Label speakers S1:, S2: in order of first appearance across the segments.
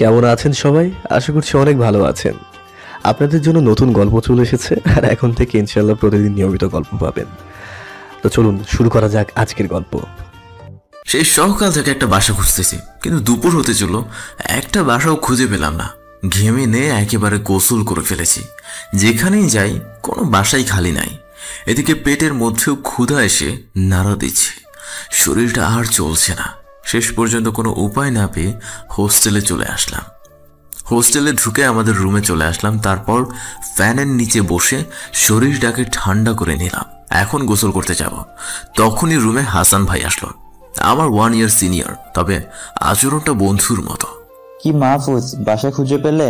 S1: কেমন আছেন সবাই? আশা করছি অনেক ভালো আছেন। আপনাদের জন্য নতুন গল্প চলে এসেছে, আর এখন থেকে ইনশাআল্লাহ প্রতিদিন নিয়মিত গল্প পাবেন। তো চলুন শুরু করা যাক আজকের গল্প।
S2: সেই সকাল থেকে একটা বাসা খুঁজতেছি, কিন্তু দুপুর হতে চলল, একটা বাসাও খুঁজে পেলাম না। ঘেমে নিয়ে একেবারে গোসল করে ফেলেছি। যেখানেই যাই কোনো বাসাই খালি নাই। এদিকে পেটের মধ্যেও ক্ষুধা এসে নাড়া দিচ্ছে। শরীরটা আর চলছে না। শেষ পর্যন্ত কোনো উপায় না পেয়ে হোস্টেলে চলে আসলাম। হোস্টেলে ঢুকে আমাদের রুমে চলে আসলাম। তারপর ফ্যানের নিচে বসে শরীরটাকে ঠান্ডা করে নিলাম। এখন গোসল করতে যাব। তখনই রুমে হাসান ভাই আসলো। আমার 1 ইয়ার সিনিয়র, তবে আচরণটা বন্ধুর মতো।
S3: কি মাহফুজ, বাসা খুঁজে পেলে?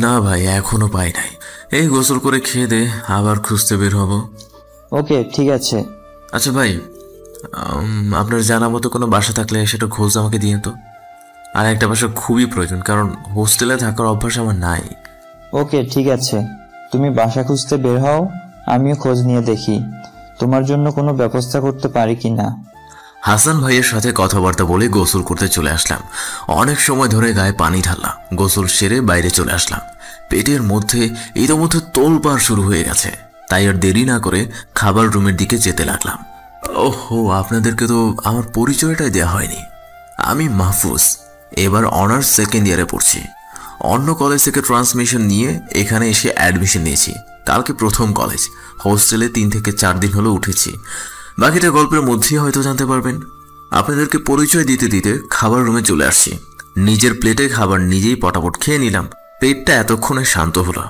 S2: না ভাই, এখনো পাই নাই। এই গোসল করে খেয়ে দে, আবার খুঁজতে বের হব।
S3: ওকে, ঠিক আছে।
S2: আচ্ছা ভাই, আপনার জানা মতো কোনো বাসা থাকলে সেটা খোঁজ আমাকে দিয়ে তো। আর একটা বাসা খুবই প্রয়োজন, কারণ হোস্টেলে থাকার অভ্যাস আমার নাই।
S3: ওকে, ঠিক আছে, তুমি বাসা খুঁজতে বের হও, আমিও খোঁজ নিয়ে দেখি তোমার জন্য কোনো ব্যবস্থা করতে পারি কি না।
S2: হাসান ভাইয়ের সাথে কথাবার্তা বলে গোসল করতে চলে আসলাম। অনেক সময় ধরে গায়ে পানি ঢাললাম। গোসল সেরে বাইরে চলে আসলাম। পেটের মধ্যে ইতোমধ্যে তোলপাড় শুরু হয়ে গেছে, তাই আর দেরি না করে খাবার রুমের দিকে যেতে লাগলাম। ওহো, আপনাদেরকে তো আমার পরিচয়টাই দেওয়া হয়নি। আমি মাহফুজ, এবার অনার্স সেকেন্ড ইয়ারে পড়ছি। অন্য কলেজ থেকে ট্রান্সমিশন নিয়ে এখানে এসে অ্যাডমিশন নিয়েছি। কালকে প্রথম কলেজ। হোস্টেলে 3 থেকে 4 দিন হলো উঠেছি। বাকিটা গল্পের মধ্যেই হয়তো জানতে পারবেন। আপনাদেরকে পরিচয় দিতে দিতে খাবার রুমে চলে আসছি। নিজের প্লেটে খাবার নিজেই পটাপট খেয়ে নিলাম। পেটটা এতক্ষণে শান্ত হলো।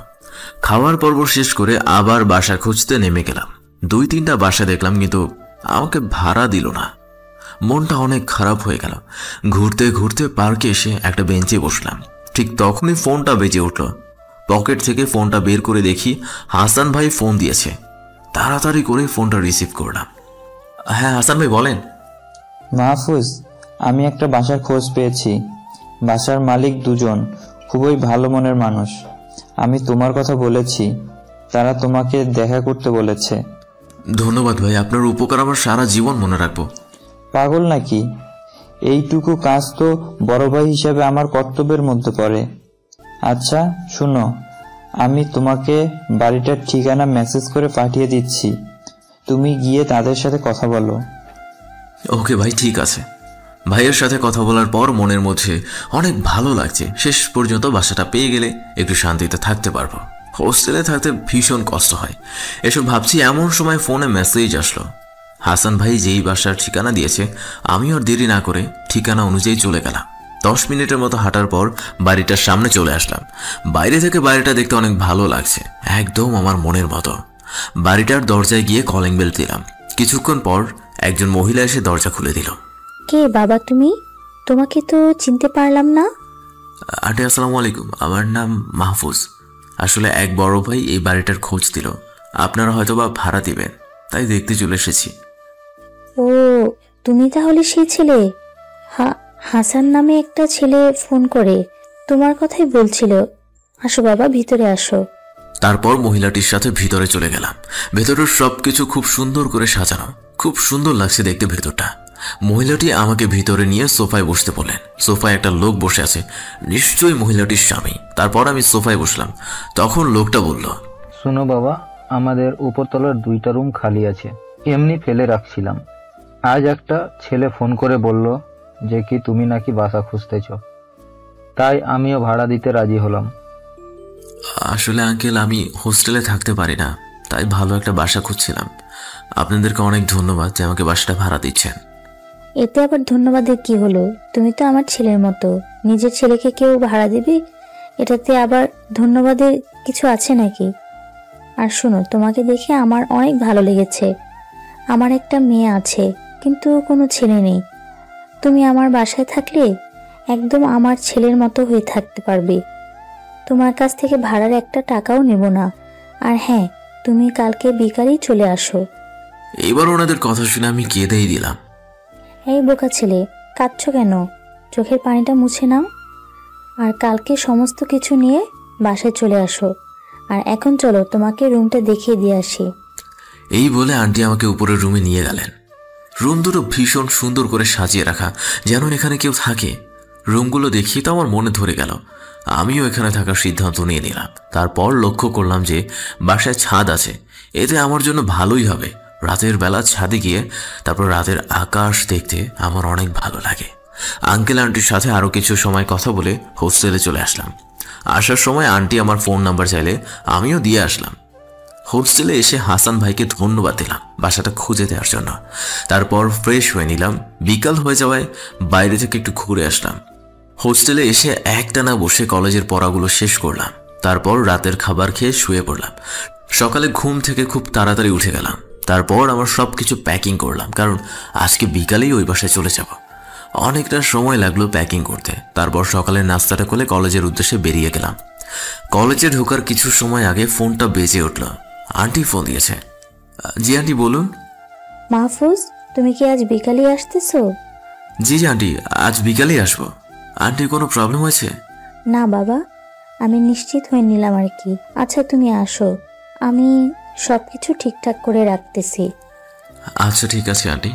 S2: খাওয়ার পর্ব শেষ করে আবার বাসা খুঁজতে নেমে গেলাম। 2-3টা বাসা দেখলাম, কিন্তু আমাকে ভাড়া দিল না। মনটা অনেক খারাপ হয়ে গেল। ঘুরতে ঘুরতে পার্কে এসে একটা বেঞ্চে বসলাম। ঠিক তখনই ফোনটা বেজে উঠল। পকেট থেকে ফোনটা বের করে দেখি হাসান ভাই ফোন দিয়েছে। তাড়াতাড়ি করে ফোনটা রিসিভ করলাম। হ্যাঁ হাসান ভাই, বলেন।
S3: মাহফুজ, আমি একটা বাসার খোঁজ পেয়েছি। বাসার মালিক 2 জন, খুবই ভালো মনের মানুষ। আমি তোমার কথা বলেছি, তারা তোমাকে দেখা করতে বলেছে।
S2: ধন্যবাদ ভাই, আপনার উপকার আমার সারা জীবন মনে রাখবো।
S3: পাগল নাকি? এইটুকু কাজ তো বড় ভাই হিসাবে আমার কর্তব্যের মধ্যে পড়ে। আচ্ছা শুনো, আমি তোমাকে বাড়িটার ঠিকানা মেসেজ করে পাঠিয়ে দিচ্ছি, তুমি গিয়ে তাদের সাথে কথা বলো।
S2: ওকে ভাই, ঠিক আছে। ভাইয়ের সাথে কথা বলার পর মনের মধ্যে অনেক ভালো লাগছে। শেষ পর্যন্ত বাসাটা পেয়ে গেলে একটু শান্তিতে থাকতে পারবো। হোস্টেলে থাকতে ভীষণ কষ্ট হয়। এসব ভাবছি, এমন সময় ফোনে মেসেজ আসলো। হাসান ভাই যেই বাসার ঠিকানা দিয়েছে, আমি আর দেরি না করে ঠিকানা অনুযায়ী চলে গেলাম। 10 মিনিটের মতো হাঁটার পর বাড়িটার সামনে চলে আসলাম। বাইরে থেকে বাড়িটা দেখতে অনেক ভালো লাগছে, একদম আমার মনের মতো। বাড়িটার দরজায় গিয়ে কলিং বেল দিলাম। কিছুক্ষণ পর একজন মহিলা এসে দরজা খুলে দিল।
S4: কে বাবা তুমি? তোমাকে তো চিনতে পারলাম না।
S2: আন্টি আসসালামু আলাইকুম, আমার নাম মাহফুজ। আসলে এক বড় ভাই এই বাড়িটার খোঁজ দিল, আপনারা হয়তো বা ভাড়া দিবেন, তাই দেখতে চলে এসেছি।
S4: ও, তুমি তাহলে সেই ছেলে? হাসান নামে একটা ছেলে ফোন করে তোমার কথাই বলছিল। আসো বাবা, ভিতরে আসো।
S2: তারপর মহিলাটির সাথে ভিতরে চলে গেলাম। ভেতরের সবকিছু খুব সুন্দর করে সাজানো, খুব সুন্দর লাগছে দেখতে ভেতরটা। মহিলাটি আমাকে ভিতরে নিয়ে সোফায় বসতে বললেন। সোফায় একটা লোক বসে আছে, নিশ্চয়ই মহিলাটির স্বামী। তারপর আমি সোফায় বসলাম। তখন লোকটা বলল,
S5: শোনো বাবা, আমাদের উপরতলার 2টা রুম খালি আছে, এমনি ফেলে রাখছিলাম। আজ একটা ছেলে ফোন করে বলল যে কি তুমি নাকি বাসা খুঁজতেছ, তাই আমিও ভাড়া দিতে রাজি হলাম।
S2: আসলে আঙ্কেল, আমি হোস্টেলে থাকতে পারি না, তাই ভালো একটা বাসা খুঁজছিলাম। আপনাদেরকে অনেক ধন্যবাদ যে আমাকে বাসাটা ভাড়া দিচ্ছেন।
S4: এতে আবার ধন্যবাদের কি হলো? তুমি তো আমার ছেলের মতো। নিজের ছেলেকে কেউ ভাড়া দিবে, এটাতে আবার ধন্যবাদের কিছু আছে নাকি? আর শোনো, তোমাকে দেখে আমার অনেক ভালো লেগেছে। আমার একটা মেয়ে আছে, কিন্তু কোনো ছেলে নেই। তুমি আমার বাসায় থাকলে একদম আমার ছেলের মতো হয়ে থাকতে পারবে। তোমার কাছ থেকে ভাড়ার একটা টাকাও নেব না। আর হ্যাঁ, তুমি কালকে বিকালেই চলে আসো।
S2: এবার ওনাদের কথা শুনে আমি কেঁদেই দিলাম।
S4: এই বোকা ছেলে, কাঁদছো কেন? চোখের পানিটা মুছে নাও। আর কালকে সমস্ত কিছু নিয়ে বাসায় চলে আসো। আর এখন চলো, তোমাকে রুমটা দেখিয়ে দিয়ে আসি।
S2: এই বলে আন্টি আমাকে উপরের রুমে নিয়ে গেলেন। রুম দুটো ভীষণ সুন্দর করে সাজিয়ে রাখা, যেন এখানে কেউ থাকে। রুমগুলো দেখি তো আমার মনে ধরে গেল। আমিও এখানে থাকার সিদ্ধান্ত নিয়ে নিলাম। তারপর লক্ষ্য করলাম যে বাসায় ছাদ আছে, এতে আমার জন্য ভালোই হবে। রাতের বেলা ছাদে গিয়ে তারপর রাতের আকাশ দেখতে আমার অনেক ভালো লাগে। আঙ্কেল আন্টির সাথে আরও কিছু সময় কথা বলে হোস্টেলে চলে আসলাম। আসার সময় আন্টি আমার ফোন নাম্বার চাইলে আমিও দিয়ে আসলাম। হোস্টেলে এসে হাসান ভাইকে ধন্যবাদ দিলাম বাসাটা খুঁজে দেওয়ার জন্য। তারপর ফ্রেশ হয়ে নিলাম। বিকাল হয়ে যাওয়ায় বাইরে থেকে একটু ঘুরে আসলাম। হোস্টেলে এসে একটানা বসে কলেজের পড়াগুলো শেষ করলাম। তারপর রাতের খাবার খেয়ে শুয়ে পড়লাম। সকালে ঘুম থেকে খুব তাড়াতাড়ি উঠে গেলাম। তারপর আমার সব কিছু প্যাকিং করলাম, কারণ আজকে বিকালেই ওই বাসায় চলে যাব। অনেকটা সময় লাগলো প্যাকিং করতে। তারপর সকালে নাস্তাটা করে কলেজের উদ্দেশ্যে বেরিয়ে গেলাম। কলেজে ঢোকার কিছু সময় আগে ফোনটা বেজে উঠল। আন্টি ফোন দিয়েছে। জি আন্টি, বলুন।
S4: মাহফুজ, তুমি কি আজ বিকালে আসতেছো?
S2: জি জি আন্টি, আজ বিকালেই আসবো। আন্টি কোনো প্রবলেম হয়েছে?
S4: না বাবা, আমি নিশ্চিত হয়ে নিলাম আর কি। আচ্ছা তুমি আসো, আমি সবকিছু ঠিকঠাক করে রাখতেছি।
S2: আচ্ছা ঠিক আছে আন্টি।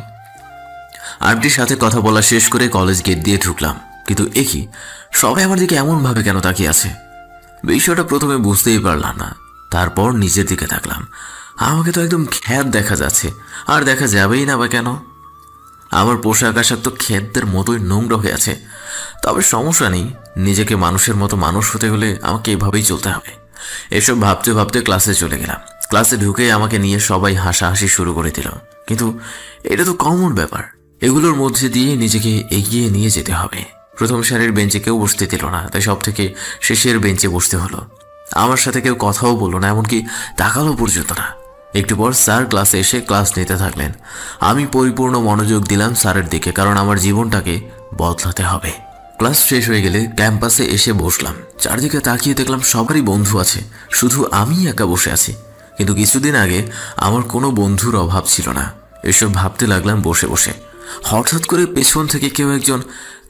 S2: আন্টির সাথে কথা বলা শেষ করে কলেজ গেট দিয়ে ঢুকলাম। কিন্তু একই সবাই আমার দিকে এমনভাবে কেন তাকিয়ে আছে? বিষয়টা প্রথমে বুঝতেই পারলাম না। তারপর নিজের দিকে তাকলাম। আমাকে তো একদম খ্যাত দেখা যাচ্ছে, আর দেখা যাবেই না বা কেন? আমার পোশাক আশাক তো খ্যাতদের মতোই নোংরা হয়ে আছে। তবে সমস্যা নেই, নিজেকে মানুষের মতো মানুষ হতে হলে আমাকে এভাবেই চলতে হবে। এসব ভাবতে ভাবতে ক্লাসে চলে গেলাম। ক্লাসে ঢুকে আমাকে নিয়ে সবাই হাসাহাসি শুরু করে দিল। কিন্তু এটা তো কমন ব্যাপার, এগুলোর মধ্যে দিয়ে নিজেকে এগিয়ে নিয়ে যেতে হবে। প্রথম সারির বেঞ্চে কেউ বসতে দিল না, তাই সব থেকে শেষের বেঞ্চে বসতে হলো। আমার সাথে কেউ কথাও বললো না, এমনকি তাকালো পর্যন্ত না। একটু পর স্যার ক্লাসে এসে ক্লাস নিতে থাকলেন। আমি পরিপূর্ণ মনোযোগ দিলাম স্যারের দিকে, কারণ আমার জীবনটাকে বদলাতে হবে। ক্লাস শেষ হয়ে গেলে ক্যাম্পাসে এসে বসলাম। চারদিকে তাকিয়ে দেখলাম সবারই বন্ধু আছে, শুধু আমি একা বসে আছি। কিন্তু কিছুদিন আগে আমার কোনো বন্ধুর অভাব ছিল না। এসব ভাবতে লাগলাম বসে বসে। হঠাৎ করে পেছন থেকে কেউ একজন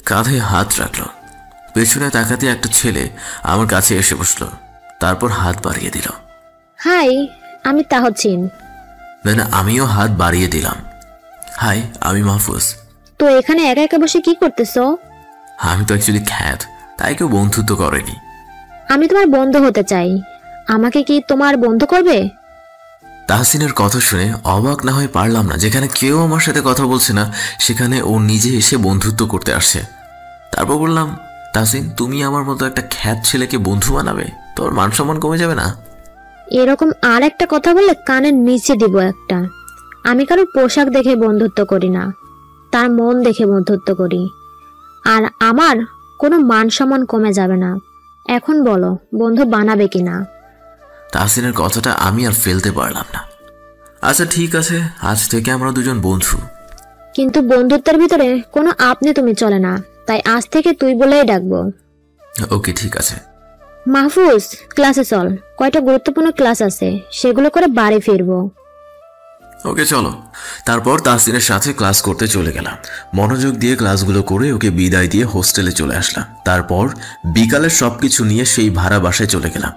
S2: কাঁধে হাত রাখলো। পেছনে তাকাতে একটা ছেলে আমার কাছে এসে বসলো, তারপর হাত বাড়িয়ে দিল।
S6: হাই, আমি তাহসিন।
S2: দেন আমিও হাত বাড়িয়ে দিলাম। হাই, আমি মাহফুজ।
S6: তো এখানে একা একা বসে কি করতেছো?
S2: আমি তো অ্যাকচুয়ালি খ্যাত, তাই কেউ বন্ধুত্ব করেনি।
S6: আমি তোমার বন্ধু হতে চাই, আমাকে কি তোমার বন্ধু করবে?
S2: তাহসিনের কথা শুনে অবাক না হয়ে পারলাম না। যেখানে কেউ আমার সাথে কথা বলছে না, সেখানে ও নিজে এসে বন্ধুত্ব করতে আসছে। তারপর বললাম, তাহসিন, তুমি আমার মতো একটা খ্যাত ছেলেকে বন্ধু বানাবে? তোর মান সম্মান কমে যাবে না?
S6: এরকম আর একটা কথা বললে কানের নিচে দিব একটা। আমি কারোর পোশাক দেখে বন্ধুত্ব করি না, তার মন দেখে বন্ধুত্ব করি। আর আমার কোনো মান সম্মান কমে যাবে না। এখন বলো, বন্ধু বানাবে কিনা?
S2: তাহসিনের কথাটা আমি আর ফেলতে পারলাম না। আচ্ছা ঠিক আছে, আজ থেকে আমরা দুজন বন্ধু।
S6: কিন্তু বন্ধুত্বের ভিতরে কোনো আপনি তুমি চলে না, তাই আজ থেকে তুই বলেই ডাকবো।
S2: ওকে ঠিক আছে।
S6: মাহফুজ, ক্লাসে চল, কয়টা গুরুত্বপূর্ণ ক্লাস আছে, সেগুলো করে বাড়ি ফিরবো।
S2: ওকে চলো। তারপর তাহসিনের সাথে ক্লাস করতে চলে গেলাম। মনোযোগ দিয়ে ক্লাসগুলো করে ওকে বিদায় দিয়ে হোস্টেলে চলে আসলাম। তারপর বিকালের সবকিছু নিয়ে সেই ভাড়া বাসায় চলে গেলাম।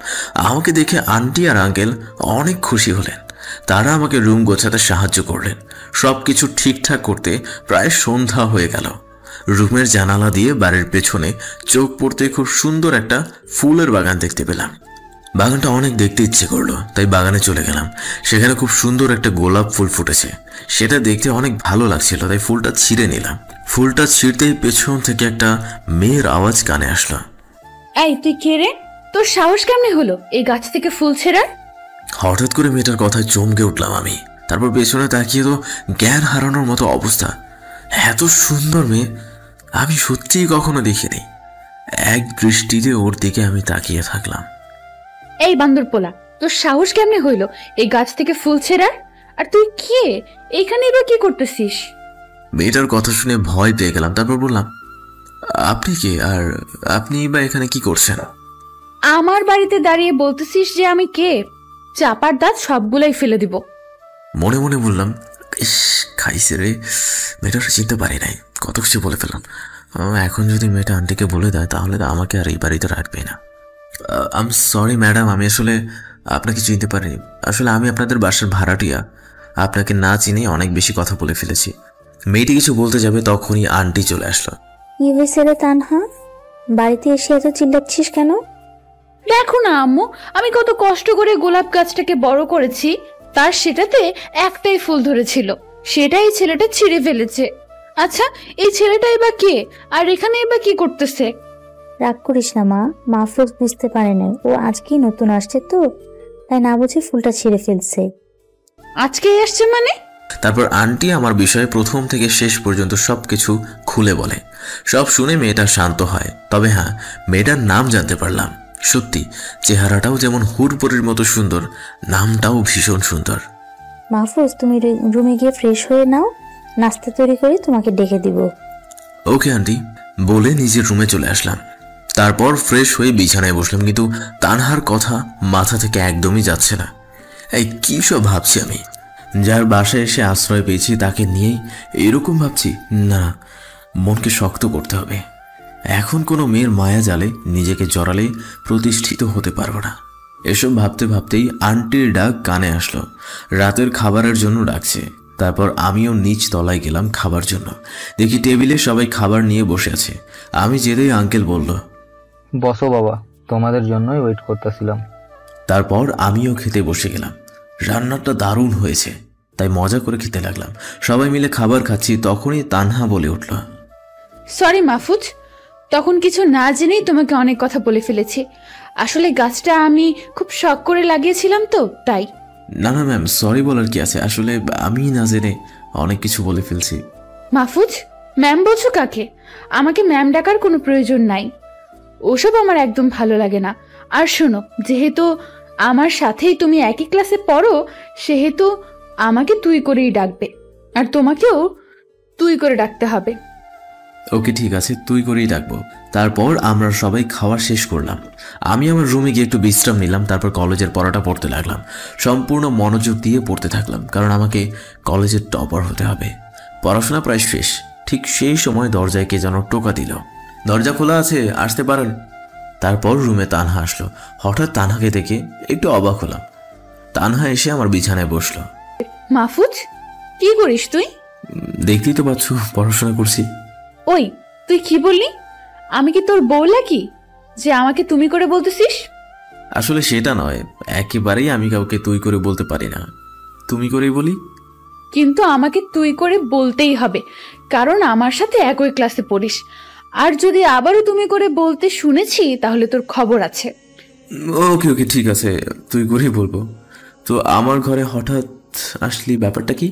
S2: আমাকে দেখে আন্টি আর আঙ্কেল অনেক খুশি হলেন। তারা আমাকে রুম গোছাতে সাহায্য করলেন। সবকিছু ঠিকঠাক করতে প্রায় সন্ধ্যা হয়ে গেল। রুমের জানালা দিয়ে বাড়ির পেছনে চোখ পড়তে খুব সুন্দর একটা ফুলের বাগান দেখতে পেলাম। বাগানটা অনেক দেখতে ইচ্ছে করলো, তাই বাগানে চলে গেলাম। সেখানে খুব সুন্দর একটা গোলাপ ফুল ফুটেছে, সেটা দেখতে অনেক ভালো লাগছিল, তাই ফুলটা ছিঁড়ে নিলাম। ফুলটা ছিঁড়তেই পেছন থেকে একটা মেয়ের আওয়াজ কানে আসলো।
S7: এই তুই কে রে? তোর সাহস কেমনে হলো এই গাছ থেকে ফুল ছেঁড়ার?
S2: হঠাৎ করে মেয়েটার কথায় চমকে উঠলাম আমি। তারপর পেছনে তাকিয়ে তো জ্ঞান হারানোর মতো অবস্থা। এত সুন্দর মেয়ে আমি সত্যিই কখনো দেখিনি। এক দৃষ্টিতে ওর দিকে আমি তাকিয়ে থাকলাম।
S7: এই বান্দর পোলা, তোর সাহস কেমনে হইলো এই গাছ থেকে ফুল ছেঁড়ার? আর তুই কে? এইখানে এবার কি করতেছিস?
S2: মেয়েটার কথা শুনে ভয় পেয়ে গেলাম। তারপর বললাম, আপনি কে, আর আপনি বা এখানে কি করছেন?
S7: আমার বাড়িতে দাঁড়িয়ে বলতেছিস যে আমি কে? চাপার দাঁত সবগুলাই ফেলে দিব।
S2: মনে মনে বললাম, ইস খাইছে রে, মেয়েটা চিনতে পারি নাই, কত কিছু বলে ফেললাম। এখন যদি মেয়েটা আন্টিকে বলে দেয় তাহলে তো আমাকে আর এই বাড়িতে রাখবে না। আই এম সরি ম্যাডাম, আমি আসলে আপনাকে চিনতে পারিনি। আসলে আমি আপনাদের বাসার ভাড়াটিয়া, আপনাকে না চিনে অনেক বেশি কথা বলে ফেলেছি। মেয়েটি কিছু বলতে যাবে তখনই আন্টি চলে আসলো।
S4: কি হয়েছে রে তানহা? বাড়িতে এসে এত চিল্লাচ্ছিস কেন?
S7: দেখো না আম্মু, আমি কত কষ্ট করে গোলাপ গাছটাকে বড় করেছি, তার সেটাতে একটাই ফুল ধরেছিল, সেটাই ছেলেটা ছিঁড়ে ফেলেছে। আচ্ছা, এই ছেলেটাই বা কে, আর এখানে বা কি করতেছে?
S4: রাগ করিস না মা, মাহফুজ বুঝতে পারে না, ও আজকেই নতুন আসছে তো, তাই না বুঝে ফুলটা ছিঁড়ে ফেলছে।
S7: আজকেই আসছে মানে?
S2: তারপর আন্টি আমার বিষয়ে প্রথম থেকে শেষ পর্যন্ত সবকিছু খুলে বলে। সব শুনে মেয়েটা শান্ত হয়। তবে হ্যাঁ, মেয়েটার নাম জানতে পারলাম। সত্যি চেহারাটাও যেমন হুড়পড়ির মতো সুন্দর, নামটাও ভীষণ সুন্দর।
S4: মাহফুজ, তুমি রুমে গিয়ে ফ্রেশ হয়ে নাও, নাস্তা তৈরি করে তোমাকে ডেকে দিব।
S2: ওকে আন্টি বলে নিজের রুমে চলে আসলাম। তারপর ফ্রেশ হয়ে বিছানায় বসলাম, কিন্তু তানহার কথা মাথা থেকে একদমই যাচ্ছে না। এই কী সব ভাবছি আমি, যার বাসায় এসে আশ্রয় পেয়েছি তাকে নিয়েই এরকম ভাবছি। না, মনকে শক্ত করতে হবে। এখন কোনো মেয়ের মায়া জালে নিজেকে জড়ালে প্রতিষ্ঠিত হতে পারবো না। এসব ভাবতে ভাবতেই আন্টির ডাক কানে আসলো। রাতের খাবারের জন্য ডাকছে। তারপর আমিও নিচ তলায় গেলাম খাবার জন্য। দেখি টেবিলে সবাই খাবার নিয়ে বসে আছে। আমি যেতেই আঙ্কেল বলল,
S5: বসো বাবা, তোমাদের জন্যই ওয়েট করতেছিলাম।
S2: তারপর আমিও খেতে বসে গেলাম। রান্নাটা দারুণ হয়েছে, তাই মজা করে খেতে লাগলাম। সবাই মিলে খাবার খাচ্ছি, তখনই তানহা বলে উঠল,
S7: সরি মাহফুজ, তখন কিছু না জেনেই তোমাকে অনেক কথা বলে ফেলেছি। আসলে গাছটা আমি খুব শখ করে লাগিয়েছিলাম তো, তাই।
S2: না না ম্যাম, সরি বলার কি আছে, আসলে আমি না জেনে অনেক কিছু বলে ফেলছি।
S7: মাহফুজ, ম্যাম বলছো কাকে? আমাকে ম্যাম ডাকার কোনো প্রয়োজন নাই, ওসব আমার একদম ভালো লাগে না। আর শোনো, যেহেতু আমার সাথেই তুমি একই ক্লাসে পড়ো, সেহেতু আমাকে তুই করেই ডাকবে, আর তোমাকেও তুই করে ডাকতে হবে।
S2: ওকে ঠিক আছে, তুই করেই ডাকবো। তারপর আমরা সবাই খাওয়া শেষ করলাম। আমি আমার রুমে গিয়ে একটু বিশ্রাম নিলাম। তারপর কলেজের পড়াটা পড়তে লাগলাম। সম্পূর্ণ মনোযোগ দিয়ে পড়তে থাকলাম, কারণ আমাকে কলেজের টপার হতে হবে। পড়াশোনা প্রায় শেষ। ঠিক সেই সময় দরজায় কে যেন টোকা দিল। দরজা খোলা আছে, আসতে পারেন। তারপর রুমে তানহা আসলো। হঠাৎ তানহাকে দেখে একটু অবাক হলাম। তানহা এসে আমার বিছানায় বসলো।
S7: মাহফুজ, কি করিস তুই?
S2: দেখতেই তো পাচ্ছ, পড়াশোনা করছি।
S7: ওই, তুই কি বললি? আমি কি তোর বউ নাকি যে আমাকে তুমি করে বলতেছিস?
S2: আসলে সেটা নয়, একেবারেই আমি কাউকে তুই করে বলতে পারি না, তুমি করেই বলি।
S7: কিন্তু আমাকে তুই করে বলতেই হবে, কারণ আমার সাথে একই ক্লাসে পড়িস। আর যদি আবারও তুমি করে বলতে শুনেছি, তাহলে তোর খবর আছে।
S2: ওকে ওকে ঠিক আছে, তুই করেই বলবো। তো আমার ঘরে হঠাৎ আসলি, ব্যাপারটা কি?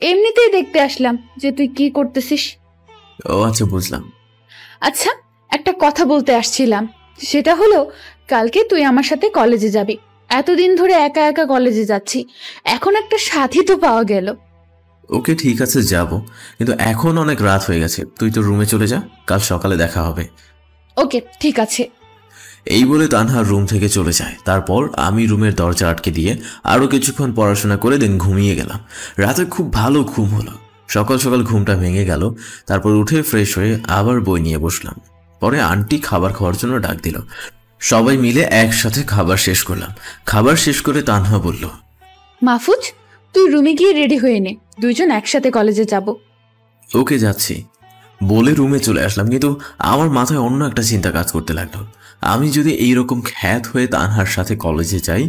S7: এমনিতেই দেখতে আসলাম যে তুই কি করতেছিস।
S2: ও আচ্ছা, বুঝলাম।
S7: আচ্ছা, একটা কথা বলতে আসছিলাম, সেটা হলো কালকে তুই আমার সাথে কলেজে যাবি। এতদিন ধরে একা একা কলেজে যাচ্ছি, এখন একটা সাথী তো পাওয়া গেল।
S2: ওকে ঠিক আছে, যাব, কিন্তু এখন অনেক রাত হয়ে গেছে। তুই তো রুমে চলে যা, কাল সকালে দেখা হবে।
S7: ওকে ঠিক আছে।
S2: এই বলে তানহা রুম থেকে চলে যায়। তারপর আমি রুমের দরজা আটকে দিয়ে আরো কিছুক্ষণ পড়াশোনা করে দিন ঘুমিয়ে গেলাম। রাতে খুব ভালো ঘুম হলো। সকাল সকাল ঘুমটা ভেঙে গেল। তারপর উঠে ফ্রেশ হয়ে আবার বই নিয়ে বসলাম। পরে আন্টি খাবার খাওয়ার জন্য ডাক দিল। সবাই মিলে একসাথে খাবার শেষ করলাম। খাবার শেষ করে তানহা বলল,
S7: মাহফুজ, তুই রুমে গিয়ে রেডি হয়ে নে, দুইজন একসাথে কলেজে যাব।
S2: ওকে যাচ্ছি বলে রুমে চলে আসলাম। কিন্তু আমার মাথায় অন্য একটা চিন্তা কাজ করতে লাগলো। আমি যদি এইরকম খ্যাত হয়ে তানহার সাথে কলেজে যাই,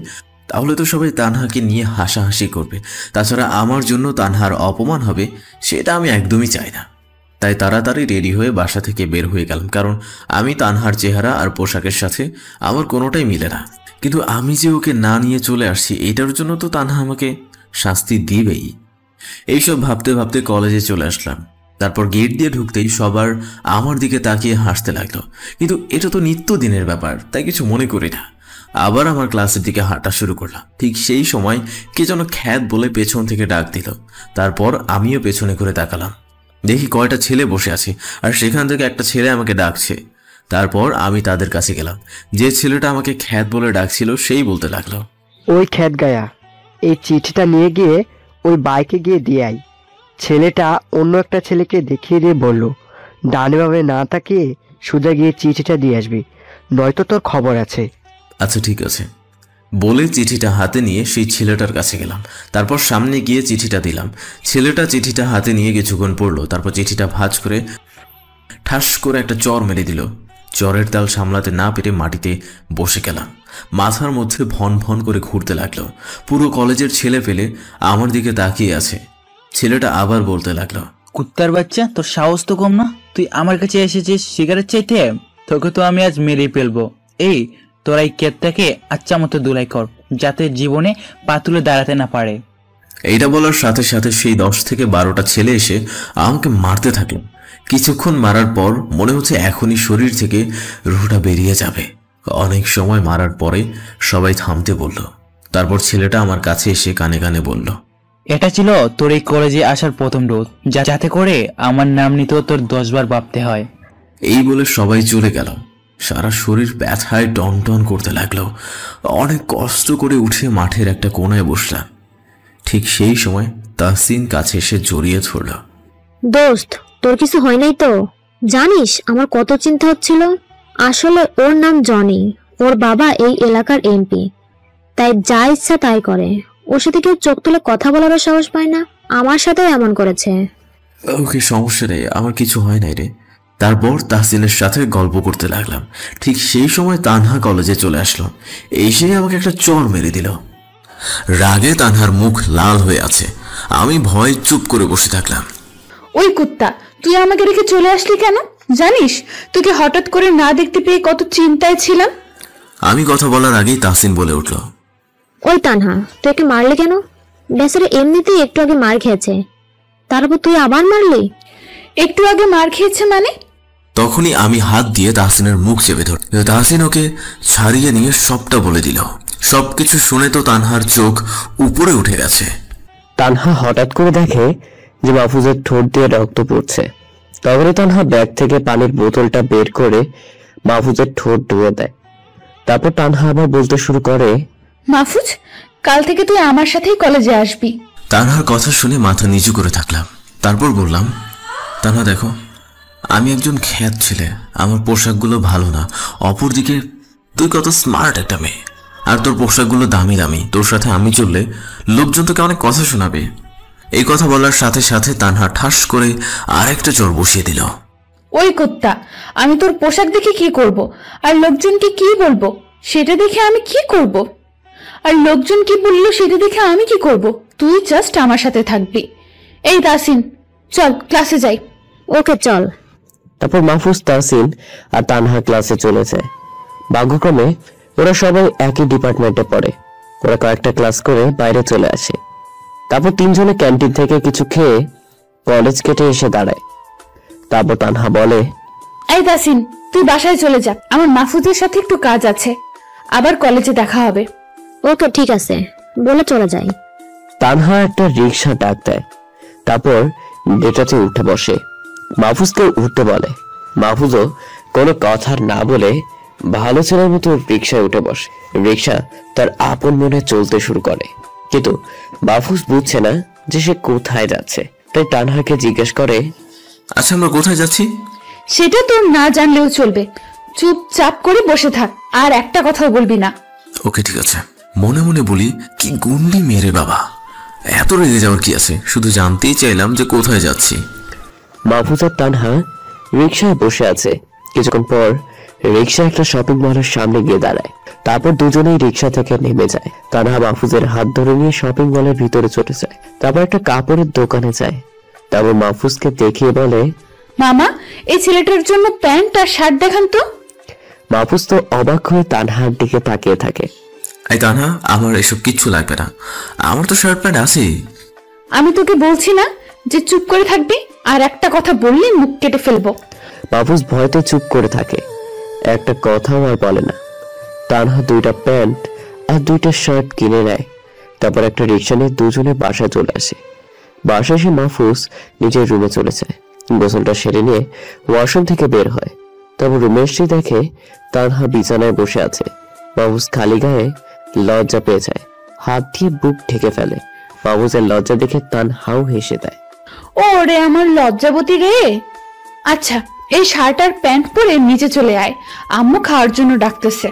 S2: তাহলে তো সবাই তানহাকে নিয়ে হাসাহাসি করবে। তাছাড়া আমার জন্য তানহার অপমান হবে, সেটা আমি একদমই চাই না। তাই তাড়াতাড়ি রেডি হয়ে বাসা থেকে বের হয়ে গেলাম, কারণ আমি তানহার চেহারা আর পোশাকের সাথে আমার কোনোটাই মিলে না। কিন্তু আমি যে ওকে না নিয়ে চলে আসছি, এটার জন্য তো তানহা আমাকে শাস্তি দিবেই। এইসব ভাবতে ভাবতে কলেজে চলে আসলাম। তারপর গেট দিয়ে ঢুকতেই সবার আমার দিকে তাকিয়ে হাসতে লাগলো। কিন্তু এটা তো নিত্যদিনের ব্যাপার, তাই কিছু মনে করি না। আবার আমার ক্লাসের দিকে হাঁটা শুরু করলাম। ঠিক সেই সময় কে যেন খ্যাত বলে পেছন থেকে ডাক দিল। তারপর আমিও পেছনে করে তাকালাম। দেখি কয়টা ছেলে বসে আছে, আর সেখান থেকে একটা ছেলে আমাকে ডাকছে। তারপর আমি তাদের কাছে গেলাম। যে ছেলেটা আমাকে খ্যাত বলে ডাকছিল সেই বলতে লাগলো,
S8: ওই খ্যাত গায়া, এই চিঠিটা নিয়ে গিয়ে ওই বাইকে গিয়ে দিয়ে আয়। ছেলেটা অন্য একটা ছেলেকে দেখিয়ে দিয়ে বলল, ডানে বামে না তাকিয়ে সোজা গিয়ে চিঠিটা দিয়ে আসবি, নয়তো তোর খবর আছে।
S2: আচ্ছা ঠিক আছে বলে চিঠিটা হাতে নিয়ে সেই ছেলেটার কাছে গেলাম। তারপর সামনে গিয়ে চিঠিটা দিলাম। ছেলেটা চিঠিটা হাতে নিয়ে কিছুক্ষণ পড়লো। তারপর চিঠিটা ভাঁজ করে ঠাস করে একটা চর মেরে দিল। চরের তাল সামলাতে না পেরে মাটিতে বসে গেলাম। মাথার মধ্যে ভন ভন করে ঘুরতে লাগলো। পুরো কলেজের ছেলে পেলে আমার দিকে তাকিয়ে আছে। ছেলেটা আবার বলতে লাগলো,
S9: কুত্তার বাচ্চা, তোর সাহস তো কম না? তুই আমার কাছে এসেছিস সিগারেট চাইতে? তোকে তো আমি আজ মেরে ফেলবো। এই তোরা এই কেতটাকে আচ্ছা মতো দুলাই কর, যাতে জীবনে পা তুলে দাঁড়াতে না পারে।
S2: এইটা বলার সাথে সাথে সেই 10 থেকে 12টা ছেলে এসে আমাকে মারতে থাকলো। কিছুক্ষণ মারার পর মনে হচ্ছে এখনই শরীর থেকে রুহটা বেরিয়ে যাবে। অনেক সময় মারার পরে সবাই থামতে বলল। তারপর ছেলেটা আমার কাছে এসে কানে কানে বলল,
S9: এটা ছিল তোর এই কলেজে আসার প্রথম ডোজ, যাতে করে আমার নাম নিতেও তোর 10 বার ভাবতে হয়।
S2: এই বলে সবাই চলে গেল। সারা শরীর ব্যথায় টন টন করতে লাগলো। অনেক কষ্ট করে উঠে মাঠের একটা কোণায় বসলাম। ঠিক সেই সময় তাহসিন কাছে এসে জড়িয়ে ধরল।
S6: দোস্ত, তোর কিছু হয় নাই তো? জানিস আমার কত চিন্তা হচ্ছিল। আসলে ওর নাম জনি, ওর বাবা এই এলাকার এমপি, তাই যা ইচ্ছা তাই করে। ওর সাথে কেউ চোখ তুলে কথা বলারও সাহস পায় না। আমার সাথেও এমন করেছে।
S2: ওকে, সমস্যা নেই, আমার কিছু হয় নাই রে। তারপর তাহসিনের সাথে গল্প করতে লাগলাম। ঠিক সেই সময় তানহা কলেজে চলে আসলো। এসে আমাকে একটা চর মেরে দিল। রাগে তানহার মুখ লাল হয়ে আছে। আমি ভয়ে চুপ করে বসে থাকলাম।
S7: ওই কুত্তা, তুই আমাকে রেখে চলে আসলি কেন? জানিস তোকে হঠাৎ করে না দেখতে পেয়ে কত চিন্তায় ছিলাম।
S2: আমি কথা বলার আগেই তাহসিন বলে উঠল,
S6: ওই তানহা, তুই একে মারলি কেন? বেচারা এমনিতেই একটু আগে মার খেয়েছে, তারপর তুই আবার মারলি?
S7: একটু আগে মার খেয়েছে মানে?
S2: তখনই আমি হাত দিয়ে তাহসিনের মুখ চেপে ধর। তাহসিন ওকে ছাড়িয়ে নিয়ে সবটা বলে দিল। সবকিছু শুনে তো তানহার চোখ উপরে উঠে গেছে।
S8: তানহা হঠাৎ করে দেখে যে মাহফুজের ঠোঁট দিয়ে রক্ত পড়ছে। তখনই তানহা ব্যাগ থেকে পানির বোতলটা বের করে মাহফুজের ঠোঁট ধুয়ে দেয়। তারপর তানহা আবার বলতে শুরু করে,
S7: মাহফুজ, কাল থেকে তুই আমার সাথেই কলেজে আসবি।
S2: তানহার কথা শুনে মাথা নিচু করে থাকলাম। তারপর বললাম, তানহা দেখো, আমি একজন খ্যাত ছেলে, আমার পোশাকগুলো ভালো না। অপরদিকে তুই কত স্মার্ট একটা মেয়ে, আর তোর পোশাকগুলো দামি দামি। তোর সাথে আমি চললে লোকজন তোকে অনেক কথা শোনাবে। এই কথা বলার সাথে সাথে তানহা ঠাস করে আরেকটা চর বসিয়ে দিল।
S7: ওই কুত্তা, আমি তোর পোশাক দেখে কি করব? আর লোকজনকে কি বলবো সেটা দেখে আমি কি করব? আর লোকজন কি বললো সেটা দেখে আমি কি করব? তুই জাস্ট আমার সাথে থাকবি। এই তাহসিন, চল ক্লাসে যাই।
S6: ওকে চল।
S8: তারপর মাহফুজ, তাহসিন আর তানহা ক্লাসে চলে যায়। ভাগ্যক্রমে ওরা সবাই একই ডিপার্টমেন্টে পড়ে। ওরা কয়েকটা ক্লাস করে বাইরে চলে আসে। তারপর তিনজনে ক্যান্টিন থেকে কিছু খেয়ে কলেজ কেটে এসে দাঁড়ায়। তারপর তানহা বলে,
S7: এই তাহসিন, তুই বাসায় চলে যা, আমার মাহফুজের সাথে একটু কাজ আছে, আবার কলেজে দেখা হবে।
S6: ওকে ঠিক আছে বলে চলে যাই।
S8: তানহা একটা রিক্সা ডাক দেয়। তারপর যেটাতে উঠে বসে। মাহফুজকে উঠতে বলে। মাহফুজও কোনো কথা না বলে ভালো ছেলের মতো রিক্সায় উঠে বসে। রিক্সা তার আপন মনে চলতে শুরু করে, কিন্তু মাহফুজ বুঝছে না যে সে কোথায় যাচ্ছে। তাই তানহাকে জিজ্ঞেস করে,
S2: আচ্ছা, আমরা কোথায় যাচ্ছি?
S7: সেটা তোর না জানলেও চলবে। চুপচাপ করে বসে থাক, আর একটা কথাও বলবি না।
S2: ওকে ঠিক আছে। মনে মনে বলি, কি গুন্ডি মেরে বাবা, এত রেগে যাওয়ার কি আছে? শুধু জানতেই চাইলাম যে কোথায় যাচ্ছি।
S8: মাহফুজ আর তানহা রিক্সায় বসে আছে। কিছুক্ষণ পর রিক্সা একটা শপিং মলের সামনে গিয়ে দাঁড়ায়। তারপর দুজনেই রিক্সা থেকে নেমে যায়। তানহা মাহফুজের হাত ধরে নিয়ে শপিং মলের ভিতরে চলে যায়। তারপর একটা কাপড়ের দোকানে যায়। তারপর মাহফুজকে দেখিয়ে বলে,
S7: মামা, এই ছেলেটার জন্য প্যান্ট আর শার্ট দেখান তো।
S8: মাহফুজ তো অবাক হয়ে তানহার দিকে তাকিয়ে থাকে।
S2: এই তানহা, আমার এসব কিচ্ছু লাগবে না, আমার তো শার্ট প্যান্ট আছে।
S7: আমি তোকে বলছি না যে চুপ করে থাকবি? আর একটা কথা বললে মুখ কেটে ফেলবো।
S8: মাহফুজ ভয়তে চুপ করে থাকে, একটা কথাও আর বলে না। তানহা 2টা প্যান্ট আর 2টা শার্ট কিনে নেয়। তারপর একটা রিক্সা নিয়ে দুজনে বাসায় চলে আসে। বাসায় এসে মাহফুজ নিজের রুমে চলে যায়। গোসলটা সেরে নিয়ে ওয়াশরুম থেকে বের হয়। তারপর রুমে এসে দেখে তানহা বিছানায় বসে আছে। মাহফুজ খালি গায়ে লজ্জা পেয়ে যায়, হাত দিয়ে বুক ঢেকে ফেলে। মাহফুজের লজ্জা দেখে তানহাও হেসে দেয়।
S7: ওরে আমার লজ্জাবতী রে। আচ্ছা, এই শার্ট আর প্যান্ট পরে নিচে চলে আয়, আম্মু খাওয়ার জন্য ডাকতেছে।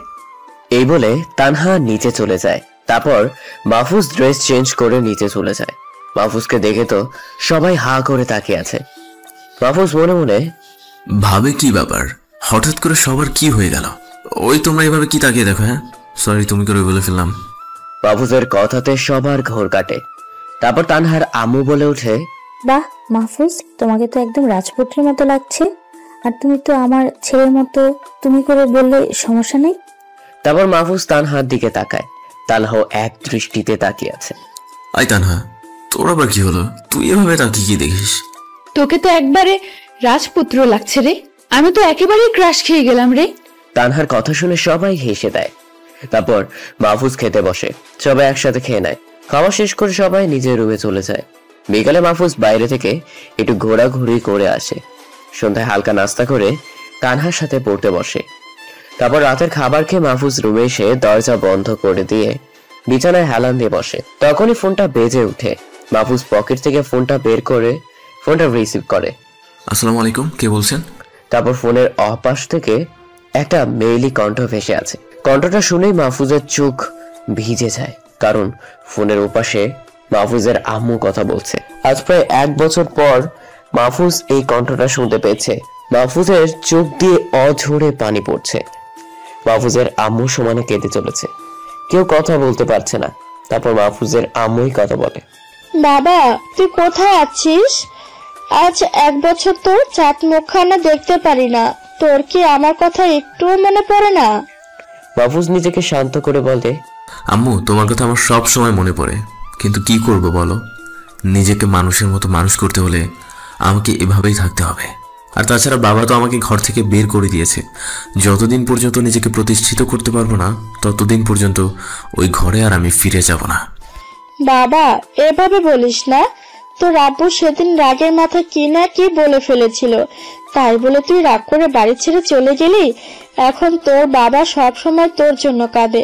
S8: এই বলে তানহা নিচে চলে যায়। তারপর মাহফুজ ড্রেস চেঞ্জ করে নিচে চলে যায়। মাহফুজকে দেখে তো সবাই হা করে তাকিয়ে আছে। মাহফুজ মনে মনে
S2: ভাবে কি ব্যাপার, হঠাৎ করে সবার কি হয়ে গেল? ওই তোমরা এভাবে কি তাকিয়ে দেখো? হ্যাঁ সরি, তুমি করে বলে ফেললাম।
S10: মাহফুজের কথাতে সবার ঘোর কাটে। তারপর তানহার আম্মু বলে ওঠে,
S4: বাহ মাহফুজ, তোমাকে তো একদম রাজপুত্রের মতো লাগছে। আর তুমি তো আমার ছেলের মতো, তুমি করে বললে সমস্যা নেই।
S10: তারপর মাহফুজ তানহার দিকে তাকায়। তানহাও এক দৃষ্টিতে তাকিয়ে আছে।
S2: আই তানহা, তোর আবার কি হলো? তুই এভাবে তাকিয়ে কি দেখিস?
S7: তোকে তো একবারে রাজপুত্র লাগছে রে, আমি তো একেবারেই ক্রাশ খেয়ে গেলাম রে।
S10: তানহার কথা শুনে সবাই হেসে দেয়। তারপর মাহফুজ খেতে বসে, সবাই একসাথে খেয়ে নেয়। খাওয়া শেষ করে সবাই নিজের রুমে চলে যায়। বিকালে মাহফুজ বাইরে থেকে একটু ঘোরাঘুরি করে আসে। সন্ধ্যায় হালকা নাস্তা করে তানহার সাথে পড়তে বসে। তারপর রাতের খাবার খেয়ে মাহফুজ রুমে এসে দরজা বন্ধ করে দিয়ে বিছানায় হেলান দিয়ে বসে। তখনই ফোনটা বেজে উঠে। মাহফুজ পকেট থেকে ফোনটা বের করে ফোনটা রিসিভ করে।
S2: আসসালামু আলাইকুম, কে বলছেন?
S10: তারপর ফোনের অপাশ থেকে একটা মেইলি কণ্ঠ ভেসে আছে। কণ্ঠটা শুনেই মাহফুজের চোখ ভিজে যায়, কারণ ফোনের ওপাশে মাহফুজের আম্মু কথা বলছে। আজ প্রায় 1 বছর পর মাহফুজ এই কণ্ঠটা শুনতে পেয়েছে। মাহফুজের চোখ দিয়ে অঝরে পানি পড়ছে। মাহফুজের আম্মু সমানে কেঁদে চলেছে, কেউ কথা বলতে পারছে না। তারপর মাহফুজের আম্মুই কথা বলে,
S11: বাবা তুই কোথায় আছিস? আজ 1 বছর তো চাঁদ মুখখানা দেখতে পারি না, তোর কি আমার কথা একটুও মনে পড়ে না?
S10: মাহফুজ নিজেকে শান্ত করে বলে,
S2: আম্মু তোমার কথা আমার সব সময় মনে পড়ে, কিন্তু কি করব বলো, নিজেকে মানুষের মতো মানুষ করতে হলে আমাকে এভাবেই থাকতে হবে। আর তাছাড়া বাবা তো আমাকে ঘর থেকে বের করে দিয়েছে। যতদিন পর্যন্ত নিজেকে প্রতিষ্ঠিত করতে পারবো না, ততদিন পর্যন্ত ওই ঘরে আর আমি ফিরে যাব না।
S11: বাবা এভাবে বলিস না, তোর আব্বু সেদিন রাগের মাথা কি না কি বলে ফেলেছিল, তাই বলে তুই রাগ করে বাড়ি ছেড়ে চলে গেলি। এখন তোর বাবা সব সময় তোর জন্য কাঁদে,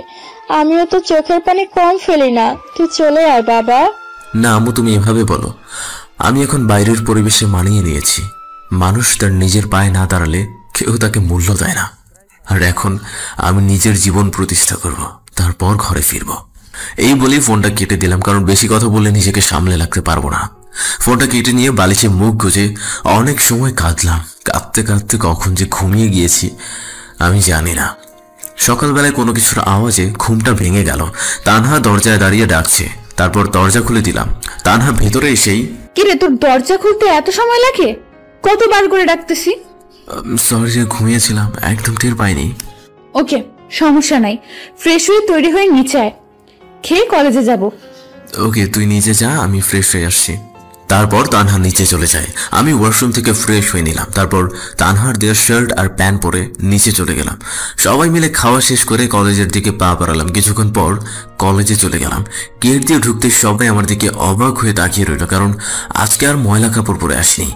S11: আমিও তো চোখের পানি কম ফেলি না, তুই চলে আয় বাবা।
S2: না আম্মু, তুমি এভাবে বলো। আমি এখন বাইরের পরিবেশে মানিয়ে নিয়েছি। মানুষ তার নিজের পায়ে না দাঁড়ালে কেউ তাকে মূল্য দেয় না। আর এখন আমি নিজের জীবন প্রতিষ্ঠা করব, তারপর ঘরে ফিরব। এই বলেই ফোনটা কেটে দিলাম, কারণ বেশি কথা বললে নিজেকে সামলে রাখতে পারবো না। ফোনটা কেটে নিয়ে বালিশে মুখ গুজে অনেক সময় কাঁদলাম। কাঁদতে কাঁদতে কখন যে ঘুমিয়ে গিয়েছি আমি জানি না। সকালবেলায় কোনো কিছুর আওয়াজে ঘুমটা ভেঙে গেল। তানহা দরজায় দাঁড়িয়ে ডাকছে। তারপর দরজা খুলে দিলাম। তানহা ভেতরে এসেই,
S7: কিরে তোর দরজা খুলতে এত সময় লাগে? কতবার করে ডাকতেছি।
S2: সরি যে ঘুমিয়েছিলাম, একদম টের পাইনি।
S7: ওকে সমস্যা নাই, ফ্রেশ হয়ে তৈরি হয়ে নিচে আয়, খেয়ে কলেজে যাব।
S2: ওকে তুই নিচে যা, আমি ফ্রেশ হয়ে আসছি। তারপর তানহা নিচে চলে যায়। আমি ওয়াশরুম থেকে ফ্রেশ হয়ে নিলাম। তারপর তানহার দেওয়া শার্ট আর প্যান্ট পরে নিচে চলে গেলাম। সবাই মিলে খাওয়া শেষ করে কলেজের দিকে পা বাড়ালাম। কিছুক্ষণ পর কলেজে চলে গেলাম। গেট দিয়ে ঢুকতে সবাই আমার দিকে অবাক হয়ে তাকিয়ে রইল, কারণ আজকে আর ময়লা কাপড় পরে আসিনি।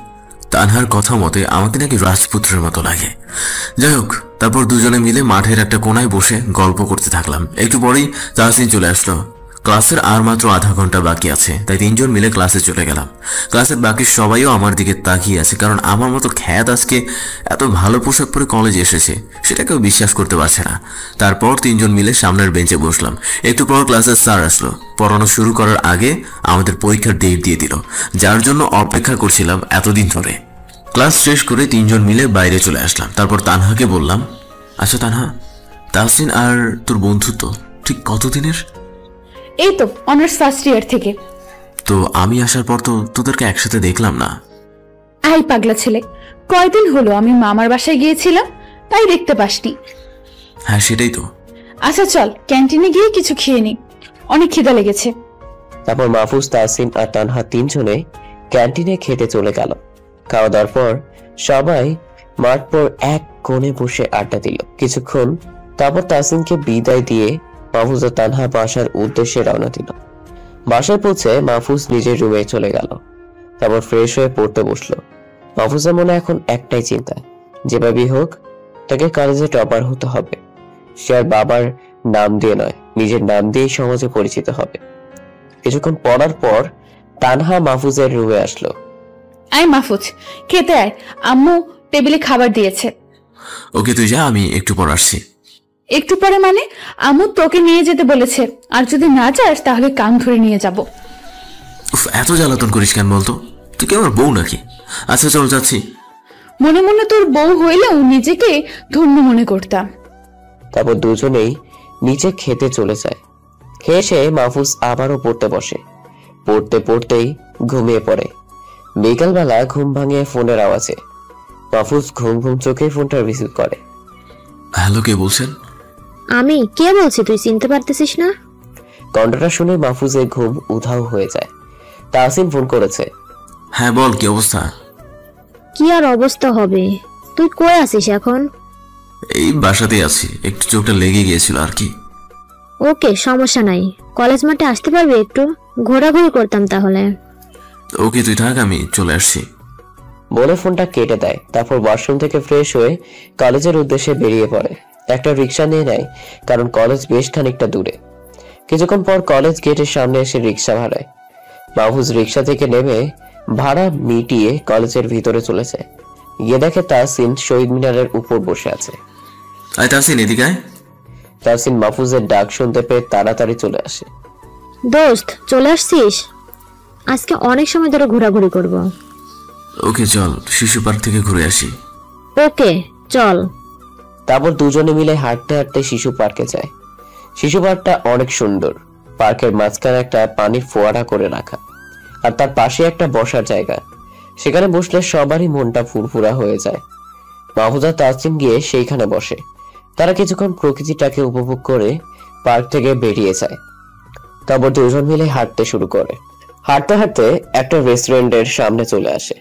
S2: তানহার কথা মতে আমাকে নাকি রাজপুত্রের মতো লাগে। যাই হোক, তারপর দুজনে মিলে মাঠের একটা কোনায় বসে গল্প করতে থাকলাম। একটু পরেই তাহসিন চলে আসলো। ক্লাসের আর মাত্র আধা ঘন্টা বাকি আছে, তাই 3 জন মিলে ক্লাসে চলে গেলাম। ক্লাসের বাকি সবাইও আমার দিকে তাকিয়ে আছে, কারণ আমার মতো খ্যাত আজকে এত ভালো পোশাক পরে কলেজে এসেছে, সেটা কেউ বিশ্বাস করতে পারছে না। তারপর 3 জন মিলে সামনের বেঞ্চে বসলাম। একটু পর ক্লাসের স্যার আসলো। পড়ানো শুরু করার আগে আমাদের পরীক্ষার ডেট দিয়ে দিল, যার জন্য অপেক্ষা করছিলাম এতদিন ধরে। ক্লাস শেষ করে 3 জন মিলে বাইরে চলে আসলাম। তারপর তানহাকে বললাম, আচ্ছা তানহা, তাহসিন আর তোর বন্ধুত্ব ঠিক কতদিনের?
S7: এই তো অনার্স ফার্স্ট ইয়ার থেকে।
S2: তো আমি আসার পর তো তোদেরকে একসাথে দেখলাম না।
S7: আই পাগলা ছেলে, কয়দিন হলো আমি মামার বাসায় গিয়েছিলাম, তাই দেখতে পাসনি।
S2: হ্যাঁ সেটাই তো।
S7: আচ্ছা চল ক্যান্টিনে গিয়ে কিছু খেয়ে নি, অনেক খিদা লেগেছে।
S10: তারপর মাহফুজ, তাহসিন আর তানহা 3 জনে ক্যান্টিনে খেতে চলে গেল। খাওয়া দাওয়ার পর সবাই মাঠ পর এক কোণে বসে আড্ডা দিল কিছুক্ষণ। তারপর তাহসিনকে বিদায় দিয়ে মাহফুজ ও তানহা বাসার উদ্দেশ্যে রওনা দিল। বাসায় পৌঁছে মাহফুজ নিজের রুমে চলে গেল। তারপর ফ্রেশ হয়ে পড়তে বসলো। মাহফুজের মনে এখন একটাই চিন্তা, যেভাবেই হোক তাকে কলেজে টপার হতে হবে। সে আর বাবার নাম দিয়ে নয়, নিজের নাম দিয়েই সমাজে পরিচিত হবে। কিছুক্ষণ পড়ার পর তানহা মাহফুজের রুমে আসলো।
S7: আয় মাহফুজ, খেতে আয়, আম্মু টেবিলে খাবার দিয়েছে।
S2: ওকে তুই যা, আমি একটু পর আসছি।
S7: একটু পরে মানে? আম্মু তোকে নিয়ে যেতে বলেছে, আর যদি না যাস তাহলে কান ধরে নিয়ে যাব।
S2: এত জ্বালাতন করিস কেন বলতো? তুই কি আমার বউ নাকি? আচ্ছা চল যাচ্ছি।
S7: মনে মনে তোর বউ হইলেও নিজেকে ধন্য মনে করতাম।
S10: তারপর দুজনেই নিচে খেতে চলে যায়। খেয়ে সে মাহফুজ আবারও পড়তে বসে। পড়তে পড়তেই ঘুমিয়ে পড়ে। বিকালবেলা ঘুম ভাঙিয়ে ফোনের আওয়াজে মাহফুজ ঘুম ঘুম চোখে ফোনটা রিসিভ করে।
S2: হ্যালো, কে বলছেন?
S6: আমি। কে বলছি তুই চিনতে পারতেছিস না?
S10: কণ্ঠটা শুনে মাহফুজের ঘুম উধাও হয়ে যায়। তাহসিন ফোন করেছে।
S2: হ্যাঁ বল, কি অবস্থা?
S6: কি আর অবস্থা হবে, তুই কই আছিস এখন?
S2: এই বাসাতেই আছি, একটু চোখটা লেগে গিয়েছিল আর কি।
S6: ওকে, সমস্যা নাই। কলেজ মাঠে আসতে পারবি? একটু ঘোরাঘুরি করতাম তাহলে।
S2: ওকে, তুই থাক, আমি চলে আসছি।
S10: বলে ফোনটা কেটে দেয়। তারপর ওয়াশরুম থেকে ফ্রেশ হয়ে কলেজের উদ্দেশ্যে বেরিয়ে পড়ে। একটা রিক্সা নিয়ে নেয়, কারণ কলেজ বেশ খানিকটা দূরে। কিছুক্ষণ পর কলেজ গেটের সামনে এসে রিক্সা ভাড়ায়। মাহফুজ রিক্সা থেকে নেমে ভাড়া মিটিয়ে কলেজের ভিতরে চলেছে। গিয়ে দেখে তাহসিন শহীদ মিনারের উপর বসে আছে।
S2: আয় তাহসিন, এদিকে আয়।
S10: তাহসিন মাহফুজের ডাক শুনতে পেয়ে তাড়াতাড়ি চলে আসে।
S6: দোস্ত, চলে আসছিস? আজকে অনেক সময় ধরে ঘোরাঘুরি করব।
S2: ওকে চল, শিশু পার্ক থেকে ঘুরে আসি।
S6: ওকে চল।
S10: তারপর দুজনে মিলে হাঁটতে হাঁটতে শিশু পার্কে যায়। শিশু পার্কটা অনেক সুন্দর। পার্কের মাঝখানে একটা পানির ফোয়ারা করে রাখা, আর তার পাশে একটা বসার জায়গা। সেখানে বসলে সবারই মনটা ফুরফুরা হয়ে যায়। মাহফুজা তাহসিন গিয়ে সেইখানে বসে। তারা কিছুক্ষণ প্রকৃতিটাকে উপভোগ করে পার্ক থেকে বেরিয়ে যায়। তারপর দুজন মিলে হাঁটতে শুরু করে। হাঁটতে হাঁটতে একটা রেস্টুরেন্টের সামনে চলে আসে।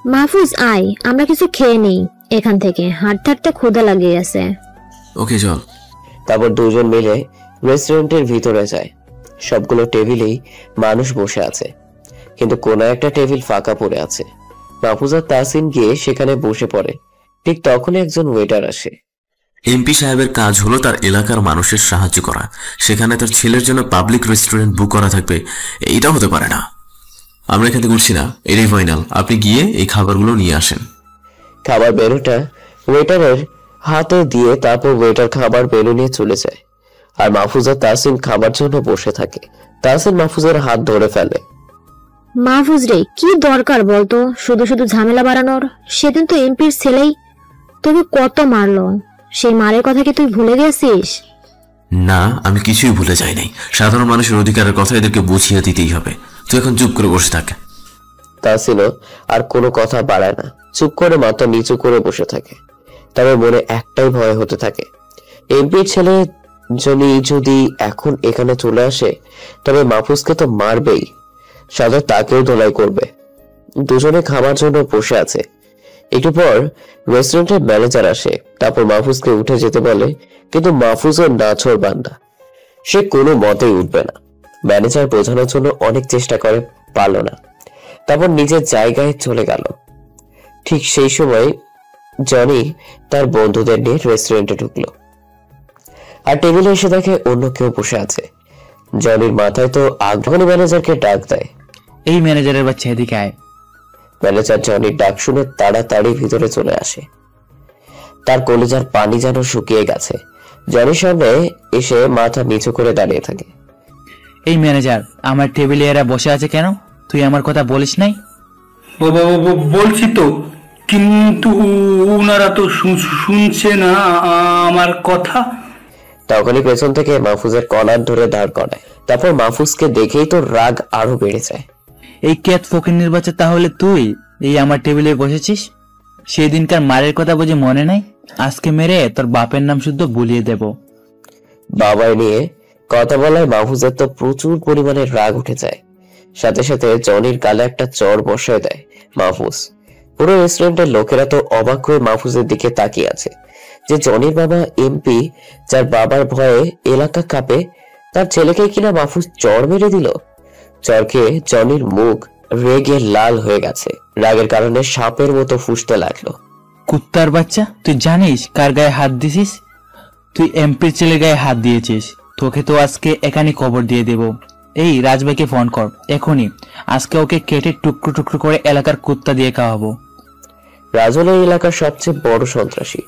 S6: মাহফুজ আয়, আমরা কিছু খেয়ে নেই এখান থেকে, হাঁটতে হাঁটতে ক্ষুধা লাগিয়ে আছে।
S2: ওকে চল।
S10: তারপর দুজন মিলে রেস্টুরেন্টের ভিতরে যায়। সবগুলো টেবিলেই মানুষ বসে আছে, কিন্তু কোনো একটা টেবিল ফাঁকা পড়ে আছে। মাহফুজা তাহসিন গিয়ে সেখানে বসে পড়ে। ঠিক তখনই একজন ওয়েটার আসে।
S2: এমপি সাহেবের কাজ হলো তার এলাকার মানুষের সাহায্য করা, সেখানে তার ছেলের জন্য পাবলিক রেস্টুরেন্ট বুক করা থাকবে, এইটা হতে পারে না। আমরা এখান থেকে উঠছি না, এটাই ফাইনাল। আপনি গিয়ে এই খাবারগুলো নিয়ে আসেন।
S10: খাবার মেনুটা ওয়েটারের হাতে দিয়ে তারপর ওয়েটার খাবার মেনু নিয়ে চলে যায়। আর মাহফুজা তাহসিন খাবার জন্য বসে থাকে। তাহসিন মাহফুজের হাত ধরে ফেলে।
S6: মাহফুজ রে, কি দরকার বলতো শুধু শুধু ঝামেলা বাড়ানোর? সেদিন তো এমপির ছেলেই তোকে কত মারলো, সেই মারের কথা কি তুই ভুলে গেছিস?
S2: না, আমি কিছুই ভুলে যাই নাই। সাধারণ মানুষের অধিকারের কথা এদেরকে বুঝিয়ে দিতেই হবে। তুই এখন চুপ করে বসে থাক।
S10: তাহসিনও আর কোনো কথা বাড়ায় না, চুপ করে মাথা নিচু করে বসে থাকে। তবে মনে একটাই ভয় হতে থাকে, এমপির ছেলে যদি এখন এখানে চলে আসে তবে মাহফুজকে তো মারবেই, সাথে তাকেও ধোলাই করবে। দুজনে খাবার জন্য বসে আছে। একটু পর রেস্টুরেন্টের ম্যানেজার আসে। তারপর মাহফুজকে উঠে যেতে বলে, কিন্তু মাহফুজও নাছোড় বান্দা, সে কোনো মতেই উঠবে না। ম্যানেজার বোঝানোর জন্য অনেক চেষ্টা করে, পারল না। তারপর নিজের জায়গায় চলে গেল। ঠিক সেই সময় জনি তার বন্ধুদের নিয়ে রেস্টুরেন্টে ঢুকলো, আর টেবিলে এসে দেখে অন্য কেউ বসে আছে। জনির মাথায় তো আগ্রহী ম্যানেজারকে ডাক দেয়।
S9: এই ম্যানেজারের বাচ্চা, এদিকে আয়।
S10: ম্যানেজার জনির ডাক শুনে তাড়াতাড়ি ভিতরে চলে আসে। তার কলিজার পানি যেন শুকিয়ে গেছে। জনির সামনে এসে মাথা নিচু করে দাঁড়িয়ে থাকে।
S9: এই ম্যানেজার, আমার টেবিলে এরা বসে আছে কেন? তুই আমার কথা বলিস নাই?
S12: বলছি তো, কিন্তু ওনারা তো শুনছে না আমার কথা।
S10: তখনই পেছন থেকে মাহফুজের কলার ধরে দাঁড় করায়। তারপর মাহফুজকে দেখেই তো রাগ আরো বেড়ে যায়।
S9: এই ক্যাত ফকিন্নির বাচ্চা, তাহলে তুই এই আমার টেবিলে বসেছিস? সেদিনকার মারের কথা বুঝি মনে নাই? আজকে মেরে তোর বাপের নাম শুদ্ধ ভুলিয়ে দেব।
S10: বাবাই নিয়ে কথা বলায় মাহফুজের তো প্রচুর পরিমাণে রাগ উঠে যায়। সাথে সাথে জনির গালে একটা চড় বসায় দেয় মাহফুজ। পুরো রেস্টুরেন্টের লোকেরা তো অবাক হয়ে মাহফুজের দিকে তাকিয়ে আছে, যে জনির বাবা এমপি, যার বাবার ভয়ে এলাকা কাঁপে, তার ছেলেকে কিনা মাহফুজ চড় মেরে দিল। চড় খেয়ে জনির মুখ রেগে লাল হয়ে গেছে। রাগের কারণে সাপের মতো ফুঁসতে লাগলো।
S9: কুত্তার বাচ্চা, তুই জানিস কার গায়ে হাত দিছিস? তুই এমপির ছেলে গায়ে হাত দিয়েছিস। তোকে তো আজকে এখানে খবর দিয়ে দেব। এই রাজভাইকে ফোন কর এখনই। আজকে ওকে কেটে টুকরো টুকরো করে এলাকার কুত্তা দিয়ে খাওয়াবো।
S10: রাজল এই এলাকার সবচেয়ে বড় সন্ত্রাসী,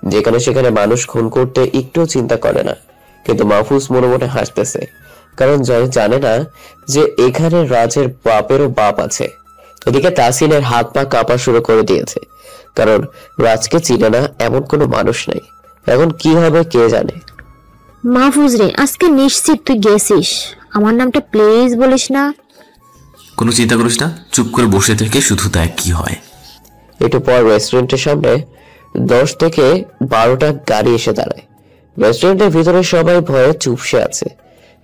S10: যেখানে সেখানে মানুষ খুন করতে একটুও চিন্তা করে না। কিন্তু মাহফুজ মনে মনে হাসতেছে, কারণ জয় জানে না যে এখানে রাজের বাপেরও বাপ আছে। এদিকে তাহসিনের হাত পা কাঁপা শুরু করে দিয়েছে। কারণ রাজকে চিনে না এমন কোনো মানুষ নাই। এখন কি হবে কে জানে।
S6: মাহফুজ রে, আজকে নিশ্চিত তুই গেছিস। আমার নামটা প্লিজ বলিস না।
S2: কোনো চিন্তা করিস না, চুপ করে বসে থেকে শুধু দেখ কি হয়।
S10: একটু পর রেস্টুরেন্টের সামনে 10 থেকে 12টা গাড়ি এসে দাঁড়ায়। রেস্টুরেন্টের ভিতরে সবাই ভয়ে চুপসে আছে।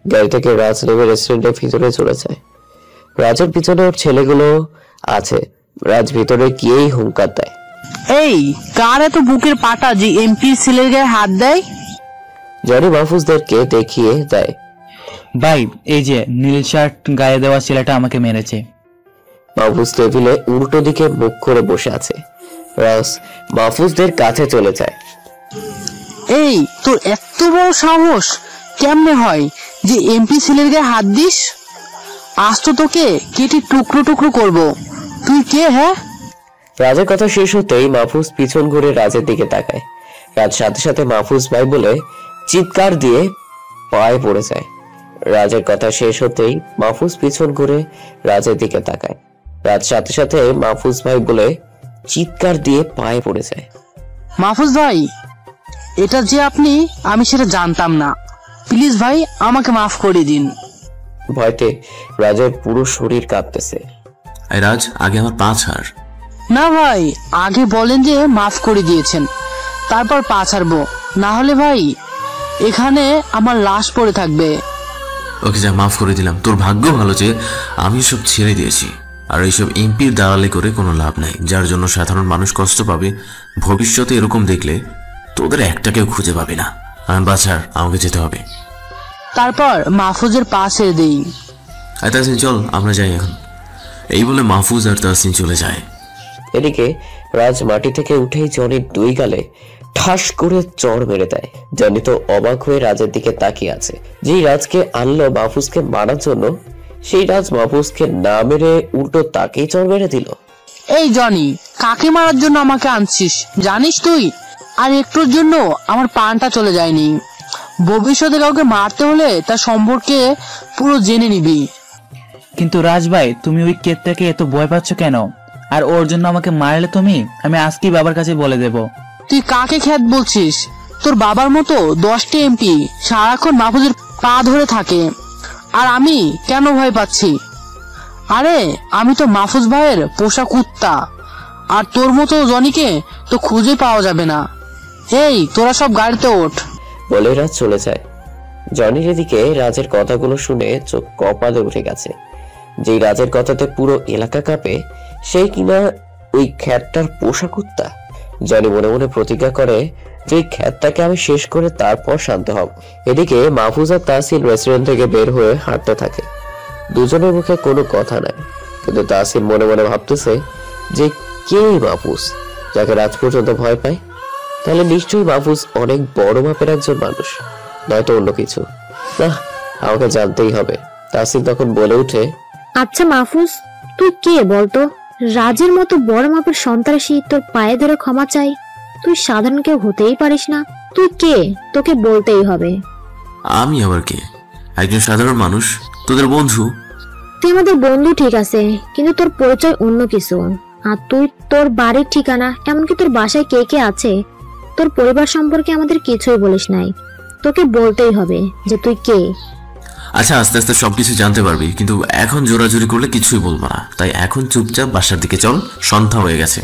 S10: গাড়ি থেকে রাজ নেমে রেস্টুরেন্টের ভিতরে চলে যায়। রাজের পিছনে ওর ছেলেগুলো আছে। রাজ ভিতরে গিয়েই হুঙ্কার দেয়,
S9: এই কার এত বুকের পাটা যে এমপি ছেলের গায়ে হাত দেয়?
S10: জনি মাহফুজদেরকে দেখিয়ে দেয়,
S9: ভাই এই যে নীল শার্ট গায়ে দেওয়া ছেলেটা আমাকে মেরেছে।
S10: মাহফুজ টেবিলে উল্টো দিকে মুখ করে বসে আছে। রাজ মাহফুজদের কাছে চলে যায়।
S9: এই তোর এত বড় সাহস কেমনে হয় যে এমপি ছেলের গায়ে হাত দিস? আজ তো তোকে কেটে টুকরো টুকরো করবো। তুই কে? হ্যাঁ,
S10: রাজের কথা শেষ হতেই মাহফুজ পিছন ঘুরে রাজের দিকে তাকায়। রাজ সাথে সাথে মাহফুজ ভাই বলে চিৎকার দিয়ে পায়ে পড়ে যায়। রাজের কথা শেষ হতেই মাহফুজ পিছন ঘুরে রাজের দিকে তাকায়। রাজ সাথে সাথে মাহফুজ ভাই বলে চিৎকার দিয়ে পায়ে পড়ে যায়।
S9: মাহফুজ ভাই, এটা যে আপনি, আমি সেটা জানতাম না। প্লিজ ভাই আমাকে মাফ করে দিন।
S10: ভয়তে রাজের পুরো শরীর কাঁপতেছে।
S2: এই রাজ, আগে আমার পা ছাড়।
S9: না ভাই, আগে বলেন যে মাফ করে দিয়েছেন, তারপর পা ছাড়বো। না হলে ভাই এখানে আমার লাশ পড়ে থাকবে।
S2: ওকে যা, মাফ করে দিলাম। তোর ভাগ্য ভালো যে আমি সব ছেড়ে দিয়েছি। আর এইসব এমপির দালালি করে কোনো লাভ নাই, যার জন্য সাধারণ মানুষ কষ্ট পাবে। ভবিষ্যতে এরকম দেখলে তোদের একটাকেও খুঁজে পাবে না। আমি বাছার, আমাকে যেতে হবে।
S9: তারপর মাহফুজের পা ছেড়ে দেই।
S2: তাহসিন চল, আমরা যাই এখন। এই বলে মাহফুজ আর তাহসিন চলে যায়।
S10: এদিকে রাজ মাটি থেকে উঠেই জনির 2 গালে ঠাস করে চড় মেরে দেয়। জনি তো অবাক হয়ে রাজের দিকে তাকিয়ে আছে। যেই রাজকে আনলো মাহফুজকে মারার জন্য, সেই রাজ মাহফুজকে না মেরে উল্টো তাকেই চড় মেরে দিল।
S9: এই জনি, কাকে মারার জন্য আমাকে আনছিস জানিস তুই? আর একটুর জন্য আমার প্রাণটা চলে যায়নি। ভবিষ্যতে কাউকে মারতে হলে তার সম্পর্কে পুরো জেনে নিবি। কিন্তু রাজ ভাই, তুমি ওই কেতটাকে এত ভয় পাচ্ছ কেন? আর ওর জন্য আমাকে মারলে আমি আজকেই বাবার কাছে বলে দেব। তুই কাকে খ্যাত বলছিস? তোর বাবার মতো 10টি এমপি সারাক্ষণ মাহফুজের পা ধরে থাকে, আর আমি কেন ভয় পাচ্ছি? আরে আমি তো মাহফুজ ভাইয়ের পোষা কুত্তা, আর তোর মতো জনিকে তো খুঁজে পাওয়া যাবে না। এই তোরা সব গাড়িতে ওঠ।
S10: বলে রাজ চলে যায়। জনির এদিকে রাজের কথাগুলো শুনে চোখ কপালে উঠে গেছে। যেই রাজের কথাতে পুরো এলাকা কাঁপে, সেই কিনা ওই খ্যাতটার পোষা কুত্তা। জনি মনে মনে প্রতিজ্ঞা করে যে খ্যাতটাকে আমি শেষ করে তারপর শান্ত হব। এদিকে মাহফুজ আর তাহসিন রেস্টুরেন্ট থেকে বের হয়ে হাঁটতে থাকে। দুজনের মুখে কোনো কথা নাই, কিন্তু তাহসিন মনে মনে ভাবতেছে যে কে মাহফুজ, যাকে রাজ পর্যন্ত ভয় পায়? তাহলে নিশ্চয়ই মাহফুজ অনেক বড় মাপের একজন মানুষ, নয়তো অন্য কিছু। না, আমাকে জানতেই হবে। তাহসিন তখন বলে উঠে,
S6: আচ্ছা মাহফুজ, তুই কে বলতো? রাজের মতো বড় মাপের সন্ত্রাসী তোর পায়ে ধরে ক্ষমা চাই? তুই সাধারণ কেউ হতেই পারিস না। তুই কে? তোকে বলতেই হবে।
S2: আমি আবার কে? একজন সাধারণ মানুষ, তোদের বন্ধু।
S6: তুই আমাদের বন্ধু ঠিক আছে, কিন্তু তোর পরিচয় অন্য কিছু। আর তুই তোর বাড়ির ঠিকানা, এমনকি তোর বাসায় কে কে আছে, তোর পরিবার সম্পর্কে আমাদের কিছুই বলিস নাই। তোকে বলতেই হবে যে তুই কে।
S2: আচ্ছা, আস্তে আস্তে সবকিছু জানতে পারবি, কিন্তু এখন জোরাজুরি করলে কিছুই বলবো না। তাই এখন চুপচাপ বাসার দিকে চল, সন্ধ্যা হয়ে গেছে।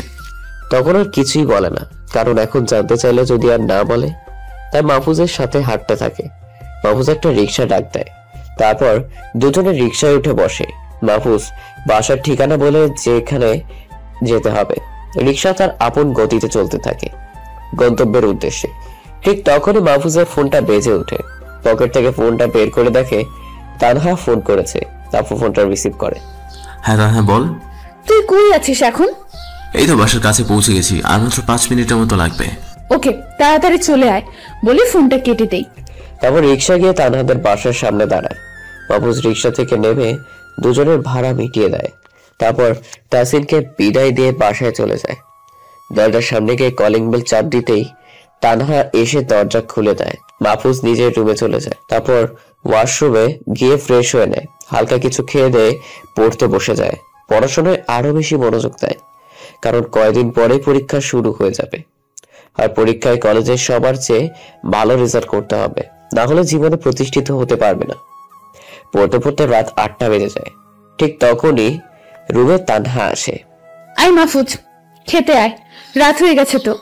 S10: তখন আর কিছুই বলে না, কারণ এখন জানতে চাইলে যদি আর না বলে। তাই মাহফুজের সাথে হাঁটতে থাকে। মাহফুজ একটা রিক্সা ডাক দেয়। তারপর দুজনে রিক্সায় উঠে বসে। মাহফুজ বাসার ঠিকানা বলে যেখানে যেতে হবে। রিক্সা তার আপন গতিতে চলতে থাকে গন্তব্যের উদ্দেশ্যে। ঠিক তখনই মাহফুজের ফোনটা বেজে ওঠে। পকেট থেকে ফোনটা বের করে দেখে তানহা ফোন করেছে। তারপর ফোনটা রিসিভ করে।
S2: হ্যাঁ তানহা বল।
S7: তুই কই আছিস এখন?
S2: এই তো বাসার কাছে পৌঁছে গেছি, আর মাত্র 5 মিনিটের মতো লাগবে।
S7: ওকে, তাড়াতাড়ি চলে আয় বলে ফোনটা কেটে দেই।
S10: তারপর রিক্সা গিয়ে তানহাদের বাসার সামনে দাঁড়ায়। মাহফুজ রিক্সা থেকে নেমে দুজনের ভাড়া মিটিয়ে দেয়। তারপর তাহসিনকে বিদায় দিয়ে বাসায় চলে যায়। দরজার সামনে গিয়ে কলিং বেল চাপ দিতেই তানহা এসে দরজা খুলে দেয়। মাহফুজ নিজের রুমে চলে যায়। তারপর ওয়াশরুমে গিয়ে ফ্রেশ হয়ে নেয়। হালকা কিছু খেয়ে দিয়ে পড়তে বসে যায়। পড়াশোনায় আরো বেশি মনোযোগ দেয়, কারণ কয়েকদিন পরে পরীক্ষা শুরু হয়ে যাবে। আর পরীক্ষায় কলেজের সবার চেয়ে ভালো রেজাল্ট করতে হবে, না হলে জীবনে প্রতিষ্ঠিত হতে পারবে না। পড়তে পড়তে রাত 8টা বেজে যায়। ঠিক তখনই রুমে তানহা আসে।
S7: আয় মাহফুজ, খেতে আয়, রাত হয়ে গেছে তো।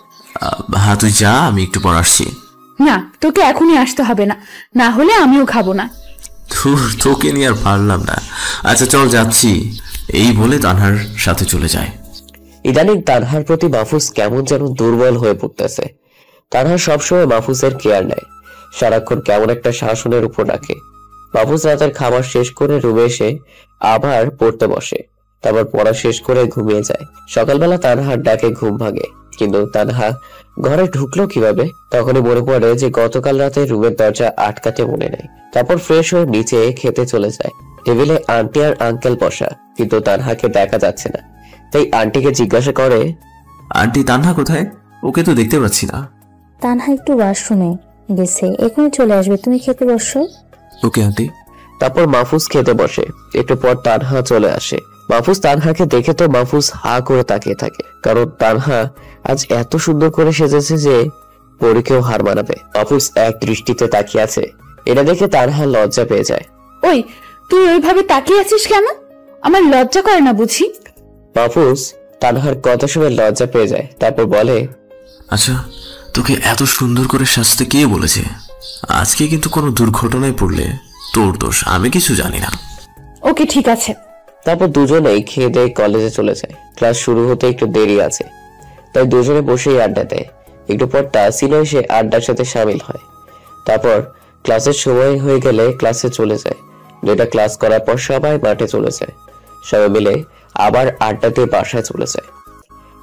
S2: হ্যাঁ তুই যা, আমি একটু পর আসছি।
S7: না, তোকে এখনই আসতে হবে না, না হলে আমিও খাবো না।
S2: তোকে নিয়ে আর পারলাম না। আচ্ছা চল যাচ্ছি, এই বলে তানহার সাথে চলে যায়।
S10: ইদানিং তানহার প্রতি মাহফুজ কেমন যেন দুর্বল হয়ে পড়তেছে। তানহা সবসময় মাহফুজের কেয়ার নেয়, সারাক্ষণ কেমন একটা শাসনের উপর রাখে। মাহফুজ রাতের খাবার শেষ করে রুমে এসে আবার পড়তে বসে, তারপর পড়া শেষ করে ঘুমিয়ে যায়। সকালবেলা তানহার ডাকে ঘুম ভাঙে, কিন্তু তানহা ঘরে ঢুকলো কিভাবে? তখনই মনে পড়ে যে গতকাল রাতে রুমের দরজা আটকাতে মনে নেই। তারপর ফ্রেশ হয়ে নিচে খেতে চলে যায়। টেবিলে আন্টি আর আঙ্কেল বসা, কিন্তু তানহাকে দেখা যাচ্ছে না। তাই আন্টিকে জিজ্ঞাসা করে,
S2: আন্টি তানহা কোথায়? ওকে তো দেখতে পাচ্ছি না।
S4: তানহা একটু ওয়াশরুমে গেছে, এখনই চলে আসবে, তুমি খেতে বসো।
S2: Okay aunty.
S10: তারপর মাহফুজ খেতে বসে। একটু পর তানহা চলে আসে। মাহফুজ তানহাকে দেখে তো মাহফুজ হা করে তাকিয়ে থাকে, কারণ তানহা আজ এত সুন্দর করে সেজেছে যে পরীকেও হার মানাবে। মাহফুজ এক দৃষ্টিতে তাকিয়ে আছে, এটা দেখে তানহা লজ্জা পেয়ে যায়।
S7: ওই তুই ওইভাবে তাকিয়ে আছিস কেন? আমার লজ্জা করে না বুঝি?
S10: মাহফুজ তানহার কথা শুনে লজ্জা পেয়ে যায়, তারপর বলে,
S2: আচ্ছা তোকে এত সুন্দর করে সাজতে কে বলেছে? আজকে কিন্তু কোনো দুর্ঘটনায় পড়লে তোর দোষ, আমি কিছু জানি না।
S7: ওকে ঠিক আছে।
S10: তারপর দুজনেই খেয়ে দিয়ে কলেজে চলে যায়। ক্লাস শুরু হতে একটু দেরি আছে, তাই দুজনে বসেই আড্ডা দেয়। একটু পর তাসিনও এসে আড্ডার সাথে সামিল হয়। তারপর ক্লাসের সময় হয়ে গেলে ক্লাসে চলে যায়। দুইটা ক্লাস করার পর সবাই মাঠে চলে যায়। সবাই মিলে আবার আড্ডা দিয়ে বাসায় চলে যায়।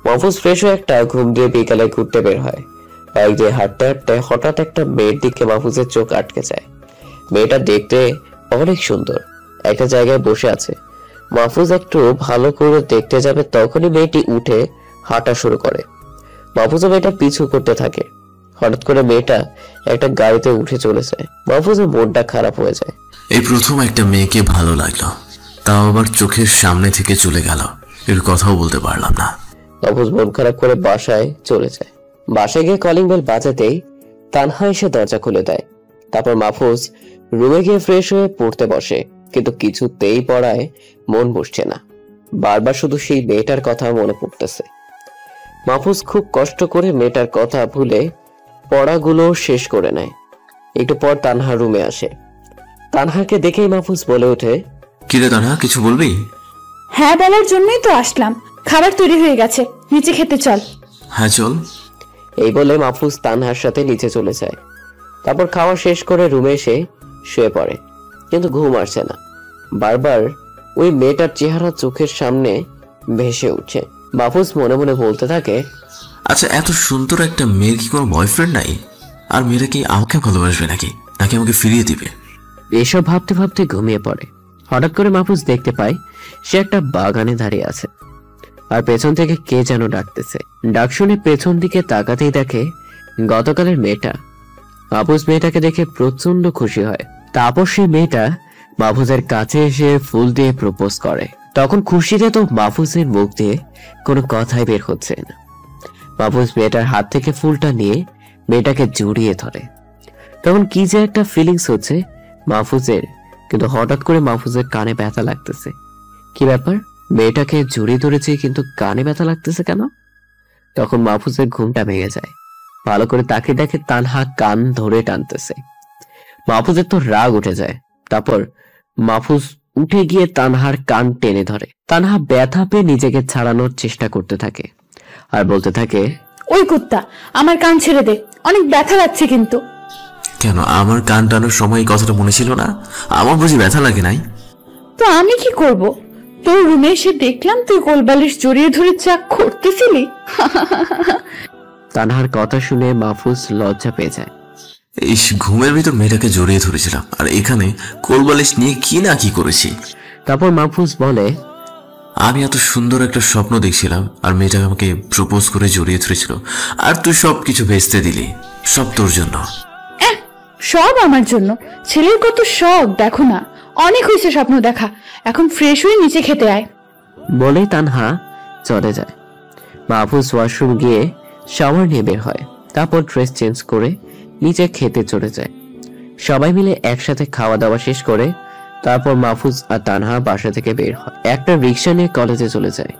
S10: মাহফুজ ফ্রেশ হয়ে একটা ঘুম দিয়ে বিকালে ঘুরতে বের হয়। বাইক দিয়ে হাঁটতে হাঁটতে হঠাৎ একটা মেয়ের দিকে মাহফুজের চোখ আটকে যায়। মেয়েটা দেখতে অনেক সুন্দর, একটা জায়গায় বসে আছে। মাহফুজ একটু ভালো করে দেখতে যাবে, তখনই মেয়েটি উঠে হাঁটা শুরু করে। মাহফুজ মেয়েটা পিছু করতে থাকে। হঠাৎ করে মেয়েটা একটা গাড়িতে উঠে চলে যায়। মাহফুজের মনটা খারাপ হয়ে যায়।
S2: এই প্রথম একটা মেয়েকে ভালো লাগলো, তাও আবার চোখের সামনে থেকে চলে গেল, এর কথাও বলতে পারলাম না।
S10: মাহফুজ মন খারাপ করে বাসায় চলে যায়। বাসায় গিয়ে কলিং বেল বাজাতেই তানহা এসে দরজা খুলে দেয়। তারপর মাহফুজ রুমে গিয়ে ফ্রেশ হয়ে পড়তে বসে, কিন্তু কিছুতেই পড়ায় মন বসছে না। বারবার শুধু সেই মেয়েটার কথা মনে পড়তেছে। মাহফুজ খুব কষ্ট করে মেয়েটার কথা ভুলে পড়াগুলো শেষ করে নেয়। একটু পর তানহা রুমে আসে। তানহাকে দেখেই মাহফুজ বলে ওঠে,
S2: কিরে তানহা, কিছু বলবি?
S7: হ্যাঁ বলার জন্যই তো আসলাম, খাবার তৈরি হয়ে গেছে, নিচে খেতে চল।
S2: হ্যাঁ চল।
S10: এই বলে মাহফুজ তানহার সাথে নিচে চলে যায়। তারপর খাওয়া শেষ করে রুমে এসে শুয়ে পড়ে, কিন্তু ঘুম আসছে না। বারবার ওই মেয়েটার চেহারা চোখের সামনে ভেসে উঠছে। মাহফুজ মনে মনে বলতে থাকে,
S2: আচ্ছা এত সুন্দর একটা মেয়ের কি কোনো বয়ফ্রেন্ড নাই? আর মেয়েরা কি আমাকে ভালোবাসবে নাকি নাকি আমাকে ফিরিয়ে দিবে?
S10: এসব ভাবতে ভাবতে ঘুমিয়ে পড়ে। হঠাৎ করে মাহফুজ দেখতে পায় সে একটা বাগানে দাঁড়িয়ে আছে, আর পেছন থেকে কে যেন ডাকতেছে। ডাক শুনে পেছন দিকে তাকাতেই দেখে গতকালের মেয়েটা। মাহফুজ মেয়েটাকে দেখে প্রচন্ড খুশি হয়। তারপর সেই মেয়েটা মাহফুজের কাছে এসে ফুল দিয়ে প্রপোজ করে। তখন খুশিতে তো মাহফুজের মুখ দিয়ে কোনো কথাই বের হচ্ছে না। মাহফুজ মেয়েটার হাত থেকে ফুলটা নিয়ে মেয়েটাকে জড়িয়ে ধরে। তখন কি যে একটা ফিলিংস হচ্ছে মাহফুজের, কিন্তু হঠাৎ করে মাহফুজের কানে ব্যথা লাগতেছে। কি ব্যাপার, মেয়েটাকে জড়িয়ে ধরেছে কিন্তু কানে ব্যথা লাগতেছে কেন? তখন মাহফুজের ঘুমটা ভেঙে যায়। ভালো করে তাকে দেখে তানহা কান ধরে টানতেছে। মাহফুজের তো রাগ উঠে যায়। তারপর মাহফুজ উঠে গিয়ে তানহার কান টেনে ধরে। তানহা ব্যথা পেয়ে নিজেকে ছাড়ানোর চেষ্টা করতে থাকে আর বলতে থাকে,
S7: ওই কুত্তা, আমার কান ছেড়ে দে, অনেক ব্যথা লাগছে। কিন্তু
S2: কেন, আমার কান টানোর সময় কথাটা মনে ছিল না? আমার বুঝি ব্যথা লাগে নাই?
S7: তো আমি কি করব? তোর রুমে এসে দেখলাম তুই কোলবালিশ জড়িয়ে ধরে চা করতেছিলি।
S10: তানহার কথা শুনে মাহফুজ লজ্জা পেয়ে যায়।
S2: এই ঘুমের ভিতর মেয়েটাকে জড়িয়ে ধরেছিলাম, আর এখানে কোলবালিশ নিয়ে কি না কি করেছি।
S10: তারপর মাহফুজ বলে,
S2: আমি এত সুন্দর একটা স্বপ্ন দেখছিলাম, আর মেয়েটা আমাকে প্রপোজ করে জড়িয়ে ধরেছিল, আর তুই সবকিছু ভেস্তে দিলি। সব তোর জন্য।
S7: সব আমার জন্য? ছেলের কত শখ দেখো না। অনেক হয়েছে স্বপ্ন দেখা, এখন ফ্রেশ হয়ে নিচে খেতে আয়।
S10: বলেই তানহা চলে যায়। মাহফুজ ওয়াশরুম গিয়ে শাওয়ার নিয়ে বের হয়, তারপর ড্রেস চেঞ্জ করে নিচে খেতে চলে যায়। সবাই মিলে একসাথে খাওয়া দাওয়া শেষ করে তারপর মাহফুজ আর তানহা বাসা থেকে বের হয়। একটা রিক্সা নিয়ে কলেজে চলে যায়।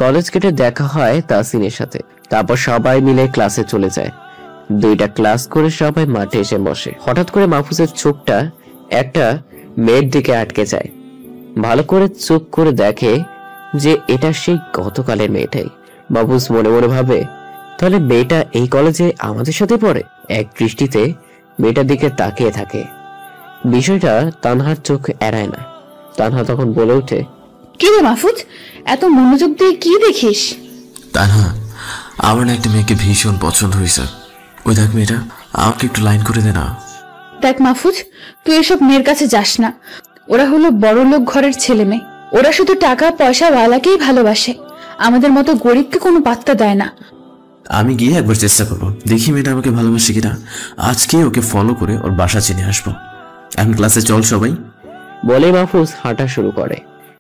S10: কলেজ গেটে দেখা হয় তাসিনের সাথে। তারপর সবাই মিলে ক্লাসে চলে যায়। 2টা ক্লাস করে সবাই মাঠে এসে বসে। হঠাৎ করে মাহফুজের চোখটা একটা মেয়ের দিকে আটকে যায়। ভালো করে চোখ করে দেখে যে এটা সেই গতকালের মেয়েটাই। মাহফুজ মনে মনে ভাবে, তাহলে মেয়েটা এই কলেজে আমাদের সাথে পড়ে। এক দৃষ্টিতে মেয়েটার দিকে তাকিয়ে থাকে। বিষয়টা তানহার চোখ এড়ায় না। তানহা তখন বলে ওঠে,
S7: কি রে মাহফুজ, এত মনোযোগ দিয়ে কি দেখিস?
S2: তানহা, আমার না একটা মেয়েকে ভীষণ পছন্দ হয়েছে। ওই দেখ মেয়েটা, আমাকে একটু লাইন করে দে না।
S7: দেখ মাহফুজ, তুই এসব মেয়ের কাছে যাস না। ওরা হলো বড় লোক ঘরের ছেলে মেয়ে। ওরা শুধু টাকা পয়সা ওয়ালাকেই ভালোবাসে, আমাদের মতো গরিবকে কোনো পাত্তা দেয় না।
S2: আমি গিয়ে একবার চেষ্টা করবো, দেখি মেয়েটা আমাকে ভালোবাসে কিনা। আজকে ওকে ফলো করে ওর বাসা চিনে আসবো। এখন ক্লাসে চল সবাই।
S10: বলে মাহফুজ হাঁটা শুরু করে।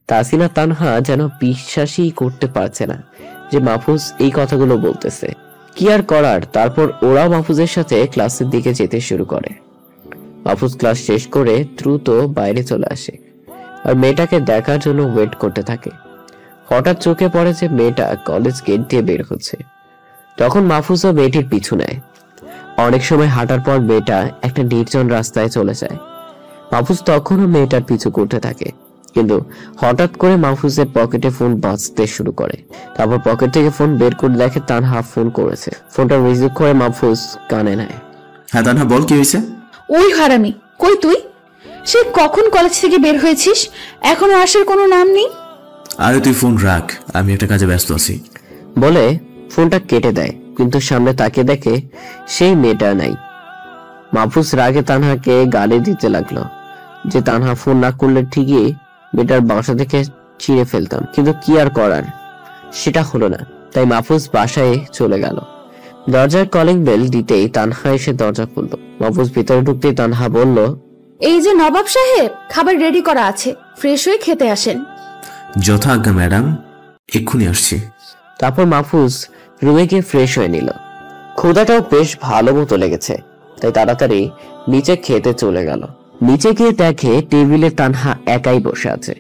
S10: তাসিনা তানহা যেন বিশ্বাসই করতে পারছে না যে মাহফুজ এই কথাগুলো বলতেছে। কি আর করার, তারপর ওরাও মাহফুজের সাথে ক্লাসের দিকে যেতে শুরু করে। মাহফুজ ক্লাস শেষ করে দ্রুত বাইরে চলে আসে আর মেয়েটাকে দেখার জন্য ওয়েট করতে থাকে। হঠাৎ চোখে পড়ে যে মেয়েটা কলেজ গেট দিয়ে বের হচ্ছে। তখন মাহফুজও মেয়েটির পিছু নেয়। অনেক সময় হাঁটার পর মেয়েটা একটা নির্জন রাস্তায় চলে যায়। মাহফুজ তখনও মেয়েটার পিছু করতে থাকে, কিন্তু হঠাৎ করে মাহফুজের পকেটে ফোন বাজতে শুরু করে। তারপর পকেট থেকে ফোন বের করে দেখে তানহা ফোন করেছে। ফোনটা রিসিভ করে মাহফুজ কানে নেয়।
S2: হ্যাঁ তানহা, বল কি হয়েছে?
S7: ওই হারামি, কই তুই? সে কখন কলেজ থেকে বের হয়েছিস, এখনো আসার কোনো নাম নেই।
S2: আরে তুই ফোন রাখ, আমি একটা কাজে ব্যস্ত আছি
S10: বলে ফোনটা কেটে দেয়, কিন্তু সামনে তাকিয়ে দেখে সেই মেয়েটা নাই। মাহফুজ রাগে তানহাকে গালি দিতে লাগলো যে তানহা ফোন না করলে ঠিকই মেয়েটার বাসা থেকে ছিঁড়ে ফেলতাম, কিন্তু কি আর করার, সেটা হলো না। তাই মাহফুজ বাসায় চলে গেল। দরজার কলিং বেল দিতেই তানহা এসে দরজা খুলল। মাহফুজ ভিতরে ঢুকতেই তানহা বলল,
S7: এই যে নবাব সাহেব, খাবার রেডি করা আছে, ফ্রেশ হয়ে খেতে আসেন।
S2: যথা আজ্ঞা ম্যাডাম, এক্ষুনি আসছি।
S10: তারপর মাহফুজ রুমে গিয়ে ফ্রেশ হয়ে নিল। ক্ষুধাটাও বেশ ভালো মতো লেগেছে, তাই তাড়াতাড়ি নিচে খেতে চলে গেল। নিচে গিয়ে দেখে টেবিলে তানহা একাই বসে আছে।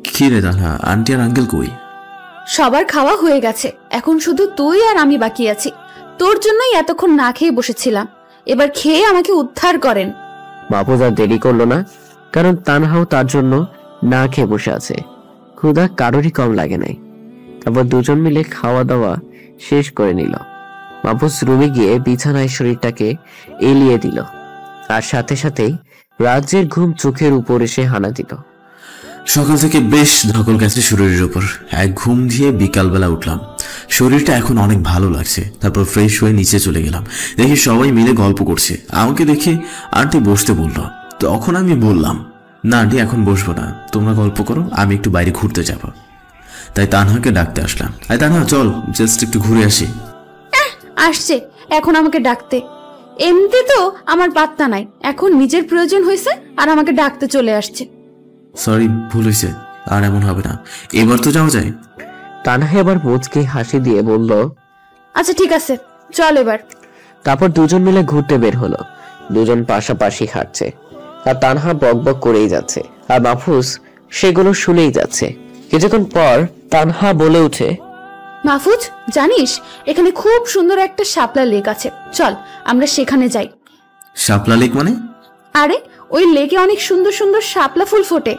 S2: কি রে তানহা, আন্টি আর আঙ্কেল কই?
S7: সবার খাওয়া হয়ে গেছে, এখন শুধু তুই আর আমি বাকি আছি। তোর জন্যই এতক্ষণ না খেয়ে বসেছিলাম, এবার খেয়ে আমাকে উদ্ধার করেন।
S10: মাহফুজ আর দেরি করলো না, কারণ তানহাও তার জন্য না খেয়ে বসে আছে। ক্ষুধা কারোরই কম লাগে নাই। তারপর দুজন মিলে খাওয়া দাওয়া শেষ করে নিল। মাহফুজ রুমে গিয়ে বিছানায় শরীরটাকে এলিয়ে দিল, আর সাথে সাথেই রাজ্যের ঘুম চোখের উপর এসে হানা দিল।
S2: সকাল থেকে বেশ ধকল গেছে শরীরের উপর। এক ঘুম দিয়ে বিকালবেলা উঠলাম, শরীরটা এখন অনেক ভালো লাগছে। তারপর ফ্রেশ হয়ে নিচে চলে গেলাম, দেখি সবাই মিলে গল্প করছে। আমাকে দেখে আন্টি বসতে বললো, তখন আমি বললাম, না আন্টি এখন বসবো না, তোমরা গল্প করো, আমি একটু বাইরে ঘুরতে যাব। তাই তানহাকে ডাকতে আসলাম। আই তানহা, চল জাস্ট একটু ঘুরে আসি।
S7: আসছে এখন আমাকে ডাকতে? এমনিতে তো আমার পাত্তা নাই, এখন নিজের প্রয়োজন হয়েছে আর আমাকে ডাকতে চলে আসছে।
S2: সরি, ভুল হয়েছে, আর এমন হবে না, এবার তো যাওয়া যায়।
S10: তানহা এবার মুচকে হাসি দিয়ে বলল,
S7: আচ্ছা ঠিক আছে, চল এবার।
S10: তারপর দুজন মিলে ঘুরতে বের হলো। দুজন পাশাপাশি হাঁটছে, আর তানহা বকবক করেই যাচ্ছে, আর মাহফুজ সেগুলো শুনেই যাচ্ছে। কিছুক্ষণ পর তানহা বলে উঠে,
S7: মাহফুজ জানিস, এখানে খুব সুন্দর একটা শাপলা লেক আছে, চল আমরা সেখানে যাই।
S2: শাপলা লেক মানে?
S7: আরে ওই লেকে অনেক সুন্দর সুন্দর শাপলা ফুল ফোটে,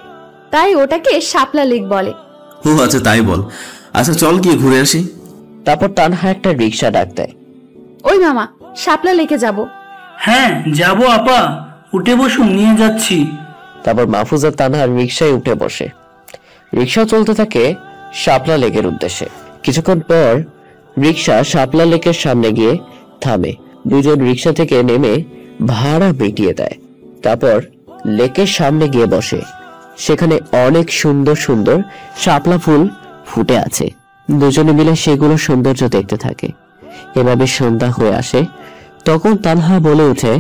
S7: তাই ওটাকে শাপলা লেক বলে।
S2: ও আচ্ছা, তাই বল। আচ্ছা চল গিয়ে ঘুরে আসি।
S10: তারপর তানহা একটা রিক্সা ডাক দেয়।
S7: ওই মামা, শাপলা লেকে যাব।
S12: হ্যাঁ যাবো আপা, উঠে বসুন, নিয়ে যাচ্ছি।
S10: তারপর মাহফুজ আর তানহা রিক্সায় উঠে বসে। রিক্সা চলতে থাকে শাপলা লেকের উদ্দেশ্যে। কিছুক্ষণ পর রিক্সা শাপলা লেকের সামনে গিয়ে থামে। দুজন রিক্সা থেকে নেমে ভাড়া মিটিয়ে দেয়। তারপর লেকের সামনে গিয়ে বসে। সেখানে অনেক সুন্দর সুন্দর শাপলা ফুল ফুটে আছে। দুজনে মিলে সেগুলো সৌন্দর্য দেখতে থাকে। এভাবে সন্ধ্যা হয়ে আসে। তখন তানহা বলে উঠে,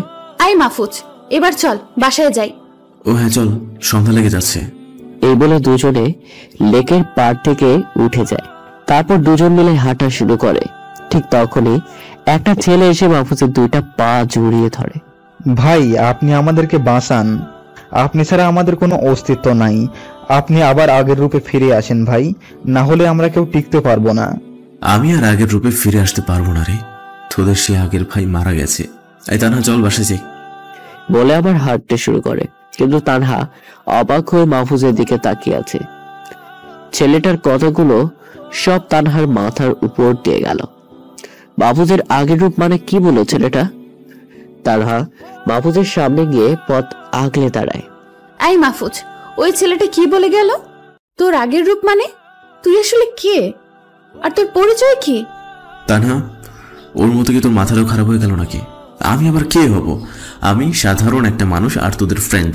S7: আই মাহফুজ, এবার চল বাসায় যাই।
S2: ও হ্যাঁ চল, সন্ধ্যা লেগে যাচ্ছে।
S10: এই বলে দুজনে লেকের পাড় থেকে উঠে যায়। তারপর দুজন মিলে হাঁটা শুরু করে। ঠিক তখনই একটা ছেলে এসে মাহফুজের দুইটা পা জড়িয়ে ধরে।
S5: ভাই, আপনি আমাদেরকে বাঁচান। আপনি ছাড়া আমাদের কোনো অস্তিত্ব নাই। আপনি আবার আগের রূপে ফিরে আসেন ভাই, না হলে আমরা কেউ টিকতে পারবো না।
S2: আমি আর আগের রূপে ফিরে আসতে পারবো না রে, তোদের সে আগের ভাই মারা গেছে। এই তানহা, চল বাসায় যাই।
S10: বলে আবার হাঁটতে শুরু করে, কিন্তু তানহা অবাক হয়ে মাহফুজের দিকে তাকিয়ে আছে। ছেলেটার কথাগুলো সব তানহার মাথার উপর দিয়ে গেল। মাহফুজের আগের রূপ মানে কি বলো ছেলেটা? তানহা মাহফুজের সামনে গিয়ে পথ আগলে দাঁড়ায়।
S7: এই মাহফুজ, ওই ছেলেটা কি বলে গেল? তোর আগের রূপ মানে? তুই আসলে কে, আর তোর পরিচয় কি?
S2: তানহা, ওর মতো কি তোর মাথাটাও খারাপ হয়ে গেল নাকি? আমি আবার কে হব? আমি সাধারণ একটা মানুষ আর তোদের ফ্রেন্ড।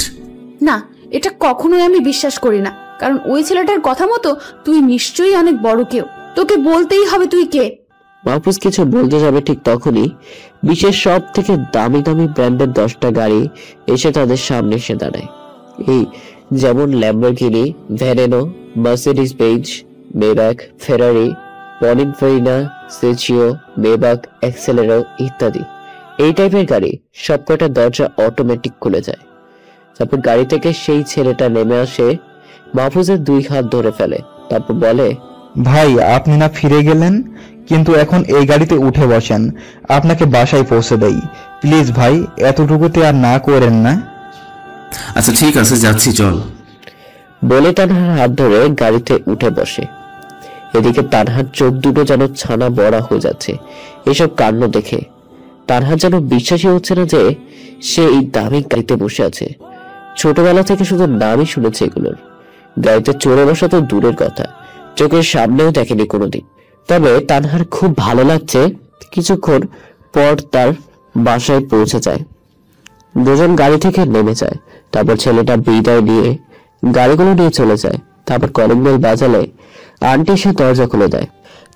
S7: না, এটা কখনোই আমি বিশ্বাস করি না, কারণ ওই ছেলেটার কথা মতো তুই নিশ্চয়ই অনেক বড় কেউ। তোকে বলতেই হবে তুই কে।
S10: মাহফুজ কিছু বলতে যাবে, ঠিক তখনই বিশ্বের সব থেকে দামি দামি ব্র্যান্ডের 10টা গাড়ি এসে তাদের সামনে এসে দাঁড়ায়। এই যেমন Lamborghini, Veneno, Mercedes Benz, Maybach, Ferrari, Pininfarina, সেচিও, মেবাক, এক্সেলেরো ইত্যাদি। এই টাইপের গাড়ি সবকটা দরজা অটোমেটিক খুলে যায়। তারপর গাড়ি থেকে সেই ছেলেটা নেমে আসে, মাহফুজের 2 হাত ধরে ফেলে, তারপর বলে,
S5: ভাই, আপনি না ফিরে গেলেন, কিন্তু এখন এই গাড়িতে উঠে বসেন, আপনাকে বাসায় পৌঁছে দেই। প্লিজ ভাই, এতটুকুতে আর না করেন না।
S2: আচ্ছা ঠিক আছে, যাচ্ছি, চল।
S10: বলে তানহার হাত ধরে গাড়িতে উঠে বসে। এদিকে তানহার চোখ দুটো যেন ছানা বড়া হয়ে যাচ্ছে এসব কাণ্ড দেখে। তানহার যেন বিশ্বাসই হচ্ছে না যে সে এই দামি গাড়িতে বসে আছে। ছোটবেলা থেকে শুধু নামই শুনেছে এগুলোর। গাড়িতে চড়ে বসা তো দূরের কথা, চোখের সামনেও দেখেনি কোনোদিন। তবে তানহার খুব ভালো লাগছে। কিছুক্ষণ পর তার বাসায় পৌঁছে যায়। দুজন গাড়ি থেকে নেমে যায়। তারপর ছেলেটা বিদায় নিয়ে গাড়িগুলো নিয়ে চলে যায়। তারপর কলিং বেল বাজালে আন্টি সে দরজা খুলে দেয়।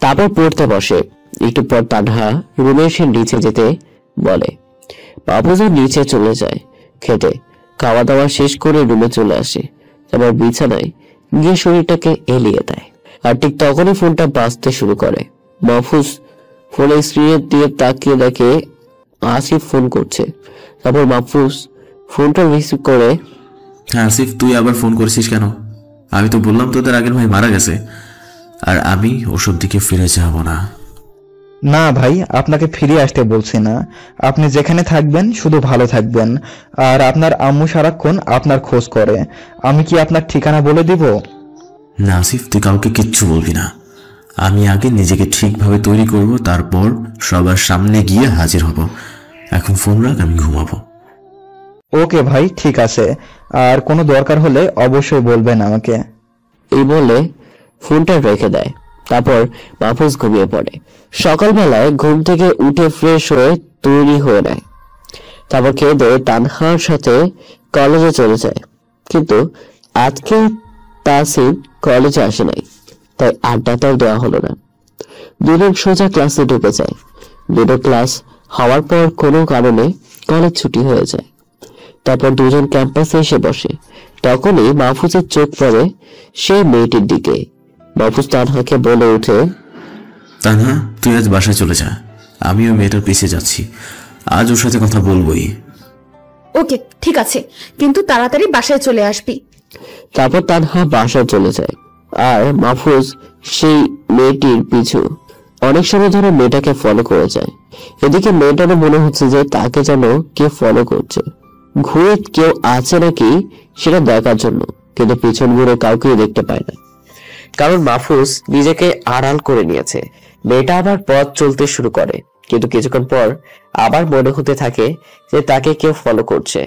S10: তারপর পড়তে বসে। একটু পর তানহা রুমে এসে নিচে যেতে বলে। মাহফুজও নিচে চলে যায় খেতে। খাওয়া দাওয়া শেষ করে রুমে চলে আসে। তারপর বিছানায় গিয়ে শরীরটাকে এলিয়ে দেয়। আর ঠিক তখনই ফোনটা বাজতে শুরু করে। মাহফুজ ফোনের স্ক্রিনের দিয়ে তাকিয়ে দেখে আসিফ ফোন করছে। তারপর মাহফুজ ফোনটা রিসিভ করে,
S2: হ্যাঁ আসিফ, তুই আবার ফোন করেছিস কেন? আমি তো বললাম তোদের আগের ভাই মারা গেছে, আর আমি ওসব দিকে ফিরে যাব না।
S5: না ভাই, আপনাকে ফিরে আসতে বলছি না। আপনি যেখানে থাকবেন শুধু ভালো থাকবেন। আর আপনার আম্মু সারাক্ষণ আপনার খোঁজ করে। আমি কি আপনার ঠিকানা বলে দিব?
S2: না আসিফ, তুই কাউকে কিচ্ছু বলবি না। আমি আগে নিজেকে ঠিকভাবে তৈরি করব, তারপর সবার সামনে গিয়ে হাজির হব। এখন ফোন রাখ, আমি ঘুমাবো।
S5: ওকে ভাই, ঠিক আছে। আর কোনো দরকার হলে অবশ্যই বলবেন আমাকে।
S10: এই বলে ফোনটা রেখে দেয়। তারপর মাহফুজ ঘুমিয়ে পড়ে। সকালবেলায় ঘুম থেকে উঠে ফ্রেশ হয়ে তৈরি হয়ে নেয়। তারপর খেয়ে দিয়ে তানহার সাথে কলেজে চলে যায়। কিন্তু আজকে তাসিন কলেজে আসে নাই, তাই আড্ডাটাও দেওয়া হলো না। দুজন সোজা ক্লাসে ঢুকে যায়। দুটো ক্লাস হওয়ার পর কোনো কারণে কলেজ ছুটি হয়ে যায়। তারপর দুজন ক্যাম্পাসে এসে বসে। তখনই মাহফুজের চোখ পড়ে সেই মেয়েটির দিকে। মাহফুজ তানহাকে বলে ওঠে,
S2: তানহা, তুই আজ বাসায় চলে যা। আমি ওই মেয়েটার পিছিয়ে যাচ্ছি, আজ ওর সাথে কথা বলবোই।
S7: ওকে ঠিক আছে, কিন্তু তাড়াতাড়ি বাসায় চলে আসবি।
S10: তারপর তানহা বাসায় চলে যায়। আর মাহফুজ সেই মেয়েটির পিছু অনেক সময় ধরে মেয়েটাকে ফলো করে যায়। এদিকে মেয়েটারও মনে হচ্ছে যে তাকে যেন কে ফলো করছে। ঘুরে কেউ আছে নাকি সেটা দেখার জন্য, কিন্তু পিছন ঘুরে কাউকে দেখতে পায় না, কারণ মাহফুজ নিজেকে আড়াল করে নিয়েছে। মেয়েটা আবার পথ চলতে শুরু করে, কিন্তু কিছুক্ষণ পর আবার মনে হতে থাকে যে তাকে কেউ ফলো করছে।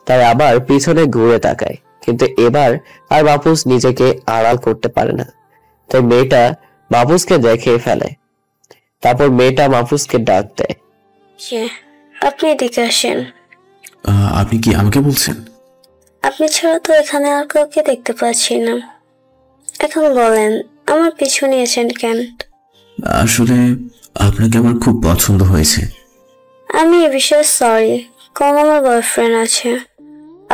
S10: তাই আবার পিছনে ঘুরে তাকায়, কিন্তু এবার আর মাহফুজ নিজেকে আড়াল করতে পারে না। তাই মেয়েটা মাহফুজকে দেখে ফেলে। তারপর মেয়েটা মাহফুজকে ডাক দেয়,
S13: আপনি এদিকে আসেন।
S2: আপনি কি আমাকে বলছেন?
S13: আপনি ছাড়া তো এখানে আর কাউকে দেখতে পাচ্ছি না। এখন বলেন, আমার পিছু নিয়েছেন কেন?
S2: আসলে আপনাকে আমার খুব পছন্দ হয়েছে।
S13: আমি এ বিষয়ে সরি, কারণ আমার বয়ফ্রেন্ড আছে।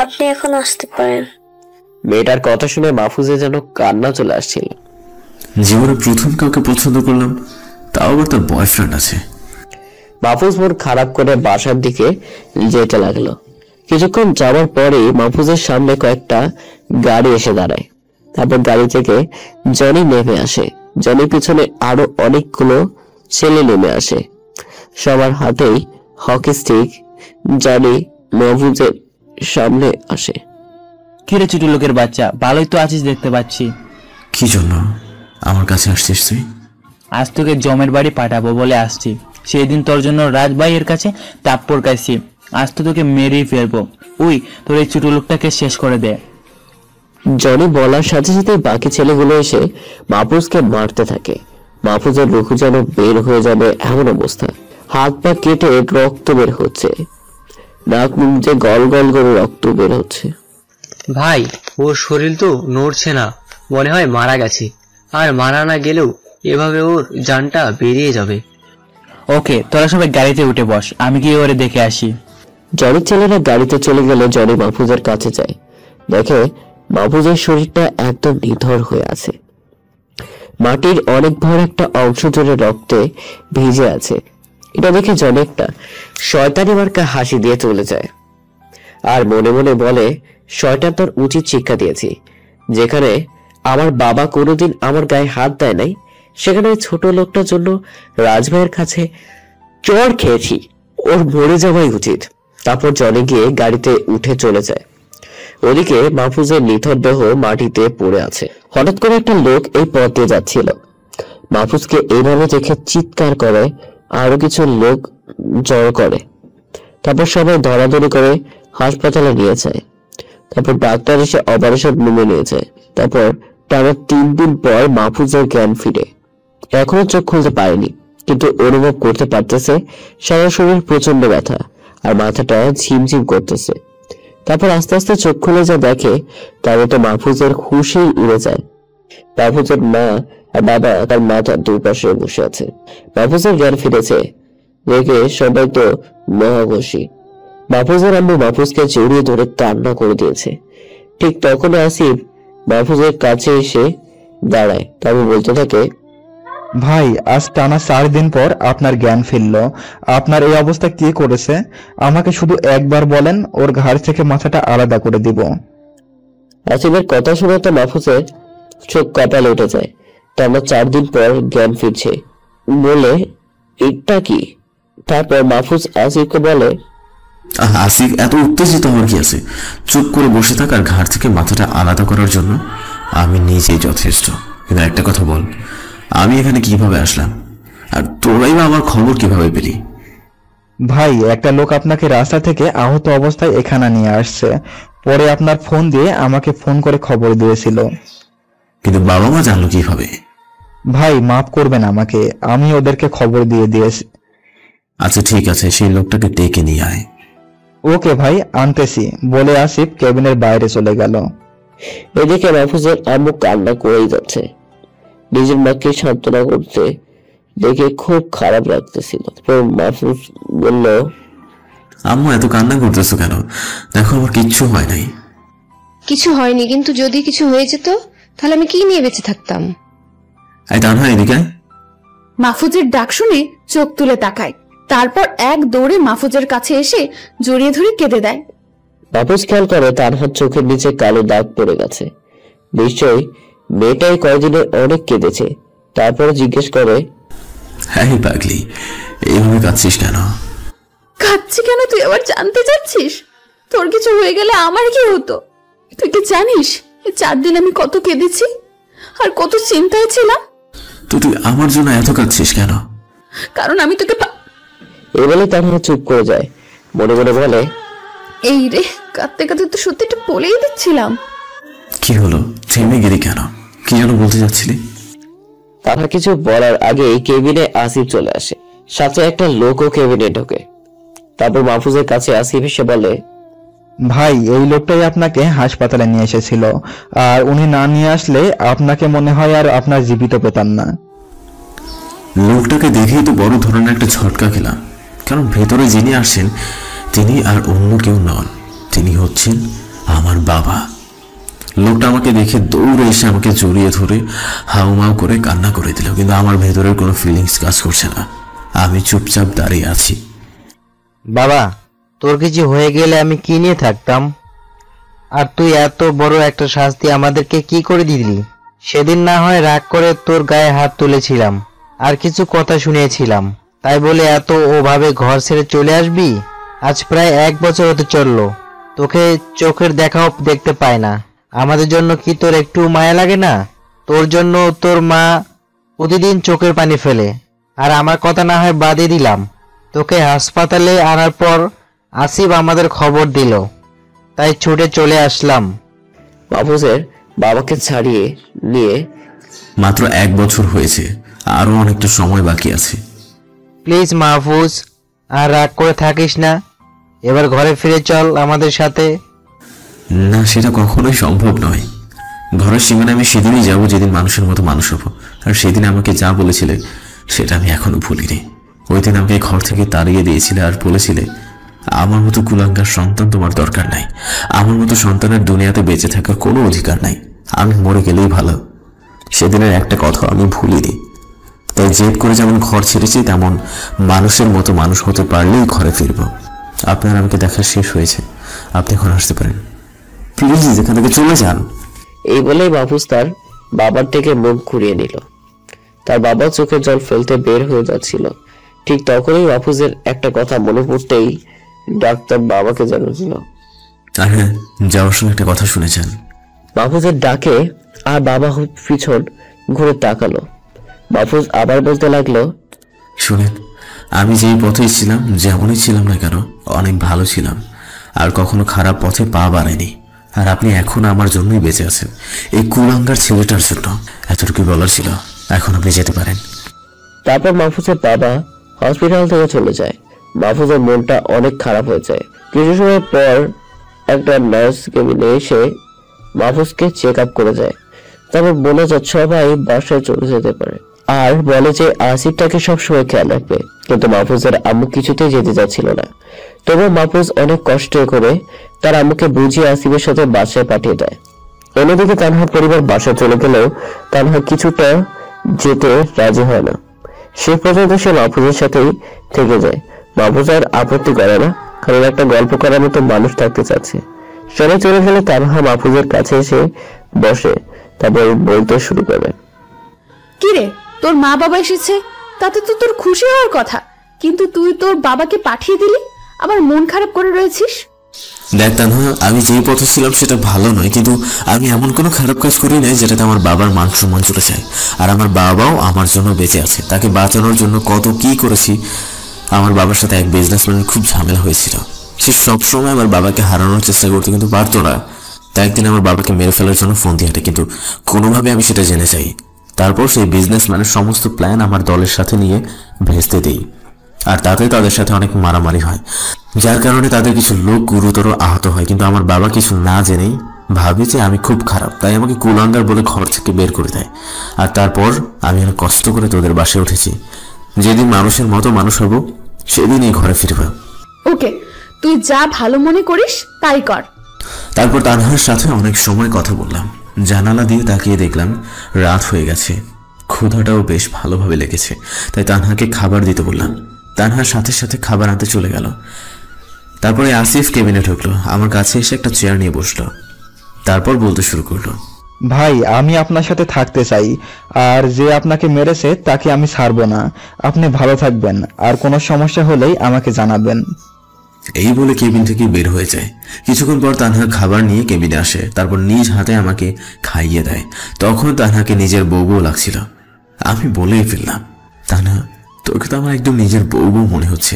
S13: আপনি এখন আসতে পারেন।
S10: মেয়েটার কথা শুনে মাহফুজে যেন কান্না চলে আসছিল।
S2: জীবনে প্রথম কাউকে পছন্দ করলাম, তাও আবার তার বয়ফ্রেন্ড আছে।
S10: মাহফুজ মন খারাপ করে বাসার দিকে যেতে লাগলো। কিছুক্ষণ যাওয়ার পরে মাহফুজের সামনে কয়েকটা গাড়ি এসে দাঁড়ায়। তারপর গাড়ি থেকে জনি নেমে আসে। জনির পিছনে আরো অনেকগুলো ছেলে নেমে আসে, সবার হাতেই হকি স্টিক। জনি মাহফুজের সামনে আসে।
S9: কিরে ছোট লোকের বাচ্চা, ভালোই তো আছিস দেখতে পাচ্ছি।
S2: কি জন্য আমার কাছে আসছিস তুই?
S9: আজ তোকে জমের বাড়ি পাঠাবো বলে আসছি। সেই দিন তোর জন্য রাজভাইয়ের কাছে তাপ্পর খাইছি, আজ তো তোকে মেরেই ফেলবো। ওই তোর এই ছোট লোকটাকে শেষ করে দে।
S10: জনি বলার সাথে সাথে বাকি ছেলেগুলো এসে মাহফুজকে মারতে থাকে। মাহফুজের রুহু যেন বের হয়ে যাবে এমন অবস্থা। হাত পা কেটে রক্ত বের হচ্ছে, নাক মুখ যে গল গল করে রক্ত বের হচ্ছে।
S14: ভাই, ওর শরীর তো নড়ছে না, মনে হয় মারা গেছে। আর মারা না গেলেও এভাবে ওর জানটা বেরিয়ে যাবে।
S9: ওকে, তোরা সবাই গাড়িতে উঠে বস, আমি গিয়ে ওরে দেখে আসি।
S10: জনির ছেলেরা গাড়িতে চলে গেলে জনি মাহফুজের কাছে যায়। দেখে মাহফুজের শরীরটা একদম নিথর হয়ে আছে, মাটির অনেক বড় একটা অংশ জুড়ে রক্তে ভিজে আছে। এটা দেখে জনি একটা শয়তানি মার্কা হাসি দিয়ে চলে যায় আর মনে মনে বলে, শয়তান তোর উচিত শিক্ষা দিয়েছি। যেখানে আমার বাবা কোনোদিন আমার গায়ে হাত দেয় নাই, সেখানে ছোট লোকটার জন্য রাজভাইয়ের কাছে চড় খেয়েছি, ওর মরে যাওয়াই উচিত। তারপর জনি গিয়ে গাড়িতে উঠে চলে যায়। ওদিকে মাহফুজের নিথর দেহ মাটিতে পড়ে আছে। হঠাৎ করে একটা লোক এই পথ দিয়ে যাচ্ছিল। মাহফুজকে এইভাবে দেখে চিৎকার করে আরো কিছু লোক জড়ো করে। তারপর সবাই ধরাধরি করে হাসপাতালে নিয়ে যায়। তারপর ডাক্তার এসে অপারেশন রুমে নিয়ে যায়। তারপর টানা 3 দিন পর মাহফুজের জ্ঞান ফিরে। এখনো চোখ খুলতে পারেনি, কিন্তু অনুভব করতে পারতেছে সারা শরীর প্রচন্ড ব্যথা আর মাথাটা ঝিমঝিম করতেছে। তারপর আস্তে আস্তে চোখ খুলে যা দেখে তার মতো মাহফুজের হুঁশই উড়ে যায়। মাহফুজের মা আর বাবা তার মাথার দুই পাশে বসে আছে। মাহফুজের জ্ঞান ফিরেছে দেখে সবাই তো মহাখুশি। মাহফুজের আম্মু মাহফুজকে জড়িয়ে ধরে কান্না করে দিয়েছে। ঠিক তখন আসিফ মাহফুজের কাছে এসে দাঁড়ায়। তারপর বলতে থাকে,
S15: ভাই, আজ টানা 4 দিন পর আপনার জ্ঞান ফিরল। আপনার এই অবস্থা কি করেছে? আমাকে শুধু একবার বলেন, ওর ঘাড় থেকে মাথাটা আলাদা করে দিব।
S10: আসিফের কথা শুনে তো মাহফুজের চোখ কপালে উঠে যায়। টানা 4 দিন পর জ্ঞান ফিরছে বলে এটা কি? তারপর মাহফুজ আসিফকে বলে,
S2: আসিফ, এত উত্তেজিত হওয়ার কি আছে? চুপ করে বসে থাক আর ঘাড় থেকে মাথাটা আলাদা করার জন্য আমি নিজেই যথেষ্ট। কিন্তু একটা কথা বল, আমি এখানে কিভাবে আসলাম আর তোরাই বা আমার খবর কিভাবে পেলি?
S15: ভাই, একটা লোক আপনাকে রাস্তা থেকে আহত অবস্থায় এখানে নিয়ে আসছে। পরে আপনার ফোন দিয়ে আমাকে ফোন করে খবর দিয়েছিল।
S2: কিন্তু বাবা মা জানলো কিভাবে?
S15: ভাই, মাফ করবেন আমাকে, আমি ওদেরকে খবর দিয়ে দিয়েছি।
S2: আচ্ছা ঠিক আছে, সেই লোকটাকে ডেকে নিয়ে আয়।
S15: ওকে ভাই, আনতেছি বলে আসিফ কেবিনের বাইরে চলে গেল।
S10: এদিকে মাহফুজের আম্মু কান্না করেই যাচ্ছে। নিজের মাকে সান্ত্বনা করতে দেখে খুব খারাপ লাগতেছিল। মাহফুজ বলল,
S2: আম্মু এত কান্না করতেছো কেন? দেখো আমার কিচ্ছু হয় নাই।
S16: কিছু হয়নি, কিন্তু যদি কিছু হয়ে যেত তাহলে আমি কি নিয়ে বেঁচে থাকতাম?
S2: এই তানহা, এদিকে।
S7: মাহফুজের ডাক শুনে চোখ তুলে তাকায়, তারপর এক দৌড়ে মাহফুজের কাছে এসে জড়িয়ে ধরে কেঁদে দেয়।
S10: মাহফুজ খেয়াল করে তানহার চোখের নিচে কালো দাগ পড়ে গেছে। নিশ্চয়ই মেয়েটাই কয়েকদিনের অনেক কেঁদেছে। তারপরে জিজ্ঞেস করে,
S2: হ্যাঁ পাগলি, এইভাবে কাঁদছিস কেন?
S7: কাঁদছি কেন তুই আবার জানতে চাচ্ছিস? তোর কিছু হয়ে গেলে আমার কি হতো? তুই কি জানিস এই 4 দিন আমি কত কেঁদেছি আর কত চিন্তায় ছিলাম?
S2: তো তুই আমার জন্য এত কাঁদছিস কেন?
S7: কারণ আমি তোকে
S10: এই বলে তানহা চুপ করে যায়। মনে মনে বলে,
S7: এই রে, কাঁদতে কাঁদতে তো সত্যিটা বলেই দিচ্ছিলাম।
S2: কি হলো, থেমে গেলি কেন? কি যেন বলতে যাচ্ছিলি?
S10: তানহা কিছু বলার আগেই কেবিনে আসিফ চলে আসে। সাথে একটা লোকও কেবিনে ঢোকে। তারপর মাহফুজের কাছে আসিফ এসে বলে,
S15: ভাই, এই লোকটাই আপনাকে হাসপাতালে নিয়ে এসেছিল, আর উনি না নিয়ে আসলে আপনাকে মনে হয় আর আপনার জীবিত পেতাম না।
S2: লোকটাকে দেখেই তো বড় ধরনের একটা ঝটকা খেলাম, কারণ ভেতরে যিনি আসছেন তিনি আর অন্য কেউ নন, তিনি হচ্ছেন আমার বাবা। লোকটা আমাকে দেখে দৌড়ে এসে আমাকে জড়িয়ে ধরে হাউমাউ করে কান্না করে দিল, কিন্তু আমার ভেতরের কোনো ফিলিংস কাজ করছে না। আমি চুপচাপ দাঁড়িয়ে আছি।
S17: বাবা, তোর কিছু হয়ে গেলে আমি কি নিয়ে থাকতাম? আর তুই এত বড় একটা শাস্তি আমাদেরকে কি করে দিলি? সেদিন না হয় রাগ করে তোর গায়ে হাত তুলেছিলাম আর কিছু কথা শুনিয়েছিলাম, তাই বলে এত ওভাবে ঘর ছেড়ে চলে আসবি? আজ প্রায় 1 বছর হতে চললো, তোকে চোখের দেখাও দেখতে পায় না। আমাদের জন্য কি তোর একটু মায়া লাগে না? তোর জন্য তোর মা প্রতিদিন চোখের পানি ফেলে, আর আমার কথা না হয় বাদই দিলাম, তোকে হাসপাতালে আনার পর আসিফ আমাদের খবর দিল, তাই ছুটে চলে আসলাম।
S10: মাহফুজের বাবাকে ছাড়িয়ে নিয়ে
S2: মাত্র 1 বছর হয়েছে, আরো অনেকটা সময় বাকি আছে।
S17: প্লিজ মাহফুজ, আর রাগ করে থাকিস না, এবার ঘরে ফিরে চল আমাদের সাথে।
S2: না, সেটা কখনোই সম্ভব নয়। ঘরের সীমানা আমি সেদিনই যাবো যেদিন মানুষের মতো মানুষ হবো। আর সেদিন আমাকে যা বলেছিলে সেটা আমি এখনো ভুলিনি। ওই দিন আমাকে ঘর থেকে তাড়িয়ে দিয়েছিলে আর বলেছিলে আমার মতো কুলাঙ্গার সন্তান তোমার দরকার নাই, আমার মতো সন্তানের দুনিয়াতে বেঁচে থাকার কোনো অধিকার নাই, আমি মরে গেলেই ভালো। সেদিনের একটা কথা আমি ভুলিনি। তাই জেদ করে যেমন ঘর ছেড়েছি তেমন মানুষের মতো মানুষ হতে পারলেই ঘরে ফিরবো। আপনার আমাকে দেখা শেষ হয়েছে, আপনি এখন আসতে পারেন। প্লিজ এখান থেকে চলে যান।
S10: এই বলেই মাহফুজ তার বাবার থেকে মুখ ঘুরিয়ে নিল। তার বাবা চোখের জল ফেলতে বের হয়ে যাচ্ছিল। ঠিক তখনই মাহফুজের একটা কথা মনে পড়তেই ডাক্তার বাবাকে জানিয়েছিল।
S2: হ্যাঁ, যাওয়ার সময় একটা কথা শুনেছেন।
S10: মাহফুজের ডাকে আর বাবা পিছন ঘুরে তাকালো। মাহফুজ আবার বলতে লাগলো,
S2: শুনেন, আমি যেই পথেই ছিলাম, যেমনই ছিলাম না কেন, অনেক ভালো ছিলাম আর কখনো খারাপ পথে পা বাড়াইনি। আর আপনি এখন আমার জন্যই বেঁচে আছেন, এই কুলাঙ্গার ছেলেটার জন্য। এতটুকু বলার ছিল, এখন আপনি যেতে পারেন।
S10: তারপর মাহফুজের বাবা হসপিটাল থেকে চলে যায়। মাহফুজের মনটা অনেক খারাপ হয়ে যায়। কিছু সময় পর একটা নার্স কেবিনে এসে মাহফুজকে চেক আপ করে যায়। তারপর বলে যে সবাই বাসায় চলে যেতে পারে, আর বলে যে আসিফটাকে সবসময় খেয়াল রাখবে। কিন্তু মাহফুজের আম্মু কিছুতেই যেতে যাচ্ছিল না। তবুও মাহফুজ অনেক কষ্ট করে তার আম্মুকে বুঝিয়ে আসিফের সাথে বাসায় পাঠিয়ে দেয়। অন্যদিকে তানহার পরিবার বাসায় চলে গেলেও তানহা কিছুটা যেতে রাজি হয় না। সে পর্যন্ত সে মাহফুজের সাথেই থেকে যায়। মাহফুজ আর আপত্তি করে না, কারণ একটা গল্প করার মতো মানুষ থাকতে চাচ্ছে। সবাই চলে গেলে তানহা মাহফুজের কাছে এসে বসে, তারপর বলতে শুরু করে,
S7: কিরে, তোর মা বাবা এসেছে, তাতে তো তোর খুশি হওয়ার কথা, কিন্তু তুই তোর বাবাকে পাঠিয়ে দিলি, আবার মন খারাপ করে রয়েছিস।
S2: দেখ তানহা, আমি যেই পথে ছিলাম সেটা ভালো নয়, কিন্তু আমি এমন কোনো খারাপ কাজ করি নাই যেটাতে আমার বাবার মান সম্মান চলে যায়। আর আমার বাবাও আমার জন্য বেঁচে আছে, তাকে বাঁচানোর জন্য কত কি করেছি। আমার বাবার সাথে এক বিজনেসম্যানের খুব ঝামেলা হয়েছিল। সে সবসময় আমার বাবাকে হারানোর চেষ্টা করতো, কিন্তু পারতো না। তাই একদিন আমার বাবাকে মেরে ফেলার জন্য ফোন দিয়ে হাঁটে, কিন্তু কোনোভাবে আমি সেটা জেনে যাই। তারপর সেই বিজনেসম্যানের সমস্ত প্ল্যান আমার দলের সাথে নিয়ে ভেস্তে দিই, আর তাতে তাদের সাথে অনেক মারামারি হয়, যার কারণে তাদের কিছু লোক গুরুতর আহত হয়। কিন্তু আমার বাবা কিছু না জেনেই ভাবে যে আমি খুব খারাপ, তাই আমাকে কুলাঙ্গার বলে ঘর থেকে বের করে দেয়। আর তারপর আমি অনেক কষ্ট করে তোদের বাসায় উঠেছি। যেদিন মানুষের মতো মানুষ হব সেদিনই ঘরে ফিরব।
S7: ওকে, তুই যা ভালো মনে করিস তাই কর।
S2: তারপর তানহার সাথে অনেক সময় কথা বললাম। জানালা দিয়ে তাকিয়ে দেখলাম রাত হয়ে গেছে, ক্ষুধাটাও বেশ ভালোভাবে লেগেছে, তাই তানহাকে খাবার দিতে বললাম। তানহার সাথে সাথে খাবার আনতে চলে গেল। তারপরে আসিফ কেবিনে ঢুকলো, আমার কাছে এসে একটা চেয়ার নিয়ে বসলো। তারপর বলতে শুরু করলো,
S15: ভাই, আমি আপনার সাথে থাকতে চাই, আর যে আপনাকে মেরেছে তাকে আমি ছাড়বো না। আপনি ভালো থাকবেন, আর কোনো সমস্যা হলেই আমাকে জানাবেন।
S2: এই বলে কেবিন থেকে বের হয়ে যায়। কিছুক্ষণ পর তানহা খাবার নিয়ে কেবিনে আসে, তারপর নিজ হাতে আমাকে খাইয়ে দেয়। তখন তানহাকে নিজের বউ লাগছিল। আমি বলেই ফেললাম, তানহা, তোকে তো আমার একদম নিজের বউ মনে হচ্ছে,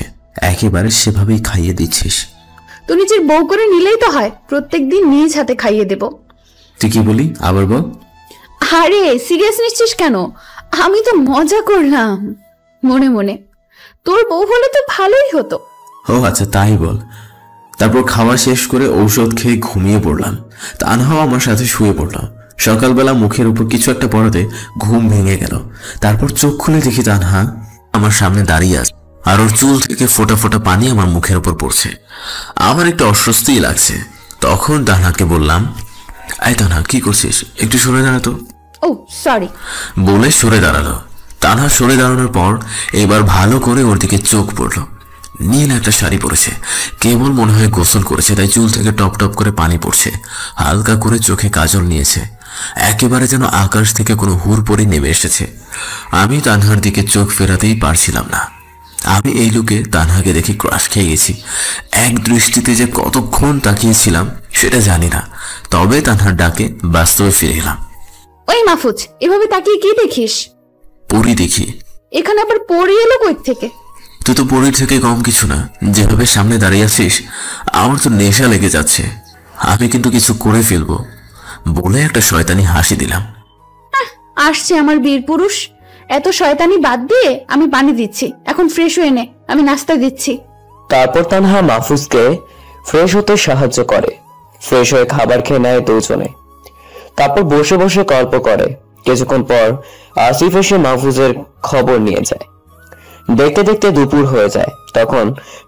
S2: একেবারে সেভাবেই খাইয়ে দিচ্ছিস।
S7: তো নিজের বউ করে নিলেই তো হয়, প্রত্যেকদিন নিজ হাতে খাইয়ে দেব।
S2: তুই কি বলি আবার বল।
S7: আরে সিরিয়াস নিচ্ছিস কেন? আমি তো মজা করলাম মনে মনে। তোর বউ হলে তো ভালোই হতো।
S2: ও আচ্ছা, তাই বল। তারপর খাওয়া শেষ করে ঔষধ খেয়ে ঘুমিয়ে পড়লাম। তানহাও আমার সাথে শুয়ে পড়ল। সকালবেলা মুখের উপর কিছু একটা পড়াতে ঘুম ভেঙে গেল। তারপর চোখ খুলে দেখি তানহা আমার সামনে দাঁড়িয়ে আছে, আর ওর চুল থেকে ফোঁটা ফোঁটা পানি আমার মুখের উপর পড়ছে। আমার একটু অস্বস্তিই লাগছে। তখন তানহাকে বললাম, এই তানহা, কি করছিস? একটু সরে দাঁড়া তো।
S7: ও সরি
S2: বলে সরে দাঁড়ালো। তানহা সরে দাঁড়ানোর পর এবার ভালো করে ওর দিকে চোখ পড়ল। নীল একটা শাড়ি পরেছে, কেবল মনে হয় গোসল করেছে, তাই চুল থেকে টপ টপ করে পানি পড়ছে। হালকা করে চোখে কাজল নিয়েছে, একেবারে যেন আকাশ থেকে কোনো হুর পরে নেমে এসেছে। আমি তানহার দিকে চোখ ফেরাতেই পারছিলাম না। আমি এই লুকে তানহাকে দেখে ক্রাশ খেয়ে গেছি। এক দৃষ্টিতে যে কতক্ষণ তাকিয়েছিলাম সেটা জানি না, তবে তানহার ডাকে বাস্তবে ফিরে এলাম।
S7: ওই মাহফুজ, এভাবে তাকিয়ে কি দেখিস?
S2: পরি দেখি।
S7: এখানে আবার পরি এলো কই থেকে?
S2: তুই তো পরির থেকে কম কিছু না। যেভাবে সামনে দাঁড়িয়ে আছিস আমার তো নেশা লেগে যাচ্ছে। আমি কিন্তু কিছু করে ফেলবো বলে একটা শয়তানি হাসি দিলাম।
S7: আসছে আমার বীর পুরুষ। এত শয়তানি বাদ দিয়ে আমি পানি দিচ্ছি, এখন ফ্রেশ হয়ে নে, আমি নাস্তা দিচ্ছি।
S10: তারপর তানহা মাহফুজকে ফ্রেশ হতে সাহায্য করে। ফ্রেশ হয়ে খাবার খেয়ে নেয় দুজনে। তারপর বসে বসে গল্প করে। কিছুক্ষণ পর আসিফ এসে মাহফুজের খবর নিয়ে যায়। দেখতে দেখতে দুপুর হয়ে যায়। তখন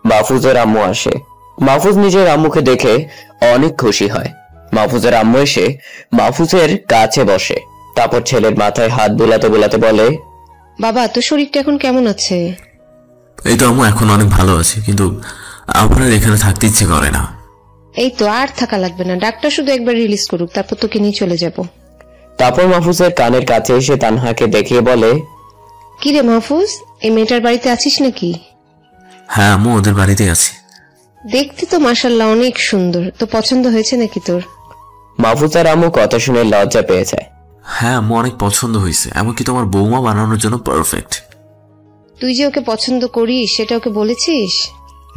S10: মাহফুজের আম্মু আসে। মাহফুজ নিজের আম্মুকে দেখে অনেক খুশি হয়। মাহফুজের আম্মু এসে মাহফুজের কাছে বসে। তারপর ছেলের মাথায় হাত বোলাতে বোলাতে বলে,
S16: বাবা তোর শরীরটা এখন কেমন আছে?
S2: এই তো আম্মু, এখন অনেক ভালো আছে, কিন্তু আমার আর এখানে থাকতে ইচ্ছে করে না।
S16: এই তো আর থাকা লাগবে না, ডাক্তার শুধু একবার রিলিজ করুক, তারপর তোকে নিয়ে চলে যাব।
S10: তারপর মাহফুজের কানের কাছে এসে তানহাকে দেখিয়ে বলে,
S16: কি রে মাহফুজ, এই মেয়েটার বাড়িতে আছিস নাকি?
S2: হ্যাঁ আম্মু, ওদের বাড়িতে আছি।
S16: দেখতে তো মাশাআল্লাহ অনেক সুন্দর, তো পছন্দ হয়েছে নাকি তোর?
S10: মাহফুজের আম্মু কথা শুনে লজ্জা পেয়ে যায়।
S2: হ্যাঁ আম্মু, অনেক পছন্দ হয়েছে, এমনকি তোমার বৌমা বানানোর জন্য পারফেক্ট।
S16: তুই যে ওকে পছন্দ করিস সেটা ওকে বলেছিস?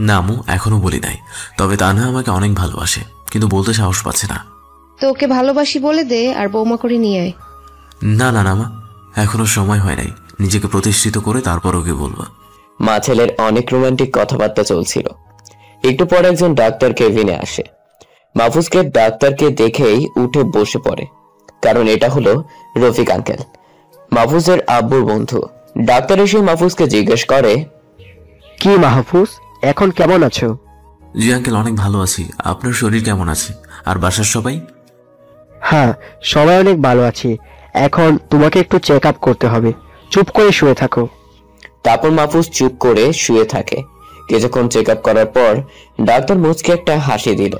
S2: না আম্মু, এখনো বলি নাই, তবে তানহা আমাকে অনেক ভালোবাসে, কিন্তু বলতে সাহস পাচ্ছে না।
S16: তো ওকে ভালোবাসি বলে দে আর বৌমা করে নিয়ে আয়।
S2: না না না মা, এখনো সময় হয় নাই, নিজেকে প্রতিষ্ঠিত করে তারপর ওকে বলবো।
S10: মা ছেলের অনেক রোমান্টিক কথাবার্তা চলছিল। একটু পর একজন ডাক্তার কেবিনে আসে। মাহফুজকে ডাক্তারকে দেখেই উঠে বসে পড়ে, কারণ এটা হলো রফিক আঙ্কেল, মাহফুজের আব্বুর বন্ধু। ডাক্তার এসে মাহফুজকে জিজ্ঞেস করে,
S8: কি মাহফুজ, এখন কেমন আছো?
S2: জি আঙ্কেল, অনেক ভালো আছি। আপনার শরীর কেমন আছে? আর বাসার সবাই?
S8: হ্যাঁ, সবাই অনেক ভালো আছি। এখন তোমাকে একটু চেক আপ করতে হবে, চুপ করে শুয়ে থাকো।
S10: তারপর মাহফুজ চুপ করে শুয়ে থাকে। কিছুক্ষণ চেক আপ করার পর ডাক্তার মুচকে একটা হাসি দিল।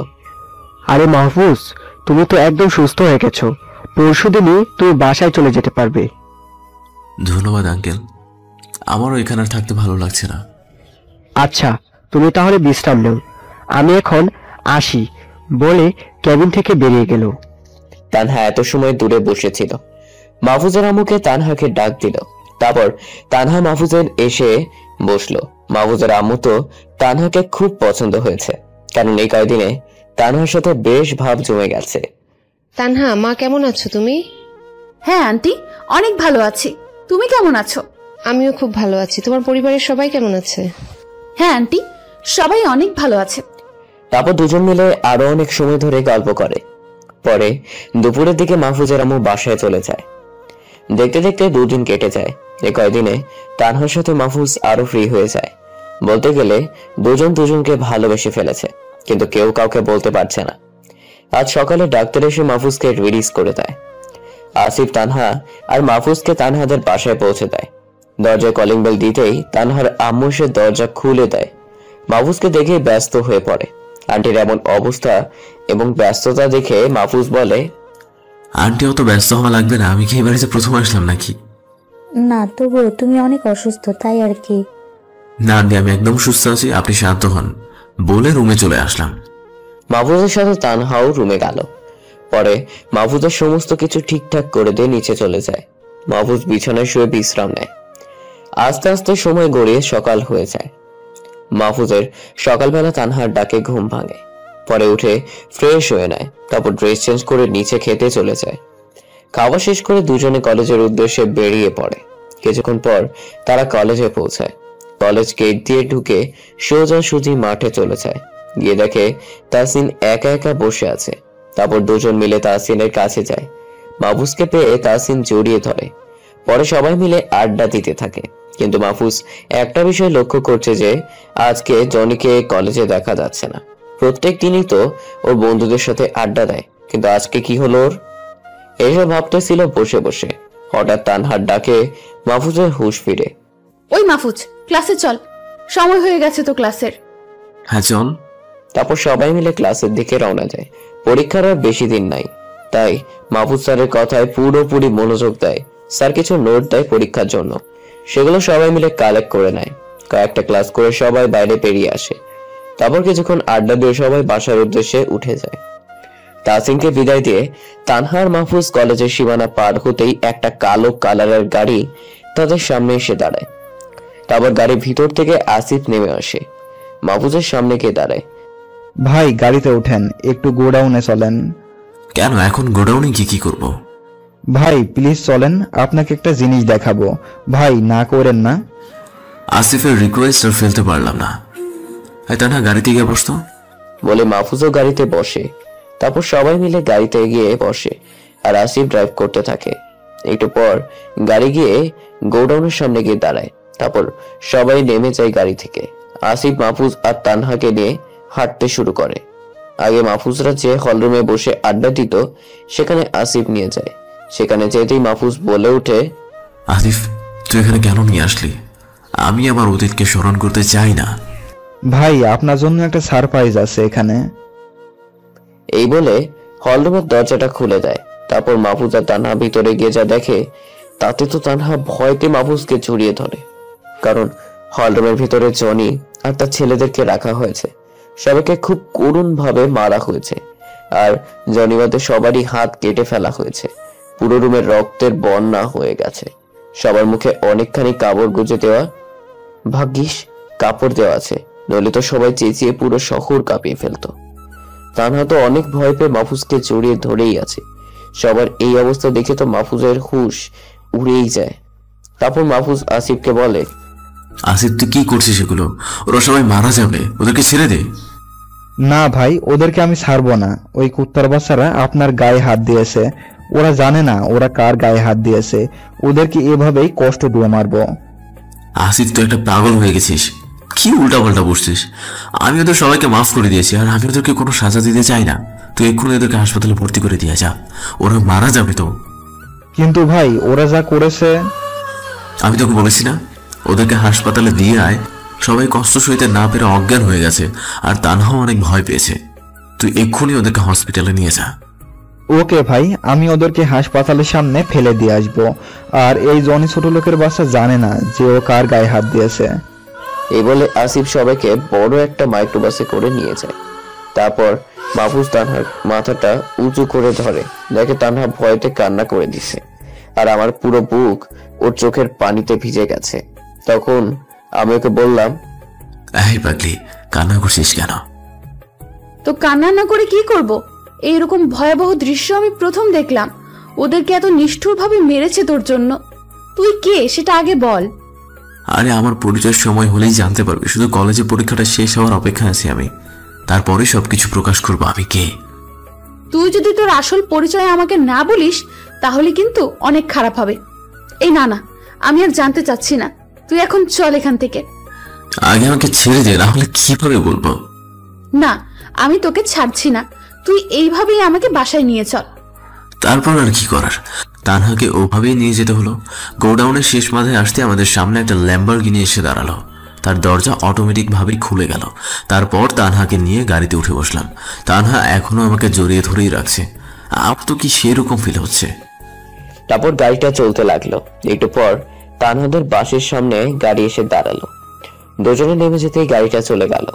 S8: আরে মাহফুজ, তুমি তো একদম সুস্থ হয়ে গেছো, পরশুদিনই তুমি বাসায় চলে যেতে পারবে।
S2: ধন্যবাদ আঙ্কেল, আমারও এখানে আর থাকতে ভালো লাগছে না।
S8: আচ্ছা, তুমি তাহলে বিশ্রাম নাও, আমি এখন আসি বলে কেবিন থেকে বেরিয়ে গেল।
S10: তানহা এত সময় দূরে বসেছিল। মাহফুজের আম্মুকে তানহাকে ডাক দিল। তারপর তানহা মাহফুজের এসে বসলো। মাহফুজের আম্মু তো তানহাকে খুব পছন্দ হয়েছে, কারণ এই কয়েকদিনে তানহার সাথে বেশ ভাব জমে গেছে।
S16: তানহা, মা কেমন আছো তুমি?
S7: হ্যাঁ আন্টি, অনেক ভালো আছি। তুমি কেমন আছো?
S16: আমিও খুব ভালো আছি। তোমার পরিবারের সবাই কেমন আছে?
S7: হ্যাঁ আন্টি, সবাই অনেক ভালো আছে।
S10: তারপর দুজন মিলে আরো অনেক সময় ধরে গল্প করে। পরে দুপুরের দিকে মাহফুজের আম্মু বাসায় চলে যায়। দেখতে দেখতে দুদিন কেটে যায়। এই কয়দিনে তানহার সাথে মাহফুজ আরো ফ্রি হয়ে যায়। বলতে গেলে দুজন দুজনকে ভালোবেসে ফেলেছে, কিন্তু কেউ কাউকে বলতে পারছে না। আজ সকালে ডাক্তার এসে মাহফুজকে রিলিজ করে দেয়। আসিফ তানহা আর মাহফুজকে তানহাদের বাসায় পৌঁছে দেয়। দরজায় কলিং বেল দিতেই তানহার আম্মু এসে দরজা খুলে দেয়। মাহফুজকে দেখে ব্যস্ত হয়ে পড়ে। আন্টির এমন অবস্থা এবং ব্যস্ততা দেখে মাহফুজ বলে,
S2: আন্টি অত ব্যস্ত হওয়া লাগবে না, আমি কি এই বাড়িতে প্রথম আসলাম নাকি?
S4: না, তবুও তুমি অনেক অসুস্থ, তাই আর কি।
S2: না আন্টি, আমি একদম সুস্থ আছি, আপনি শান্ত হন বলে রুমে চলে আসলাম।
S10: মাহফুজের সাথে তানহাও রুমে গেল। পরে মাহফুজের সমস্ত কিছু ঠিকঠাক করে দিয়ে নিচে চলে যায়। মাহফুজ বিছানায় শুয়ে বিশ্রাম নেয়। আস্তে আস্তে সময় গড়িয়ে সকাল হয়ে যায়। মাহফুজের সকালবেলা তানহার ডাকে ঘুম ভাঙে। পরে উঠে ফ্রেশ হয়ে নেয়। তারপর ড্রেস চেঞ্জ করে নিচে খেতে চলে যায়। খাওয়া শেষ করে দুজনে কলেজের উদ্দেশ্যে বেরিয়ে পড়ে। কিছুক্ষণ পর তারা কলেজে পৌঁছায়। কলেজ গেট দিয়ে ঢুকে সোজাসুজি মাঠে চলে যায়। গিয়ে দেখে তাহসিন একা একা বসে আছে। তারপর দুজন মিলে তাহসিনের কাছে যায়। মাহফুজকে পেয়ে তাহসিন জড়িয়ে ধরে। পরে সবাই মিলে আড্ডা দিতে থাকে। কিন্তু মাহফুজ একটা বিষয় লক্ষ্য করছে যে আজকে জনিকে কলেজে দেখা যাচ্ছে না। প্রত্যেক দিনই তো ওর বন্ধুদের সাথে আড্ডা দেয়, কিন্তু আজকে কি হলো ওর? এইসব ভাবতেছিল বসে বসে, হঠাৎ তানহার ডাকে মাহফুজের হুঁশ ফিরে।
S7: ওই মাহফুজ, ক্লাসে চল, সময় হয়ে গেছে তো ক্লাসের।
S2: হ্যাঁ চল।
S10: তারপর সবাই মিলে ক্লাসের দিকে রওনা যায়। পরীক্ষার আর বেশি দিন নাই, তাই মাহফুজ স্যারের কথায় পুরোপুরি মনোযোগ দেয়। স্যার কিছু নোট দেয় পরীক্ষার জন্য, সেগুলো সবাই মিলে কালেক্ট করে নেয়। কয়েকটা ক্লাস করে সবাই বাইরে বেরিয়ে আসে। তারপর কিছুক্ষণ আড্ডা দিয়ে সবাই বাসার উদ্দেশ্যে উঠে যায়। তাসিনকে বিদায় দিয়ে তানহার মাহফুজ কলেজের সীমানা পার হতেই একটা কালো কালারের গাড়ি তাদের সামনে এসে দাঁড়ায়। তারপর গাড়ির ভিতর থেকে আসিফ নেমে আসে, মাহফুজের সামনে গিয়ে দাঁড়ায়।
S15: ভাই গাড়িতে ওঠেন, একটু গোডাউনে চলেন।
S2: কেন, এখন গোডাউনে কি করব?
S15: ভাই প্লিজ চলেন, আপনাকে একটা জিনিস দেখাবো। ভাই না করেন না।
S2: আসিফের রিকোয়েস্ট আর ফেলতে পারলাম না। তানহা গাড়িতে গিয়ে বসতো
S10: বলে মাহফুজও গাড়িতে বসে। তারপর সবাই মিলে গাড়িতে গিয়ে বসে আর আসিফ ড্রাইভ করতে থাকে। একটু পর গাড়ি গিয়ে গোডাউনের সামনে গিয়ে দাঁড়ায়। তারপর সবাই নেমে যায় গাড়ি থেকে। আসিফ, মাহফুজ আর তানহাকে নিয়ে হাঁটতে শুরু করে। আগে মাহফুজরা যে হলরুমে বসে আড্ডা দিত সেখানে আসিফ নিয়ে যায়। সেখানে যেতেই মাহফুজ বলে ওঠে,
S2: আসিফ তুই এখানে কেন নিয়ে আসলি? আমি আমার অতীতকে স্মরণ করতে চাই না।
S15: ভাই আপনার জন্য একটা সারপ্রাইজ আছে এখানে।
S10: এই বলে হলরুমের দরজাটা খুলে দেয়। তারপর মাহফুজ আর তানহা ভিতরে গিয়ে যা দেখে তাতে তো তানহা ভয়তে মাহফুজকে জড়িয়ে ধরে, কারণ হলরুমের ভিতরে জনি আর তার ছেলেদেরকে রাখা হয়েছে। সবাইকে খুব করুণ ভাবে মারা হয়েছে, আর জনিবাদে সবারই হাত কেটে ফেলা হয়েছে। পুরো রুমের রক্তের বন্যা হয়ে গেছে। সবার মুখে অনেকখানি কাপড় গুজে দেওয়া, ভাগ্যিস কাপড় দেওয়া আছে, নইলে তো সবাই চেঁচিয়ে পুরো শহর কাঁপিয়ে ফেলতো। তানহা তো অনেক ভয় পেয়ে মাহফুজকে জড়িয়ে ধরেই আছে। সবার এই অবস্থা দেখে তো মাহফুজের হুঁশ উড়েই যায়। তারপর মাহফুজ আসিফকে বলে,
S2: আসিফ তুই কি করছিস এগুলো? ওরা সবাই মারা যাবে, ওদেরকে ছেড়ে দে।
S15: না ভাই, ওদেরকে আমি ছাড়বো না। ওই কুত্তার বাচ্চারা আপনার গায়ে হাত দিয়েছে, ওরা জানে না ওরা কার গায়ে হাত দিয়েছে। ওদেরকে এভাবেই কষ্ট দিয়ে মারবো।
S2: আসিফ তুই একটা পাগল হয়ে গেছিস, কি উল্টা পাল্টা বসছিস? আমি ওদের সবাইকে মাফ করে দিয়েছি, আর আমি ওদেরকে কোনো সাজা দিতে চাই না। তুই এক্ষুনি ওদেরকে হাসপাতালে ভর্তি করে দিয়ে যা, ওরা মারা যাবে তো।
S15: কিন্তু ভাই ওরা যা করেছে।
S2: আমি তোকে বলেছি না ওদেরকে হাসপাতালে দিয়ে আয়। সবাই কষ্ট সইতে না পেরে অজ্ঞান হয়ে গেছে, আর তানহাও অনেক ভয় পেয়েছে। তুই এক্ষুনি ওদেরকে হসপিটালে নিয়ে যা।
S15: ওকে ভাই, আমি ওদেরকে হাসপাতালের সামনে ফেলে দিয়ে আসবো। আর এই জনি ছোট লোকের বাচ্চা জানে না যে ও কার গায়ে হাত দিয়েছে।
S10: এই বলে আসিফ সবাইকে বড় একটা মাইক্রোবাসে করে নিয়ে যায়। তারপর মাহফুজ তানহার মাথাটা উঁচু করে ধরে, দেখে তানহা ভয়তে কান্না করে দিছে, আর আমার পুরো বুক ওর চোখের পানিতে ভিজে গেছে। তখন আমি ওকে বললাম,
S2: এই পাগলি, কান্না করছিস কেন?
S7: তো কান্না না করে কি করব? এইরকম ভয়াবহ দৃশ্য আমি প্রথম দেখলাম। ওদেরকে এত নিষ্ঠুরভাবে মেরেছে তোর জন্য। তুই কে সেটা আগে বল।
S2: আরে আমার পরিচয়ের সময় হলেই জানতে পারবি, শুধু কলেজে পরীক্ষাটা শেষ হওয়ার অপেক্ষায় আছি আমি, তারপরে সবকিছু প্রকাশ করবো আমি কে।
S7: তুই যদি তোর আসল পরিচয় আমাকে না বলিস তাহলে কিন্তু অনেক খারাপ হবে। এই না না, আমি আর জানতে চাচ্ছি না, তুই এখন চল এখান থেকে।
S2: আগে আমাকে ছেড়ে দে, নাহলে কিভাবে বলবো?
S7: না, আমি তোকে ছাড়ছি না, তুই এইভাবেই আমাকে বাসায় নিয়ে চল।
S2: তারপর আর কি করার, তানহাকে ওভাবেই নিয়ে যেতে হলো। গোডাউনের শেষ মাথায় আসতে আমাদের সামনে একটা ল্যাম্বরগিনি এসে দাঁড়ালো। তার দরজা অটোমেটিক ভাবেই খুলে গেল। তারপর তানহাকে নিয়ে গাড়িতে উঠে বসলাম। তানহা এখনো আমাকে জড়িয়ে ধরেই রাখছে। আপ তো কি সেরকম ফিল হচ্ছে।
S10: তারপর গাড়িটা চলতে লাগলো। একটু পর তানহাদের বাসের সামনে গাড়ি এসে দাঁড়ালো। দুজনে নেমে যেতেই গাড়িটা চলে গেল।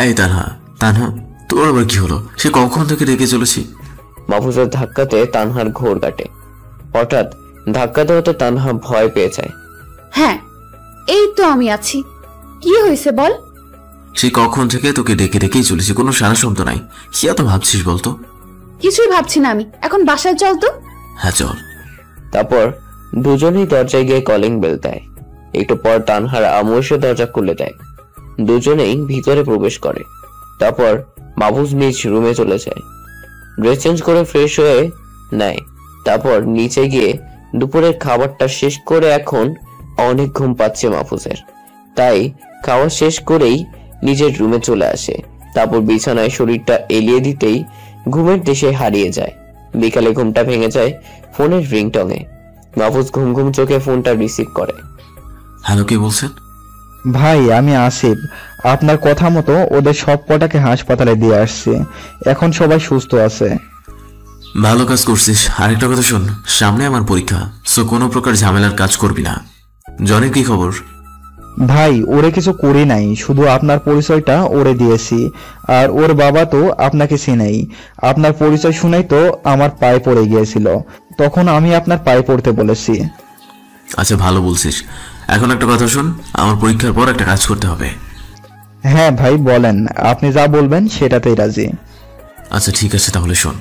S2: এই তানহা, তানহা তোর আবার কি হলো? সে কখন থেকে রেখে চলেছি।
S10: মাহফুজের ধাক্কাতে তানহার ঘোর কাটে। হঠাৎ ধাক্কা দেওয়াতে তানহা ভয় পেয়ে যায়।
S7: হ্যাঁ, এই তো আমি আছি, কি হয়েছে বল।
S2: সে কখন থেকে তোকে ডেকে ডেকেই চলেছি, কোনো সারা শব্দ নাই। কি এত ভাবছিস বলতো?
S7: কিছুই ভাবছি না আমি, এখন বাসায় চল তো।
S2: হ্যাঁ চল।
S10: তারপর দুজনেই দরজায় গিয়ে কলিং বেল দেয়। একটু পর তানহার আম্মু এসে দরজা খুলে দেয়। দুজনেই ভিতরে প্রবেশ করে। তারপর মাহফুজ নিজ রুমে চলে যায়, ড্রেস চেঞ্জ করে ফ্রেশ হয়ে নেয়। তারপর নিচে গিয়ে দুপুরের খাবারটা শেষ করে এখন অনেক ঘুম পাচ্ছে মাহফুজের, তাই খাওয়া শেষ করেই নিজের রুমে চলে আসে। তারপর বিছানায় শরীরটা এলিয়ে দিতেই ঘুমের দেশে হারিয়ে যায়। বিকালে ঘুমটা ভেঙে যায় ফোনের রিংটংয়ে। মাহফুজ ঘুম ঘুম চোখে ফোনটা রিসিভ করে।
S2: হ্যালো, কে বলছেন?
S15: ভাই আমি আসিফ। আপনার কথা মতো ওদের সব কটাকে হাসপাতালে দিয়ে আসছি, এখন সবাই সুস্থ আছে।
S2: ভালো কাজ করছিস। আরেকটা কথা শোন, সামনে আমার পরীক্ষা, সো কোনো প্রকার ঝামেলার কাজ করবি না। জনের কি খবর?
S15: ভাই ওরে কিছু করি নাই, শুধু আপনার পরিচয়টা ওরে দিয়েছি। আর ওর বাবা তো আপনাকে চিনেই, আপনার পরিচয় শুনেই তো আমার পায়ে পড়ে গিয়েছিল, তখন আমি আপনার পায়ে পড়তে বলেছি।
S2: আচ্ছা, ভালো বলছিস। এখন একটা কথা শোন, আমার পরীক্ষার পর একটা কাজ করতে হবে।
S15: হ্যাঁ ভাই বলেন, আপনি যা বলবেন সেটাতেই রাজি।
S2: আচ্ছা ঠিক আছে, তাহলে শোন।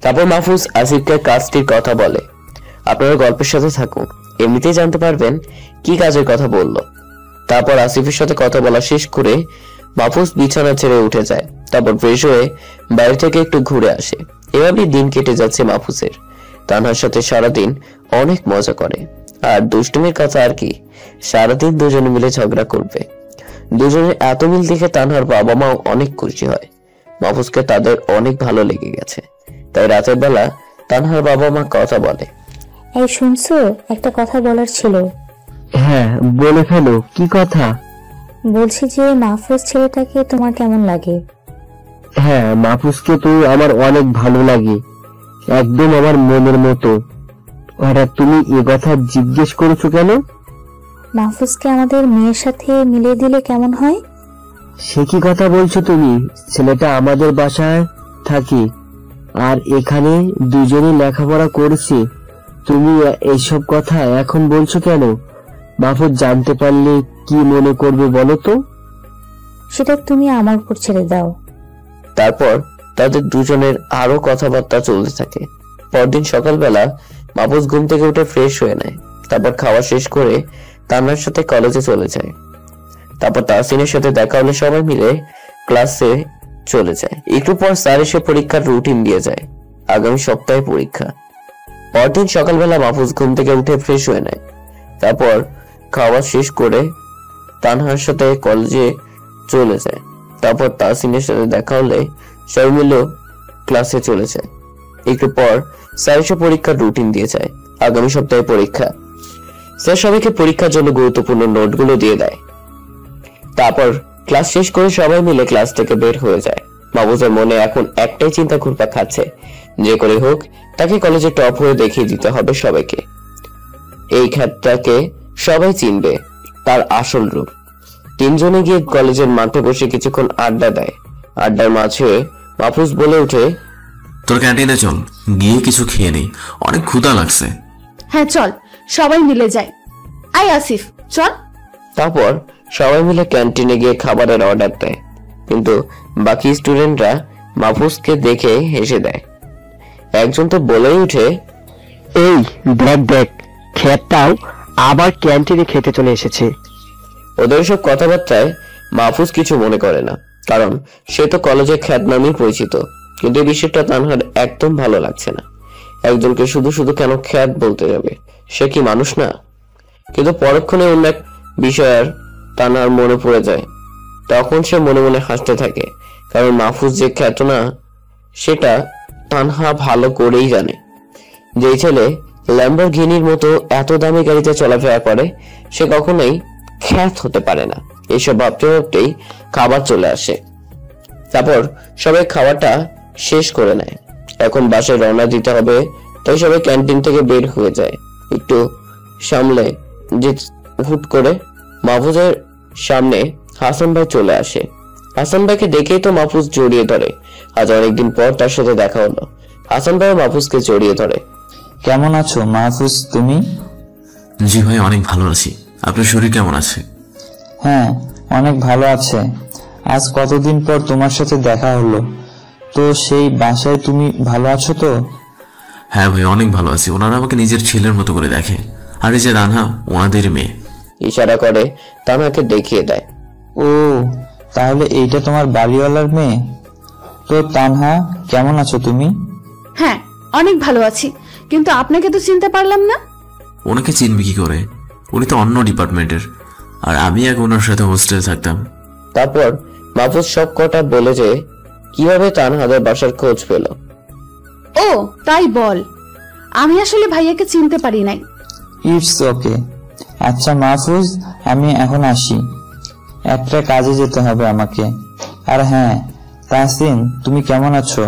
S10: তারপর মাহফুজ আসিফকে কাজটির কথা বলে। আপনারা গল্পের সাথে থাকুন, এমনিতেই জানতে পারবেন কি কাজের কথা বলল। তারপর আসিফের সাথে কথা বলা শেষ করে মাহফুজ বিছানা ছেড়ে উঠে যায়। তারপর ফ্রেশ হয়ে বাইরে থেকে একটু ঘুরে আসে। এভাবেই দিন কেটে যাচ্ছে মাহফুজের। তানহার সাথে সারাদিন অনেক মজা করে। আর দুষ্টুমির কথা আর কি, সারাদিন দুজনে মিলে ঝগড়া করবে। দুজনের এত মিল দেখে তানহার বাবা মাও অনেক খুশি হয়। মাহফুজকে তাদের অনেক ভালো লেগে গেছে, তাই রাতের বেলা তানহার বাবা মা কথা বলে।
S4: এই শুনছো, একটা কথা বলার ছিল।
S8: হ্যাঁ বলে ফেলো, কি কথা?
S4: বলছি যে মাহফুজ ছেলেটাকে তোমার কেমন লাগে?
S8: হ্যাঁ, মাহফুজকে তো আমার অনেক ভালো লাগে, একদম আমার মনের মতো। আর তুমি এ কথা জিজ্ঞেস করেছো কেন?
S4: মাহফুজকে আমাদের মেয়ের সাথে মিলিয়ে দিলে কেমন হয়?
S8: সে কি কথা বলছো তুমি? ছেলেটা আমাদের বাসায় থাকে আর এখানে দুজনে লেখাপড়া করছে। তুমি এইসব কথা এখন বলছো কেন? মাহফুজ জানতে পারলে কি মনে করবে বলো তো?
S4: সেটা তুমি আমার উপর ছেড়ে দাও।
S10: তারপর তাদের দুজনের আরো কথাবার্তা চলতে থাকে। পরদিন সকালবেলা মাহফুজ ঘুম থেকে উঠে ফ্রেশ হয়ে নেয়। তারপর খাওয়া শেষ করে তানহার সাথে কলেজে চলে যায়। তারপর তাহসিনের সাথে দেখা হলে সবাই মিলে ক্লাসে চলে যায়। একটু পর স্যার এসে পরীক্ষার রুটিন দিয়ে যায়। আগামী সপ্তাহে পরীক্ষা। পরদিন সকালবেলা মাহফুজ ঘুম থেকে উঠে ফ্রেশ হয়ে নেয়। তারপর খাওয়া শেষ করে তানহার সাথে কলেজে চলে যায়। তারপর তাহসিনের সাথে দেখা হলে সবাই মিলে ক্লাসে চলে যায়। একটু পর স্যার এসে পরীক্ষার রুটিন দিয়ে যায়। আগামী সপ্তাহে পরীক্ষা। স্যার সবাইকে পরীক্ষার জন্য গুরুত্বপূর্ণ নোটগুলো দিয়ে দেয়। তারপর ক্লাস শেষ করে সবাই মিলে ক্লাস থেকে বের হয়ে যায়। মাহফুজের মনে এখন একটাই চিন্তা ঘুরপাক খাচ্ছে, যে করে হোক তাকে কলেজে টপ হয়ে দেখিয়ে দিতে হবে সবাইকে। এই খ্যাতটাকে সবাই চিনবে, তার আসল রূপ। তিনজনে গিয়ে কলেজের মাঠে বসে কিছুক্ষণ আড্ডা দেয়। আড্ডার মাঝে মাহফুজ বলে ওঠে,
S2: তোর ক্যান্টিনে চল, গিয়ে কিছু খেয়ে নেই, অনেক ক্ষুধা লাগছে।
S7: হ্যাঁ চল, সবাই মিলে যাই। আই আসিফ চল।
S10: তারপর সবাই মিলে ক্যান্টিনে গিয়ে খাবারের অর্ডার দেয়, কিন্তু বাকি স্টুডেন্টরা মাহফুজকে দেখে হেসে দেয়। একজন তো বলেই উঠে,
S8: এই দেখ দেখ, খেতটাও আবার ক্যান্টিনে খেতে চলে এসেছে।
S10: ওদের সব কথাবার্তায় মাহফুজ কিছু মনে করে না, কারণ সে তো কলেজে খ্যাত নামেই পরিচিত। কিন্তু এই বিষয়টা তানহার একদম ভালো লাগছে না। একজনকে শুধু শুধু কেন খ্যাত বলতে যাবে? সে কি মানুষ না? কিন্তু পরক্ষণে অন্য এক বিষয় আর তানহার মনে পড়ে যায়। তখন সে মনে মনে হাসতে থাকে, কারণ মাহফুজ যে খ্যাত না সেটা তানহা ভালো করেই জানে। যে ছেলে ল্যাম্বরগিনির মতো এত দামি গাড়িতে চলাফেরা করে সে কখনোই খ্যাত হতে পারে না। এইসব ভাবতে ভাবতেই খাবার চলে আসে। তারপর সবাই খাওয়াটা শেষ করে নেয়। এখন বাসায় রওনা দিতে হবে, তাই সবাই ক্যান্টিন থেকে বের হয়ে যায়। একটু সামলে যে হুট করে মাহফুজের সামনে হাসান ভাই চলে আসে। হাসান ভাইকে দেখেই তো মাহফুজ জড়িয়ে ধরে। আজ অনেকদিন পর তার সাথে দেখা হলো। হাসান ভাই মাহফুজকে জড়িয়ে ধরে।
S3: কেমন আছো মাহফুজ তুমি?
S2: জি ভাই, অনেক ভালো আছি। আপনার শরীর কেমন আছে?
S3: হ্যাঁ অনেক ভালো আছে। আজ কতদিন পর তোমার সাথে দেখা হলো। তো সেই বাসায় তুমি ভালো আছো তো?
S2: হ্যাঁ ভাই, অনেক ভালো আছি। ওনারা আমাকে নিজের ছেলের মতো করে দেখে। আর এই যে রানহা, ওনাদের মেয়ে।
S10: ইশারা করে তানহাকে দেখিয়ে দেয়।
S3: ও তাহলে এইটা তোমার বাড়িওয়ালার মেয়ে? তো তানহা কেমন আছো তুমি?
S7: হ্যাঁ অনেক ভালো আছি, কিন্তু আপনাকে তো চিনতে পারলাম না।
S2: ওনাকে চিনবি কি করে? উনি তো অন্য ডিপার্টমেন্টের, আর আমি আগে ওনার সাথে হোস্টেলে থাকতাম।
S10: তারপর মাহফুজ সব কটা বলে যে কিভাবে তানহাদের বাসার খোঁজ পেল।
S7: ও তাই বল, আমি আসলে ভাইয়াকে চিনতে পারি নাই।
S3: It's okay. আচ্ছা মাহফুজ, আমি এখন আসি, একটা কাজে যেতে হবে আমাকে। আর হ্যাঁ তাহসিন, তুমি কেমন আছো?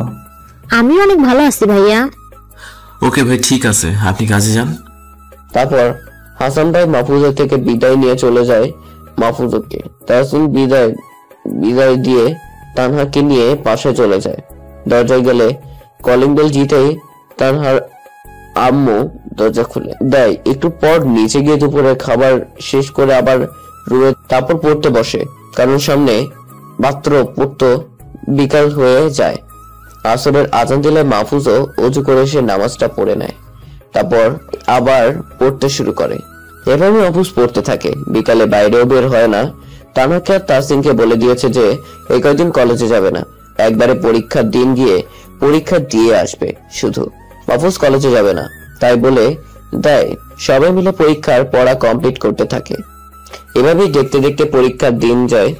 S6: আমি অনেক ভালো আছি ভাইয়া।
S2: ওকে ভাই, ঠিক আছে, আপনি কাজে যান।
S10: তারপর হাসান ভাই মাহফুজের থেকে বিদায় নিয়ে চলে যায় মাহফুজকে। তাহসিন বিদায় দিয়ে তানহাকে নিয়ে পাশে চলে যায়। দরজায় গেলে কলিং বেল জিতেই তানহার আম্মু দরজা খুলে দেয়। একটু পর নিচে গিয়ে দুপুরে খাবার শেষ করে আবার রুমে তারপর পড়তে বসে, কারণ সামনে মাত্র পড়তো বিকাল হয়ে যায়। আসরের আজান দিলে মাহফুজও অজু করে সে নামাজটা পড়ে নেয়, তারপর আবার পড়তে শুরু করে। এভাবে মাহফুজ পড়তে থাকে। বিকালে বাইরেও বের হয় না। তানহাকে আর তাহসিনকে বলে দিয়েছে যে এই কয়েকদিন কলেজে যাবে না, একবারে পরীক্ষার দিন গিয়ে পরীক্ষা দিয়ে আসবে শুধু। মাহফুজ কলেজে যাবে না তাই বলে দেয়। সবাই মিলে পরীক্ষার পড়া কমপ্লিট করতে থাকে। এভাবেই দেখতে দেখতে পরীক্ষার দিন যায়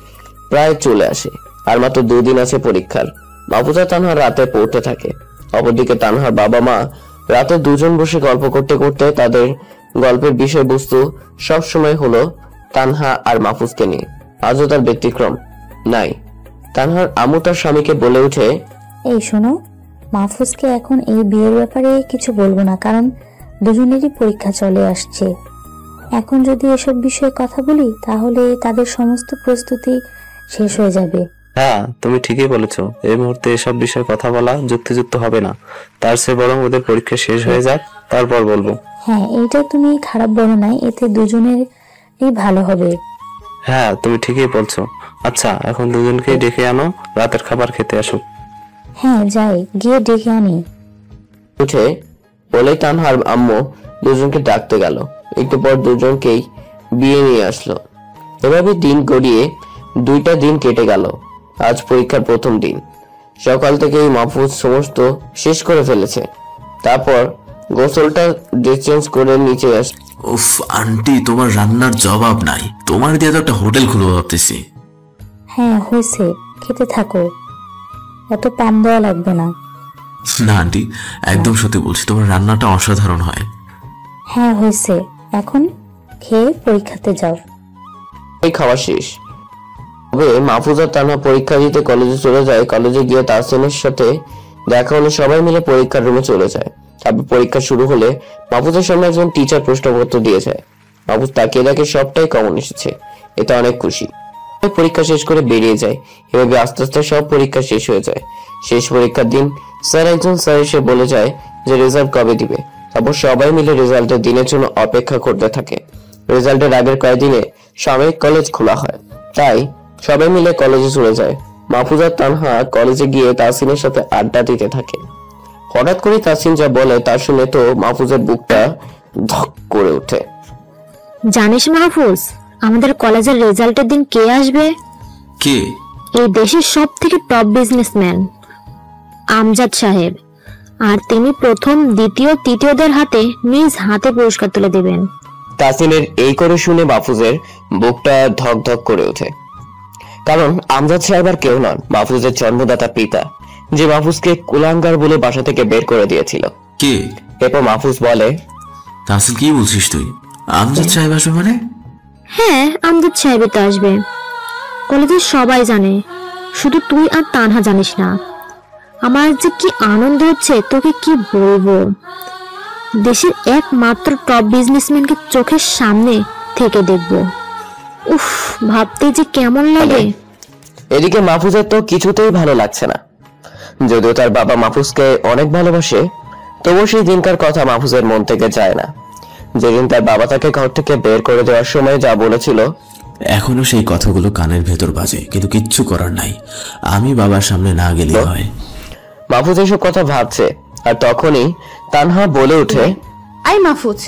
S10: প্রায় চলে আসে। আর মাত্র 2 দিন আছে পরীক্ষার। মাহফুজ আর তানহা রাতে পড়তে থাকে। অপরদিকে তানহার বাবা মা রাতে দুজন বসে গল্প করতে করতে তাদের গল্পের বিষয়বস্তু সবসময় হলো তানহা আর মাহফুজকে নিয়ে। আজও তার ব্যতিক্রম নাই। তানহার আম্মু তার স্বামীকে বলে উঠে,
S4: এই শোনো, মাহফুজকে এখন এই বিয়ের ব্যাপারে কিছু বলবো না, কারণ দুজনেরই পরীক্ষা চলে আসছে। এখন যদি এসব বিষয়ে কথা বলি তাহলে তাদের সমস্ত প্রস্তুতি শেষ হয়ে যাবে।
S18: হ্যাঁ, তুমি ঠিকই বলেছো। এই মুহূর্তে এসব বিষয়ে কথা বলা যুক্তিযুক্ত হবে না। তার চেয়ে বরং ওদের পরীক্ষা শেষ হয়ে যাক, তারপর বলবো।
S4: হ্যাঁ, এইটা তুমি খারাপ বলো নাই, এতে দুজনেরই ভালো হবে।
S18: হ্যাঁ, তুমি ঠিকই বলছো। আচ্ছা, এখন দুজনকে ডেকে আনো, রাতের খাবার খেতে আসো।
S4: হ্যাঁ যাই, গিয়ে ডেকে আনি।
S10: উঠে বলেই তানহার আম্মু দুজনকে ডাকতে গেল। একটু পর দুজনকেই বিয়ে নিয়ে আসলো। এভাবে দিন গড়িয়ে 2টা দিন কেটে গেল। আজ পরীক্ষার প্রথম দিন। সকাল থেকেই মাহফুজ সমস্ত শেষ করে ফেলেছে। তারপর গোসলটা ড্রেস চেঞ্জ করে নিচে আস।
S2: উফ আন্টি, তোমার রান্নার জবাব নাই। তোমার দিয়ে তো একটা হোটেল খুলবো ভাবতেছি।
S4: হ্যাঁ হয়েছে, খেতে থাকো, এত পাম দেওয়া লাগবে না।
S2: না আন্টি, একদম সত্যি বলছি, তোমার রান্নাটা অসাধারণ হয়।
S4: হ্যাঁ হয়েছে, এখন খেয়ে পরীক্ষাতে যাও।
S10: এই খাওয়া শেষ। তবে মাহফুজ আর তানহা পরীক্ষা দিতে কলেজে চলে যায়। কলেজে গিয়ে তাহসিনের সাথে দেখা হলে সবাই মিলে পরীক্ষার রুমে চলে যায়। তারপর পরীক্ষা শুরু হলে মাহফুজের সামনে একজন টিচার প্রশ্নপত্র দিয়ে যায়। মাহফুজ তাকিয়ে দেখে সবটাই কমন এসেছে। এটা অনেক খুশি। পরীক্ষা শেষ করে বেরিয়ে যায়। এভাবে আস্তে আস্তে সব পরীক্ষা শেষ হয়ে যায়। শেষ পরীক্ষার দিন একজন স্যার এসে বলে যায় যে রেজাল্ট কবে দিবে। তারপর সবাই মিলে রেজাল্টের দিনের জন্য অপেক্ষা করতে থাকে। রেজাল্টের আগের কয়েকদিনে সাময়িক কলেজ খোলা হয়, তাই সবাই মিলে কলেজে চলে যায়। মাহফুজ আর তানহা কলেজে গিয়ে তাহসিনের সাথে আড্ডা দিতে থাকে। হঠাৎ করে তাহসিন যা বলে তা শুনে তো মাহফুজের বুকটা ধক করে ওঠে।
S6: জানিস মাহফুজ, আমাদের কলেজের রেজাল্টের দিন কে আসবে?
S2: কে?
S6: এই দেশের সব থেকে টপ বিজনেসম্যান আমজাদ সাহেব। আর তিনি প্রথম, দ্বিতীয়, তৃতীয়দের হাতে নিজ হাতে পুরস্কার তুলে দেবেন।
S10: তাহসিনের এই করে শুনে মাহফুজের বুকটা ধক ধক করে ওঠে। কারণ আমজাদ সাহেব আর কেউ নন, মাহফুজের জন্মদাতা পিতা, যে মাহফুজকে কুলাঙ্গার বলে বাসা থেকে বের করে দিয়েছিল।
S2: কে?
S10: এরপর মাহফুজ বলে,
S2: তাহসিন কি বলছিস তুই? আমজাদ সাহেব আসবে মানে?
S6: হ্যাঁ, আমজাদ সাহেবই তো আসবে। কলেজের সবাই জানে, শুধু তুই আর তানহা জানিস না। আমার যে কি আনন্দ হচ্ছে তোকে কি বলবো। দেশের একমাত্র টপ বিজনেসম্যানকে চোখের সামনে থেকে দেখবো, উফ, ভাবতে যে কেমন লাগে।
S10: এদিকে মাহফুজের তো কিছুতেই ভালো লাগছে না। যদিও তার বাবা মাহফুজকে অনেক ভালোবাসে, তবুও সেই দিনকার কথা মাহফুজের মন থেকে যায় না। যেদিন তার বাবা তাকে ঘর থেকে বের করে দেওয়ার সময় যা বলেছিল,
S2: এখনো সেই কথাগুলো কানের ভেতর বাজে, কিন্তু কিচ্ছু করার নাই। আমি বাবার সামনে না গেলে হয়।
S10: মাহফুজ এসব কথা ভাবছে, আর তখনই তানহা বলে ওঠে,
S7: আই মাহফুজ,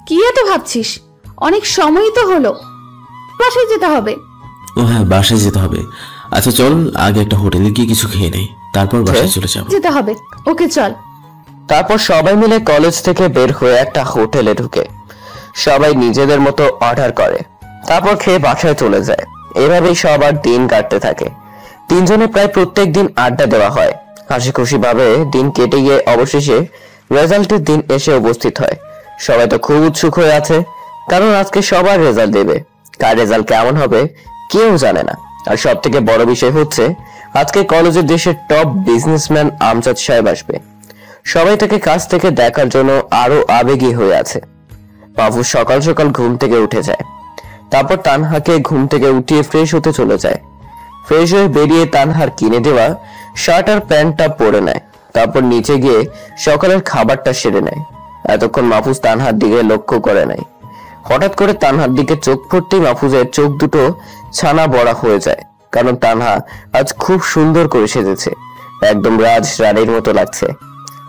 S7: কি এত ভাবছিস? অনেক সময়ই তো হলো, বাসায় যেতে হবে।
S2: ও হ্যাঁ, বাসায় যেতে হবে। আচ্ছা চল, আগে একটা হোটেলে গিয়ে কিছু খেয়ে নেই, তারপর বাসায় চলে যাব।
S7: যেতে হবে, ওকে চল।
S10: তারপর সবাই মিলে কলেজ থেকে বের হয়ে একটা হোটেলে ঢুকে সবাই নিজেদের মতো অর্ডার করে, তারপর খেয়ে বাসায় চলে যায়। এভাবেই সবার দিন কাটতে থাকে। তিনজনে প্রায় প্রত্যেক দিন আড্ডা দেওয়া হয়। হাসি খুশি ভাবে দিন কেটে গিয়ে অবশেষে রেজাল্টের দিন এসে উপস্থিত হয়। সবাই তো খুব উৎসুক হয়ে আছে, কারণ আজকে সবার রেজাল্ট দেবে। কার রেজাল্ট কেমন হবে কেউ জানে না। আর সব থেকে বড় বিষয় হচ্ছে আজকে কলেজের দেশের টপ বিজনেসম্যান আমজাদ সাহেব আসবে। সবাই তাকে কাছ থেকে দেখার জন্য আরো আবেগী হয়ে আছে। মাহফুজ সকাল সকাল ঘুম থেকে উঠে যায়। তারপর তানহাকে ঘুম থেকে উঠিয়ে ফ্রেশ হতে চলে যায়। ফ্রেশ হয়ে বেরিয়ে তানহার কিনে দেওয়া শার্ট আর প্যান্টটা পরে নেয়। তারপর নিচে গিয়ে সকালের খাবারটা সেরে নেয়। এতক্ষণ মাহফুজ তানহার দিকে লক্ষ্য করে নাই। হঠাৎ করে তানহার দিকে চোখ পড়তেই মাহফুজের চোখ দুটো ছানা বড়া হয়ে যায়, কারণ তানহা আজ খুব সুন্দর করে সেজেছে, একদম রাজ রানীর মতো লাগছে।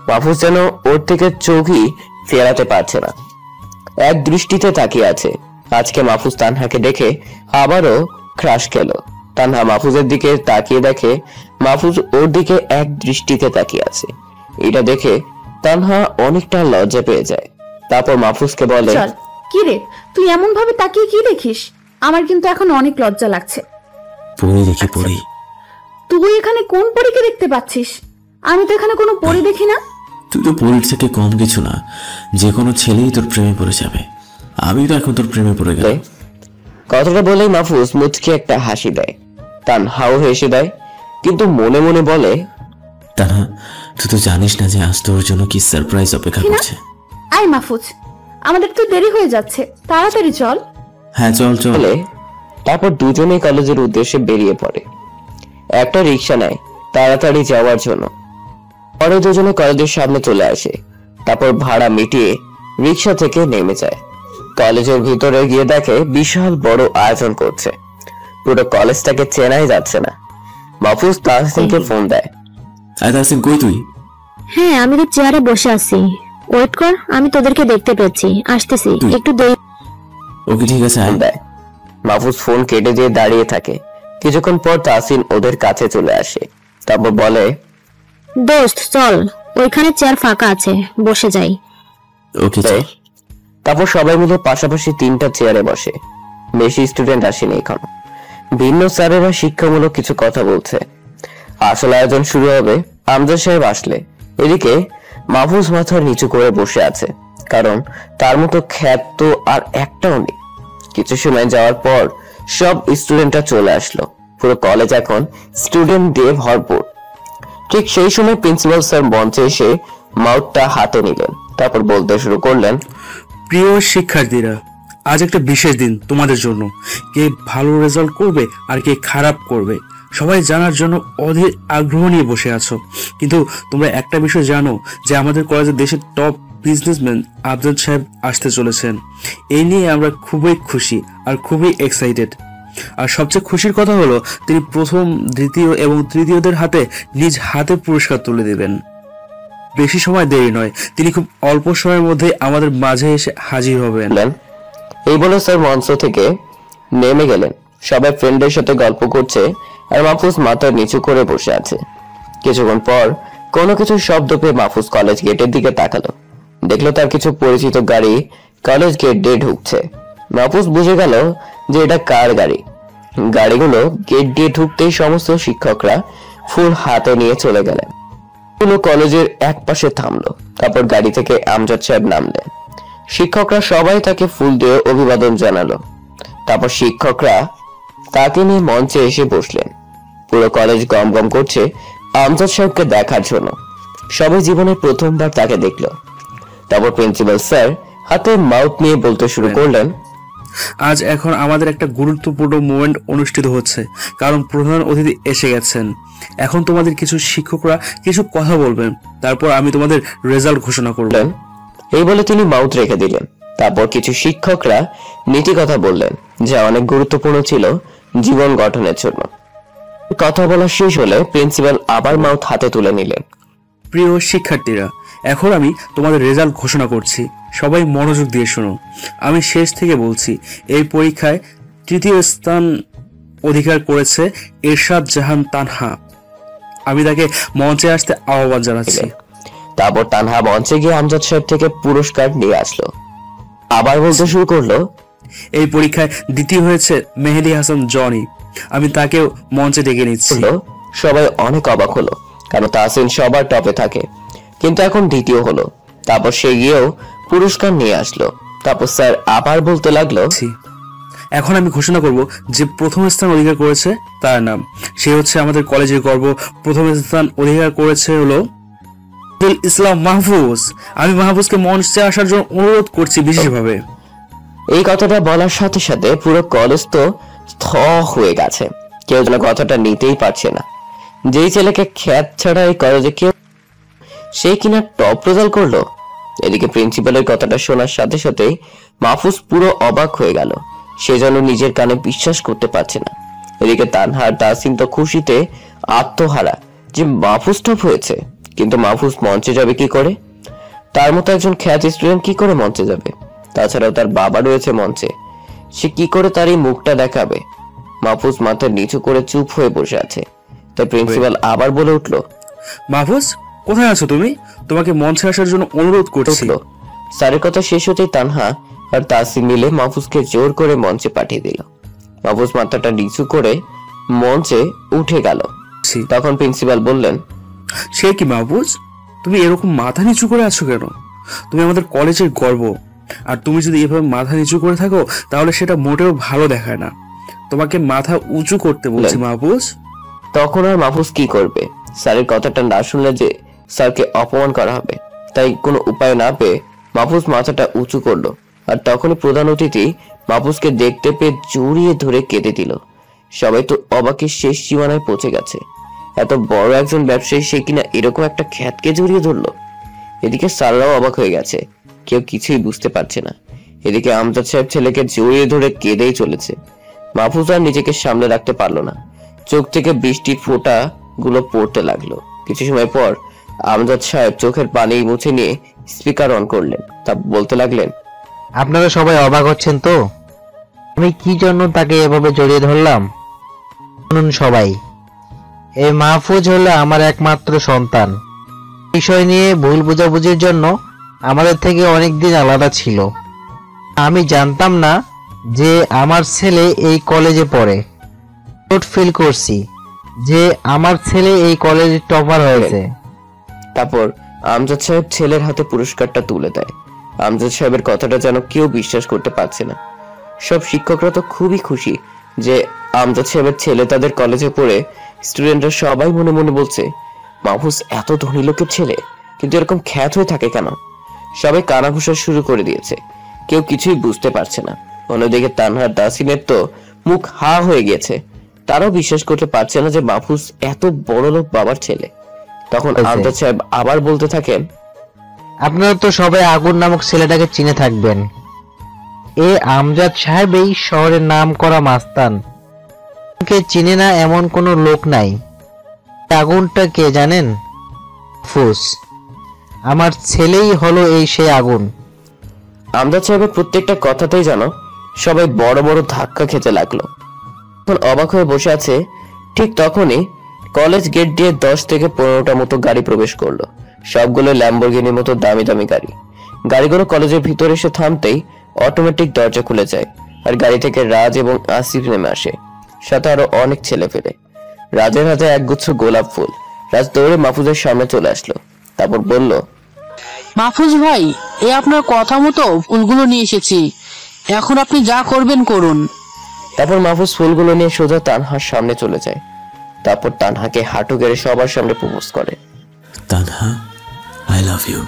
S10: মাহফুজ যেন ওর থেকে চোখই ফেরাতে পারছে না, এক দৃষ্টিতে তাকিয়ে আছে। আজকে মাহফুজ তানহাকে দেখে আবারও ক্রাশ খেলো। তানহা মাহফুজের দিকে তাকিয়ে দেখে মাহফুজ ওর দিকে এক দৃষ্টিতে তাকিয়ে আছে। এটা দেখে তানহা অনেকটা লজ্জা পেয়ে যায়। তারপর মাহফুজকে বলে,
S7: কি রে, তুই এমন ভাবে তাকিয়ে কি দেখিস? আমার কিন্তু এখন অনেক লজ্জা লাগছে।
S2: পরি দেখি পরি।
S7: তুই এখানে কোন পরীকে দেখতে পাচ্ছিস? আমি তো এখানে কোনো পরী দেখি না।
S2: তুই তো পরির থেকে কম কিছু না, যে কোনো ছেলেই তোর প্রেমে পড়ে যাবে। আমি তো এখন তোর প্রেমে পড়ে গেলাম।
S10: কথাটা বলেই মাহফুজ মুচকে একটা হাসি দেয়। তানহাও হেসে দেয়, কিন্তু মনে মনে বলে,
S2: তানহা তুই তো জানিস না যে আজ তোর জন্য কি সারপ্রাইজ অপেক্ষা করছে।
S7: আয় মাহফুজ, আমাদের তো দেরি হয়ে যাচ্ছে, তাড়াতাড়ি চল।
S2: হ্যাঁ চল চল।
S10: তারপর দুজনেই কলেজের উদ্দেশ্যে বেরিয়ে পড়ে। একটা রিক্সা নেয় তাড়াতাড়ি যাওয়ার জন্য। পরে দুজনে কলেজের সামনে চলে আসে। তারপর ভাড়া মিটিয়ে রিক্সা থেকে নেমে যায়। কলেজের ভিতরে গিয়ে দেখে বিশাল বড় আয়োজন করছে। পুরো কলেজটাকে চেনাই যাচ্ছে না। মাহফুজ তাহসিনকে ফোন দেয়।
S2: তাহসিন কই তুই?
S6: হ্যাঁ, আমি তো চেয়ারে বসে আছি। ওয়েট কর, আমি তোদেরকে দেখতে পেয়েছি, আসতেছি, একটু দেরি।
S2: ওকে ঠিক আছে।
S10: মাহফুজ ফোন কেটে দিয়ে দাঁড়িয়ে থাকে। কিছুক্ষণ পর তাহসিন ওদের কাছে চলে আসে। তারপর বলে,
S6: দোস্ত চল, ওইখানে চেয়ার ফাঁকা আছে, বসে যাই।
S2: ওকে।
S10: তারপর সবাই মিলে পাশাপাশি তিনটা চেয়ারে বসে। বেশি স্টুডেন্ট আসেনি এখনো। ভিন্ন স্যারেরা শিক্ষামূলক কিছু কথা বলছে। আসল আয়োজন শুরু হবে আমজাদ সাহেব আসলে। এদিকে মাহফুজ মাথা নিচু করে বসে আছে, কারণ তার মতো খ্যাত তো আর একটাও নেই। কিছু সময় যাওয়ার পর সব স্টুডেন্টরা চলে আসলো। পুরো কলেজ এখন স্টুডেন্ট দিয়ে ভরপুর। ঠিক সেই সময় প্রিন্সিপাল স্যার মঞ্চে এসে মাউথটা হাতে নিলেন। তারপর বলতে শুরু করলেন,
S12: প্রিয় শিক্ষার্থীরা, আজ একটা বিশেষ দিন তোমাদের জন্য। কে ভালো রেজাল্ট করবে আর কে খারাপ করবে সবাই জানার জন্য অধীর আগ্রহ নিয়ে বসে আছো। কিন্তু তোমরা একটা বিষয় জানো যে আমাদের কলেজের দেশের টপ বিজনেসম্যান আমজাদ সাহেব আসতে চলেছেন। এই নিয়ে আমরা খুবই খুশি আর খুবই এক্সাইটেড। আর সবচেয়ে খুশির কথা হলো তিনি প্রথম, দ্বিতীয় এবং তৃতীয়দের হাতে নিজ হাতে পুরস্কার তুলে দেবেন। বেশি সময় দেরি নয়, তিনি খুব অল্প সময়ের মধ্যে আমাদের মাঝে এসে হাজির হবেন।
S10: এই বলে স্যার মঞ্চ থেকে নেমে গেলেন। সবাই ফ্রেন্ডের সাথে গল্প করছে আর মাহফুজ মাথা নিচু করে বসে আছে। কিছুক্ষণ পর কোনো কিছু শব্দ পেয়ে মাহফুজ কলেজ গেটের দিকে তাকালো। দেখলো তার কিছু পরিচিত গাড়ি কলেজ গেট দিয়ে ঢুকছে। মাহফুজ বুঝে গেল যে এটা কার গাড়ি। গাড়িগুলো গেট দিয়ে ঢুকতেই সমস্ত শিক্ষকরা ফুল হাতে নিয়ে চলে গেলেন। কলেজের এক পাশে থামলো। তারপর গাড়ি থেকে আমজাদ সাহেব নামলেন। শিক্ষকরা সবাই তাকে ফুল দিয়ে অভিবাদন জানালো। তারপর শিক্ষকরা তাকে নিয়ে মঞ্চে এসে বসলেন। পুরো কলেজ গম গম করছে আমজাদ সাহেবকে দেখার জন্য। সবাই জীবনে প্রথমবার তাকে দেখলো। তারপর প্রিন্সিপাল স্যার হাতে মাউথ নিয়ে বলতে শুরু করলেন,
S12: আজ এখন আমাদের একটা গুরুত্বপূর্ণ মোমেন্ট অনুষ্ঠিত হচ্ছে, কারণ প্রধান অতিথি এসে গেছেন। এখন তোমাদের কিছু শিক্ষকরা কিছু কথা বলবেন, তারপর আমি তোমাদের রেজাল্ট ঘোষণা করব।
S10: এই বলে তিনি মাউথ রেখে দিলেন। তারপর কিছু শিক্ষকরা নীতি কথা বললেন, যা অনেক গুরুত্বপূর্ণ ছিল জীবন গঠনের জন্য। কথা বলা শেষ হলে প্রিন্সিপাল আবার মাউথ হাতে তুলে নিলেন।
S12: প্রিয় শিক্ষার্থীরা, এখন আমি তোমাদের রেজাল্ট ঘোষণা করছি, সবাই মনোযোগ দিয়ে শোনো। আমি শেষ থেকে বলছি, এই পরীক্ষায় তৃতীয় স্থান অধিকার করেছে এরশাদ জাহান তানহা। আমি তাকে মঞ্চে আসতে আহ্বান জানাচ্ছি।
S10: তারপর তানহা মঞ্চে গিয়ে আমজাদ সাহেব থেকে পুরস্কার নিয়ে আসলো। আবার বলতে শুরু করলো,
S12: এই পরীক্ষায় দ্বিতীয় হয়েছে মেহেদি হাসান জনি। আমি তাকে মঞ্চে ডেকে নিচ্ছি।
S10: সবাই অনেক অবাক হলো, কারণ তাহসিন সবার টপে থাকে, কিন্তু এখন দ্বিতীয় হলো। তারপর সে গিয়েও পুরস্কার নিয়ে আসলো। তারপর স্যার আবার বলতে লাগলো,
S12: এখন আমি ঘোষণা করব যে প্রথম স্থান অধিকার করেছে তার নাম। সে হচ্ছে আমাদের কলেজের গর্ব। প্রথম স্থান অধিকার করেছে হলো ইসলাম মাহফুজ। আমি মাহফুজকে মঞ্চে আসার জন্য অনুরোধ করছি বিশেষভাবে।
S10: এই কথাটা বলার সাথে সাথে পুরো কলেজ তো থ হয়ে গেছে, কেউ যেন কথাটা নিতেই পারছে না। যেই ছেলেকে খ্যাত ছাড়া এই কলেজে কেউ, সে কিনা টপ রেজাল্ট করলো। এদিকে প্রিন্সিপালের কথাটা শোনার সাথে সাথেই মাহফুজ পুরো অবাক হয়ে গেল, সে যেন নিজের কানে বিশ্বাস করতে পারছে না। এদিকে তানহা আর তাহসিন তো খুশিতে আত্মহারা যে মাহফুজ টপ হয়েছে, কিন্তু মাহফুজ মঞ্চে যাবে কি করে? তার মতো একজন খ্যাত স্টুডেন্ট কি করে মঞ্চে যাবে? তাছাড়াও তার বাবা রয়েছে মঞ্চে, সে কি করে তার এই মুখটা দেখাবে? মাহফুজ মাথা নিচু করে চুপ হয়ে বসে আছে। তাই প্রিন্সিপাল আবার বলে উঠলো,
S12: মাহফুজ কোথায় আছো তুমি? তোমাকে মঞ্চে আসার জন্য অনুরোধ করছি।
S10: স্যারের কথা শেষ হতেই তানহা আর তাহসিন মিলে মাহফুজকে জোর করে মঞ্চে পাঠিয়ে দিল। মাহফুজ মাথাটা নিচু করে মঞ্চে উঠে গেল। তখন প্রিন্সিপাল বললেন,
S12: সে কি মাহফুজ, তুমি এরকম মাথা নিচু করে আছো কেন? তুমি আমাদের কলেজের গর্ব, আর তুমি যদি এভাবে মাথা নিচু করে থাকো তাহলে সেটা মোটেও ভালো দেখায় না। তোমাকে মাথা উঁচু করতে বলছি মাহফুজ।
S10: তখন আর মাহফুজ কি করবে? স্যারের কথাটা না শুনলে যে স্যারকে অপমান করা হবে, তাই কোনো উপায় না পেয়ে মাহফুজ মাথাটা উঁচু করলো। আর তখনই প্রধান অতিথি মাহফুজকে দেখতে পেয়ে জড়িয়ে ধরে কেঁদে দিল। সবাই তো অবাকের শেষ সীমানায় পৌঁছে গেছে। এত বড় একজন ব্যবসায়ী, সে কিনা এরকম একটা খ্যাতকে জড়িয়ে ধরলো। এদিকে স্যাররাও অবাক হয়ে গেছে, কেউ কিছুই বুঝতে পারছে না। এদিকে আমজাদ সাহেব ছেলেকে জড়িয়ে ধরে কেঁদেই চলেছে। মাহফুজ আর নিজেকে সামলে রাখতে পারলো না, চোখ থেকে বৃষ্টির ফোঁটা গুলো পড়তে লাগলো। কিছু সময় পর আমজাদ সাহেব চোখের পানি মুছে নিয়ে স্পিকার অন করলেন, তা বলতে লাগলেন,
S17: আপনারা সবাই অবাক হচ্ছেন তো আমি কি জন্য তাকে এভাবে জড়িয়ে ধরলাম? শুনুন সবাই, এই মাহফুজ হলো আমার একমাত্র সন্তান। বিষয় নিয়ে ভুল বোঝাবুঝির জন্য আমাদের থেকে অনেকদিন আলাদা ছিল। আমি জানতাম না যে আমার ছেলে এই কলেজে পড়ে। ফিল করছি যে আমার ছেলে এই কলেজে টপার হয়েছে।
S10: তারপর আমজাদ সাহেব ছেলের হাতে পুরস্কারটা তুলে দেয়। আমজাদ সাহেবের কথাটা যেন কেউ বিশ্বাস করতে পারছে না। সব শিক্ষকরা তো খুবই খুশি যে আমজাদ সাহেবের ছেলে তাদের কলেজে পড়ে। স্টুডেন্টরা সবাই মনে মনে বলছে, মাহফুজ এত ধনী লোকের ছেলে, কিন্তু এরকম খ্যাত হয়ে থাকে কেন? সবাই কানাঘুষা শুরু করে দিয়েছে, কেউ কিছুই বুঝতে পারছে না। অন্যদিকে তানহার তাহসিনের তো মুখ হা হয়ে গেছে, তারাও বিশ্বাস করতে পারছে না যে মাহফুজ এত বড় লোক বাবার ছেলে। তখন আমজাদ সাহেব আবার বলতে থাকেন,
S17: আপনারা তো সবাই আগুন নামক ছেলেটাকে চিনে থাকবেন। এ আমজাদ সাহেব এই শহরের নাম করা মাস্তান, কে চিনে না এমন কোনো লোক নাই। আগুনটা কে জানেন? ফুস, আমার ছেলেই হলো এই সেই আগুন।
S10: আমজাদ সাহেবের প্রত্যেকটা কথাতেই যেন সবাই বড় বড় ধাক্কা খেতে লাগলো। তখন অবাক হয়ে বসে আছে। ঠিক তখনই কলেজ গেট দিয়ে 10 থেকে 15টা মতো গাড়ি প্রবেশ করলো। সবগুলো ল্যাম্বরগিনির মতো দামি দামি গাড়ি। গাড়িগুলো কলেজের ভিতরে এসে থামতেই অটোমেটিক দরজা খুলে যায়, আর গাড়ি থেকে রাজ এবং আসিফ নেমে আসে, সাথে আরো অনেক ছেলে ফেলে। রাজের হাতে একগুচ্ছ গোলাপ ফুল। রাজ দৌড়ে মাহফুজের সামনে চলে আসলো, তারপর বলল,
S19: মাহফুজ ভাই, এ আপনার কথা মতো ফুলগুলো নিয়ে এসেছি, এখন আপনি যা করবেন করুন।
S10: তারপর মাহফুজ ফুলগুলো নিয়ে সোজা তানহার সামনে চলে যায়। তারপর তানহাকে হাঁটু গেড়ে সবার সামনে প্রপোজ করে।
S2: Tanha, I love you.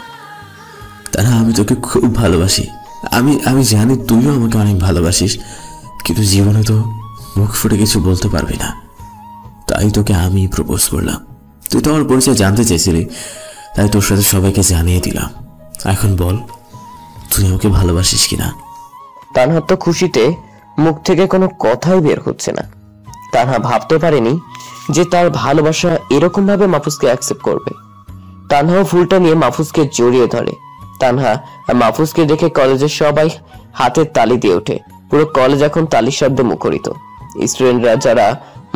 S2: Tanha, আমি তোকে খুব ভালোবাসি। আমি জানি তুইও আমাকে অনেক ভালোবাসিস, কিন্তু জীবনে তো মুখ ফুটে কিছু বলতে পারবি না, তাই তোকে আমি প্রপোজ করলাম। তুই তো আমার পরিচয় জানতে চাইছিলি, তাই তোর সাথে সবাইকে জানিয়ে দিলাম। এখন বল, তুই আমাকে ভালোবাসিস কিনা?
S10: তানহার তো খুশিতে মুখ থেকে কোনো কথাই বের হচ্ছে না। তানহা ভাবতে পারেনি যে তার ভালোবাসা এরকম ভাবে মাহফুজকে অ্যাকসেপ্ট করবে। তানহাও ফুলটা নিয়ে মাহফুজকে জড়িয়ে ধরে। তানহা মাহফুজকে দেখে কলেজের সবাই হাতের তালি দিয়ে ওঠে। পুরো কলেজ এখন তালির শব্দে মুখরিত। স্টুডেন্টরা যারা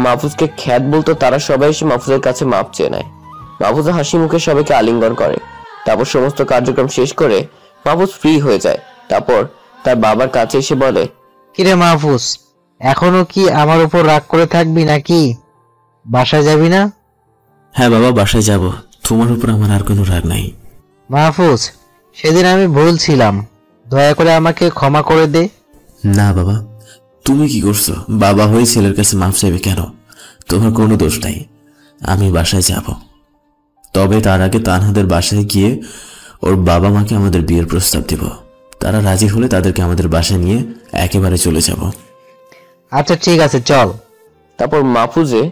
S10: মাহফুজকে খ্যাত বলতো, তারা সবাই এসে মাহফুজের কাছে মাপ চেয়ে নেয়। মাহফুজ হাসি মুখে সবাইকে আলিঙ্গন করে। তারপর সমস্ত কার্যক্রম শেষ করে মাহফুজ ফ্রি হয়ে যায়। তারপর তার বাবার কাছে এসে বলে,
S17: কিরে মাহফুজ, এখনো কি আমার উপর রাগ করে থাকবি নাকি? বাসায় যাবি না?
S2: হ্যাঁ বাবা, বাসায় যাব। তোমার উপর আমার আর কোনো রাগ নাই।
S17: মাহফুজ, সেদিন আমি ভুল ছিলাম, দয়া করে আমাকে ক্ষমা করে দে।
S2: না বাবা, তুমি কি করছো? বাবা হয়ে ছেলের কাছে মাফ চাইবে কেন? তোমার কোনো দোষ নাই। আমি বাসায় যাব, তবে তার আগে তানহাদের বাসায় গিয়ে ওর বাবা মাকে আমাদের বিয়ের প্রস্তাব দেব। তারা রাজি হলে তাদেরকে আমাদের বাসায় নিয়ে একেবারে চলে যাব।
S17: আচ্ছা ঠিক আছে, চল।
S10: তারপর মাহফুজে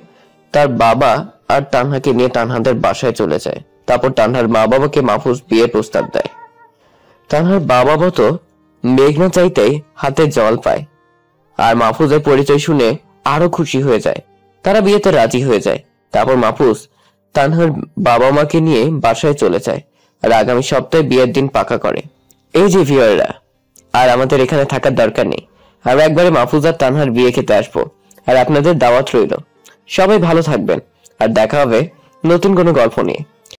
S10: তার বাবা আর তানহাকে নিয়ে তানহাদের বাসায় চলে যায়। তারপর তানহার মা বাবাকে মাহফুজ বিয়ের প্রস্তাব দেয়। তানহার বাবা মতো মেঘনা চাইতেই হাতে জল পায়, আর মাহফুজের পরিচয় শুনে আরো খুশি হয়ে যায়। তারা বিয়েতে রাজি হয়ে যায়। তারপর মাহফুজ তানহার বাবা মাকে নিয়ে বাসায় চলে যায় আর আগামী সপ্তাহে বিয়ের দিন পাকা করে। এই যে ভিউয়াররা, আর আমাদের এখানে থাকার দরকার নেই। আমি একবারে মাহফুজ আর তানহার বিয়ে খেতে আসবো, আর আপনাদের দাওয়াত রইল। সবাই ভালো থাকবেন, আর দেখা হবে নতুন কোনো গল্প নিয়ে।